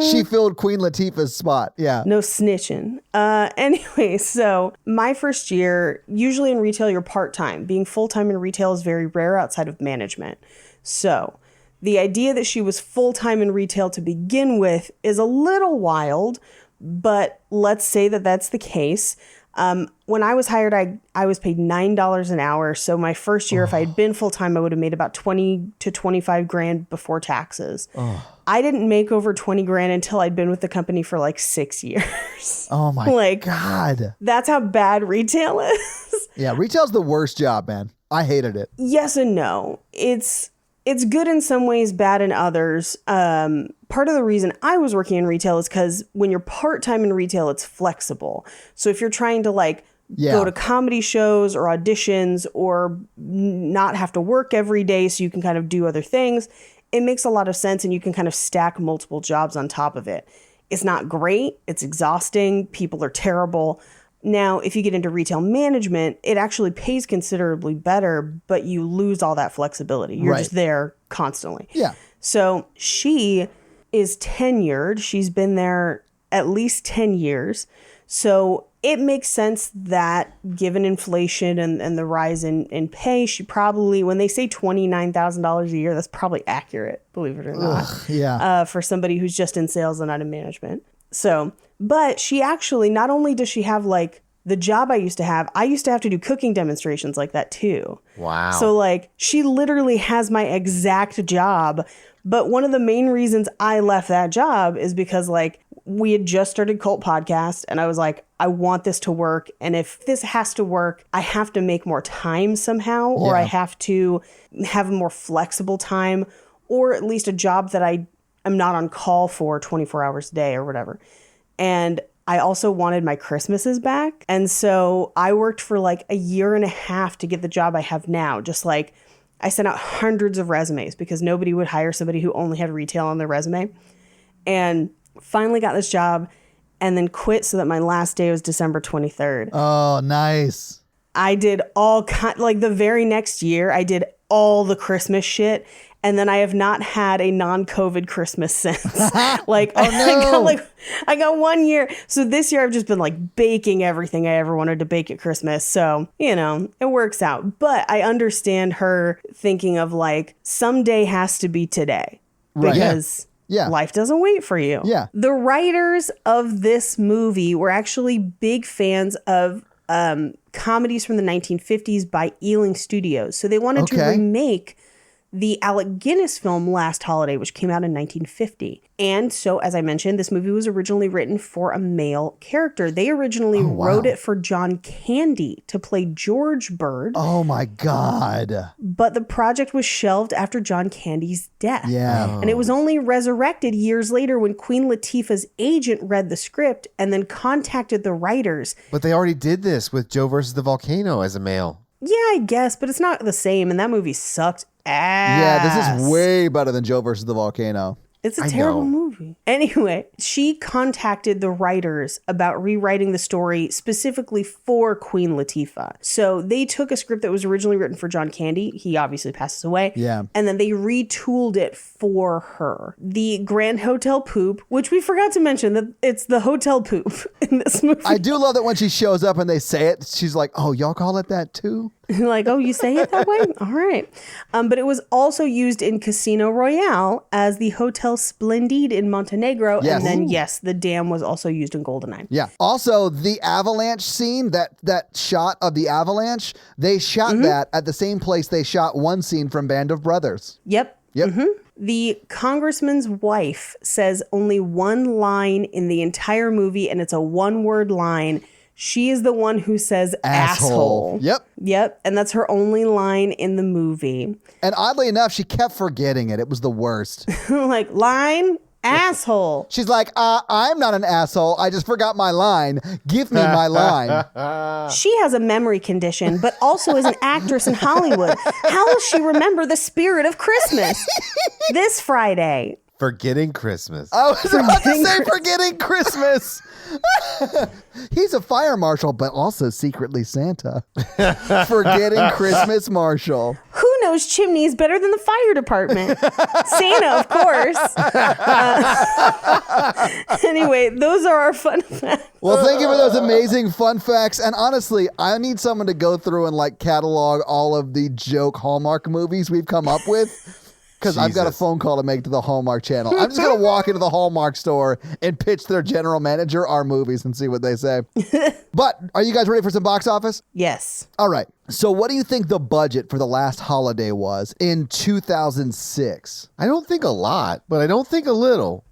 She filled Queen Latifah's spot. Yeah. No snitching. Anyway, so my first year, usually in retail, you're part-time. Being full-time in retail is very rare outside of management. So the idea that she was full-time in retail to begin with is a little wild, but let's say that that's the case. When I was hired, I was paid $9 an hour. So my first year, if I had been full time, I would have made about 20 to 25 grand before taxes. I didn't make over 20 grand until I'd been with the company for like 6 years. Oh my God. That's how bad retail is. Yeah, retail's the worst job, man. I hated it. Yes and no. It's good in some ways, bad in others. Part of the reason I was working in retail is because when you're part-time in retail, it's flexible. So if you're trying to go to comedy shows or auditions or not have to work every day so you can kind of do other things, it makes a lot of sense and you can kind of stack multiple jobs on top of it. It's not great. It's exhausting. People are terrible. Now, if you get into retail management, it actually pays considerably better, but you lose all that flexibility. You're just there constantly. Yeah. So she is tenured. She's been there at least 10 years. So it makes sense that given inflation and the rise in pay, she probably, when they say $29,000 a year, that's probably accurate, believe it or not. For somebody who's just in sales and not in management. So, but she actually, not only does she have the job I used to have to do cooking demonstrations like that too. Wow. So she literally has my exact job. But one of the main reasons I left that job is because we had just started Cult Podcast and I was like, I want this to work. And if this has to work, I have to make more time somehow, or I have to have a more flexible time, or at least a job that I am not on call for 24 hours a day or whatever. And I also wanted my Christmases back. And so I worked for a year and a half to get the job I have now. Just I sent out hundreds of resumes because nobody would hire somebody who only had retail on their resume. And finally got this job and then quit so that my last day was December 23rd. Oh, nice. I did the very next year, I did all the Christmas shit. And then I have not had a non-COVID Christmas since. I got 1 year. So this year I've just been baking everything I ever wanted to bake at Christmas. So, it works out. But I understand her thinking of someday has to be today. Right. Because life doesn't wait for you. Yeah. The writers of this movie were actually big fans of comedies from the 1950s by Ealing Studios. So they wanted to remake the Alec Guinness film Last Holiday, which came out in 1950. And so, as I mentioned, this movie was originally written for a male character. They originally wrote it for John Candy to play George Bird. Oh my God. But the project was shelved after John Candy's death. Yeah. And it was only resurrected years later when Queen Latifah's agent read the script and then contacted the writers. But they already did this with Joe versus the Volcano as a male. Yeah, I guess, but it's not the same. And that movie sucked ass. Yeah, this is way better than Joe versus the Volcano. It's a terrible movie. Anyway, she contacted the writers about rewriting the story specifically for Queen Latifah. So they took a script that was originally written for John Candy. He obviously passes away. Yeah. And then they retooled it for her. The Grand Hotel Poop, which we forgot to mention that it's the hotel poop in this movie. I do love that when she shows up and they say it, she's like, oh, y'all call it that too? Oh, you say it that way? All right. But it was also used in Casino Royale as the Hotel Splendid in Montenegro. Yes. And then, the dam was also used in GoldenEye. Yeah. Also, the avalanche scene, that shot of the avalanche, they shot that at the same place they shot one scene from Band of Brothers. Yep. Yep. The congressman's wife says only one line in the entire movie, and it's a one-word line. She is the one who says asshole. Yep. And that's her only line in the movie. And oddly enough, she kept forgetting it. It was the worst. Line, asshole. She's like, I'm not an asshole. I just forgot my line. Give me my line. She has a memory condition, but also is an actress in Hollywood. How will she remember the spirit of Christmas? This Friday. Forgetting Christmas. I was about to say forgetting Christmas. He's a fire marshal, but also secretly Santa. Forgetting Christmas marshal. Who knows chimneys better than the fire department? Santa, of course. Anyway, those are our fun facts. Well, thank you for those amazing fun facts. And honestly, I need someone to go through and catalog all of the joke Hallmark movies we've come up with. because I've got a Jesus. phone call to make to the Hallmark Channel. I'm just going to walk into the Hallmark store and pitch their general manager our movies and see what they say. But are you guys ready for some box office? Yes. All right. So what do you think the budget for The Last Holiday was in 2006? I don't think a lot, but I don't think a little.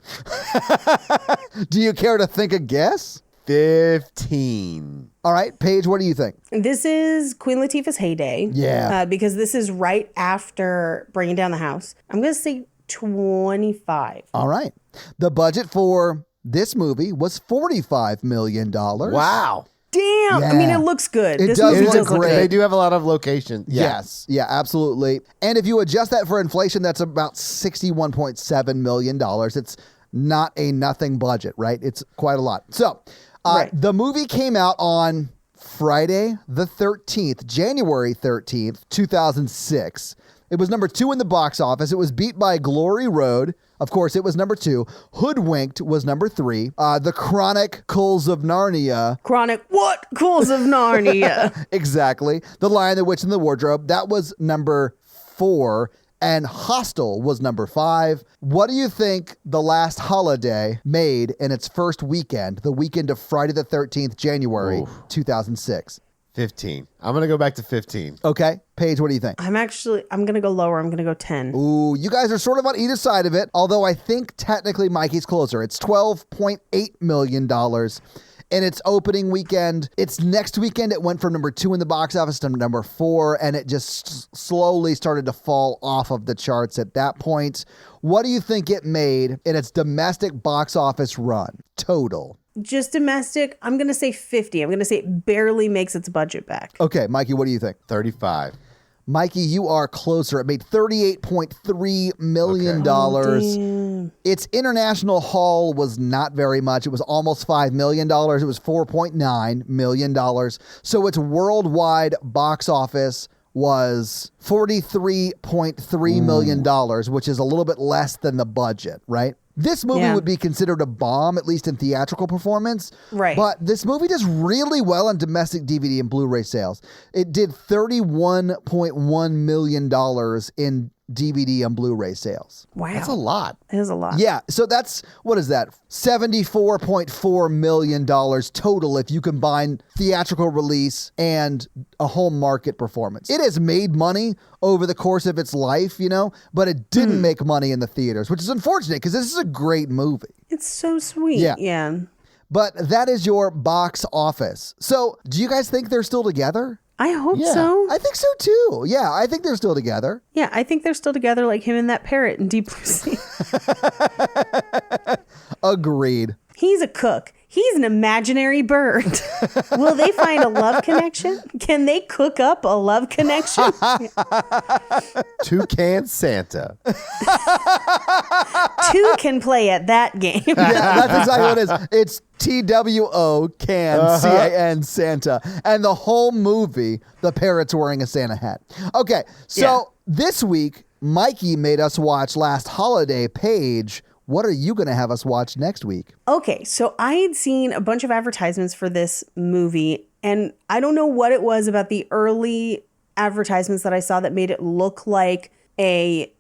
Do you care to think a guess? 15. All right. Paige, what do you think? This is Queen Latifah's heyday. Yeah. Because this is right after Bringing Down the House. I'm going to say 25. All right. The budget for this movie was $45 million. Wow. Damn. I mean, it looks good. It This does movie look does look great. They good. do have a lot of locations. Yeah. Yes. Yeah, absolutely. And if you adjust that for inflation, that's about $61.7 million. It's not a nothing budget, right? It's quite a lot. So Right. the movie came out on Friday the 13th, January 13th, 2006. It was number 2 in the box office. It was beat by Glory Road. Of course, it was number 2. Hoodwinked was number 3. The Chronicles of Narnia. Chronic. What? Cools of Narnia. Exactly. The Lion, the Witch, and the Wardrobe. That was number 4. And Hostel was number 5. What do you think The Last Holiday made in its first weekend, the weekend of Friday the 13th, January 2006? 15. I'm going to go back to 15. Okay. Paige, what do you think? I'm going to go lower. I'm going to go 10. Ooh, you guys are sort of on either side of it, although I think technically Mikey's closer. It's $12.8 million. In its opening weekend, its next weekend, it went from number 2 in the box office to number 4, and it just slowly started to fall off of the charts at that point. What do you think it made in its domestic box office run total? Just domestic, I'm going to say 50. I'm going to say it barely makes its budget back. Okay, Mikey, what do you think? 35. Mikey, you are closer. It made $38.3 million. Damn. Its international haul was not very much. It was almost $5 million. It was $4.9 million. So its worldwide box office was $43.3 million, which is a little bit less than the budget, right? This movie Yeah. would be considered a bomb, at least in theatrical performance. Right. But this movie does really well on domestic DVD and Blu-ray sales. It did $31.1 million in DVD and Blu-ray sales. Wow. That's a lot. It is a lot. Yeah, so that's, what is that? $74.4 million total if you combine theatrical release and a home market performance. It has made money over the course of its life, you know, but it didn't make money in the theaters, which is unfortunate because this is a great movie. It's so sweet. Yeah. Yeah. But that is your box office. So do you guys think they're still together? I hope Yeah. so. I think so too. Yeah, I think they're still together. Yeah, I think they're still together like him and that parrot in Deep Blue Sea. Agreed. He's a cook. He's an imaginary bird. Will they find a love connection? Can they cook up a love connection? Toucan Santa. Two can play at that game. Yeah, that's exactly what it is. It's TWO CAN Santa. And the whole movie, the parrot's wearing a Santa hat. Okay, so this week, Mikey made us watch Last Holiday. Paige, what are you going to have us watch next week? Okay, so I had seen a bunch of advertisements for this movie, and I don't know what it was about the early advertisements that I saw that made it look like a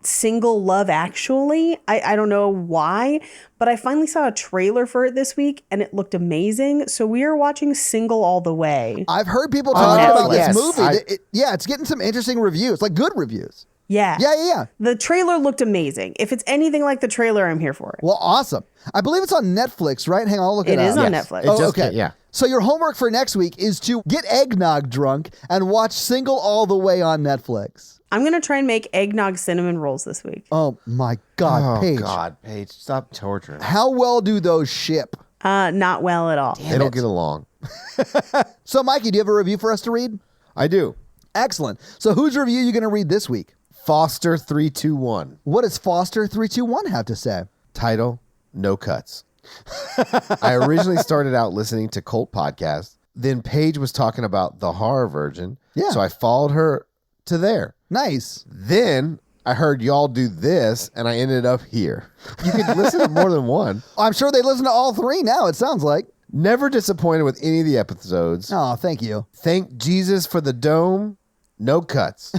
single Love Actually. I don't know why, but I finally saw a trailer for it this week, and it looked amazing. So we are watching Single All the Way. I've heard people talking about yes. this movie. It's getting some interesting reviews, like good reviews. Yeah. Yeah. The trailer looked amazing. If it's anything like the trailer, I'm here for it. Well, awesome. I believe it's on Netflix, right? Hang on, I'll look it up. It is on Yes. Netflix. It Oh, just okay. yeah. So your homework for next week is to get eggnog drunk and watch Single All the Way on Netflix. I'm going to try and make eggnog cinnamon rolls this week. Oh my God, Oh, Paige. God, Paige, stop torturing. How well do those ship? Not well at all. They don't get along. So, Mikey, do you have a review for us to read? I do. Excellent. So whose review are you going to read this week? Foster 321. What does Foster 321 have to say? Title, No Cuts. I originally started out listening to cult podcasts. Then Paige was talking about the horror virgin. Yeah. So I followed her to there. Nice. Then I heard y'all do this, and I ended up here. You could listen to more than one. I'm sure they listen to all three now, it sounds like. Never disappointed with any of the episodes. Oh, thank you. Thank Jesus for the dome No cuts.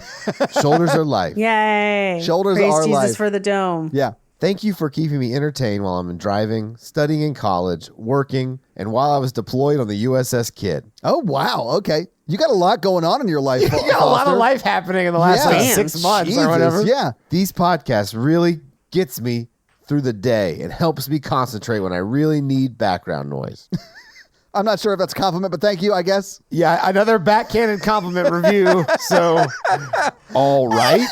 Shoulders are life. Yay. Shoulders Praise are Jesus life. for the dome. Yeah. Thank you for keeping me entertained while I'm driving, studying in college, working, and while I was deployed on the USS Kidd. Oh, wow. Okay. You got a lot going on in your life. You got a lot of life happening in the last Yeah. like, Damn. 6 months Jesus, or whatever. yeah. These podcasts really gets me through the day and helps me concentrate when I really need background noise. I'm not sure if that's a compliment, but thank you, I guess. Yeah, another backhanded compliment review. So, all right.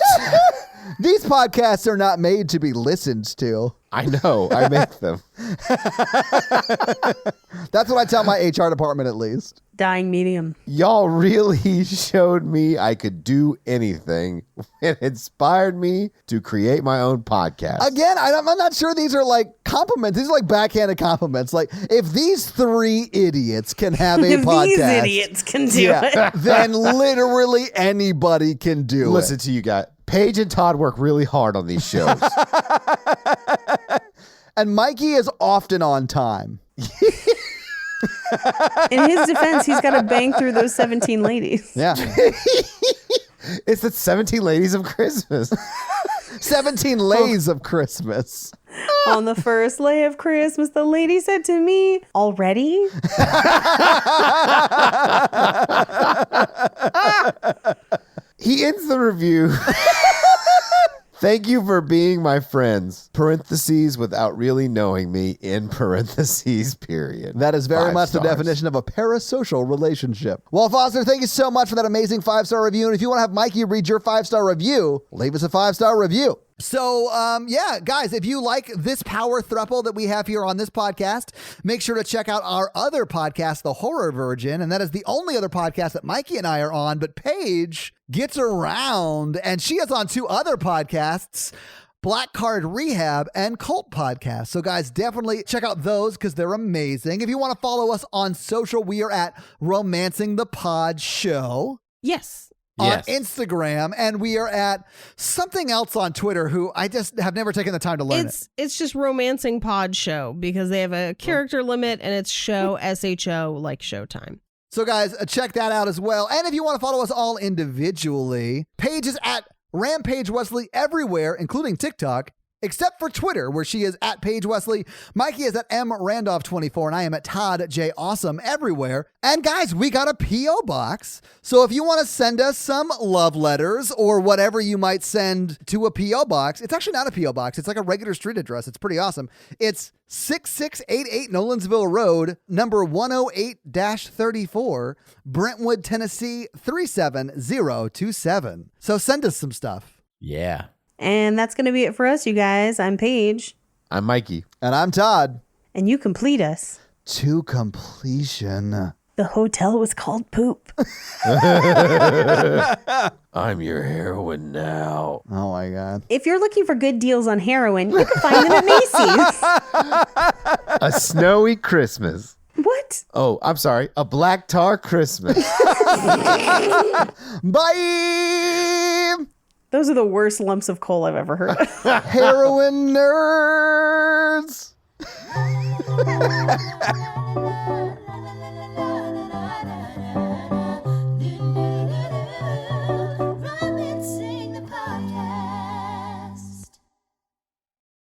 These podcasts are not made to be listened to. I know. I make them. That's what I tell my HR department, at least. Dying medium. Y'all really showed me I could do anything and inspired me to create my own podcast. Again, I'm not sure these are like compliments. These are like backhanded compliments. Like, if these three idiots can have a If podcast, these idiots can do it. then literally anybody can do Listen it. to you guys. Paige and Todd work really hard on these shows. And Mikey is often on time. In his defense, he's got to bang through those 17 ladies. Yeah. It's the 17 Ladies of Christmas. 17 lays of Christmas. On the first lay of Christmas, the lady said to me, already? He ends the review. Thank you for being my friends. Parentheses without really knowing me in parentheses period. That is very 5 much stars. the definition of a parasocial relationship. Well, Foster, thank you so much for that amazing 5-star review. And if you want to have Mikey read your 5-star review, leave us a 5-star review. So, yeah, guys, if you like this power throuple that we have here on this podcast, make sure to check out our other podcast, The Horror Virgin. And that is the only other podcast that Mikey and I are on. But Paige gets around, and she is on 2 other podcasts, Black Card Rehab and Cult Podcast. So, guys, definitely check out those because they're amazing. If you want to follow us on social, we are at Romancing the Pod Show Yes. on Yes. Instagram, and we are at something else on Twitter who I just have never taken the time to learn It's just Romancing Pod Show because they have a character limit and it's show SHO like Showtime. So, guys, check that out as well. And if you want to follow us all individually, Paige is at Rampage Wesley everywhere, including TikTok, except for Twitter, where she is at Paige Wesley. Mikey is at mrandolph24, and I am at Todd J Awesome everywhere. And guys, we got a P.O. box. So if you want to send us some love letters or whatever you might send to a P.O. box, it's actually not a P.O. box. It's like a regular street address. It's pretty awesome. It's 6688 Nolensville Road, number 108-34, Brentwood, Tennessee 37027. So send us some stuff. Yeah. And that's going to be it for us, you guys. I'm Paige. I'm Mikey. And I'm Todd. And you complete us. To completion. The hotel was called Poop. I'm your heroine now. Oh my God. If you're looking for good deals on heroin, you can find them at Macy's. A snowy Christmas. What? Oh, I'm sorry. A black tar Christmas. Bye! Those are the worst lumps of coal I've ever heard. Heroin nerds!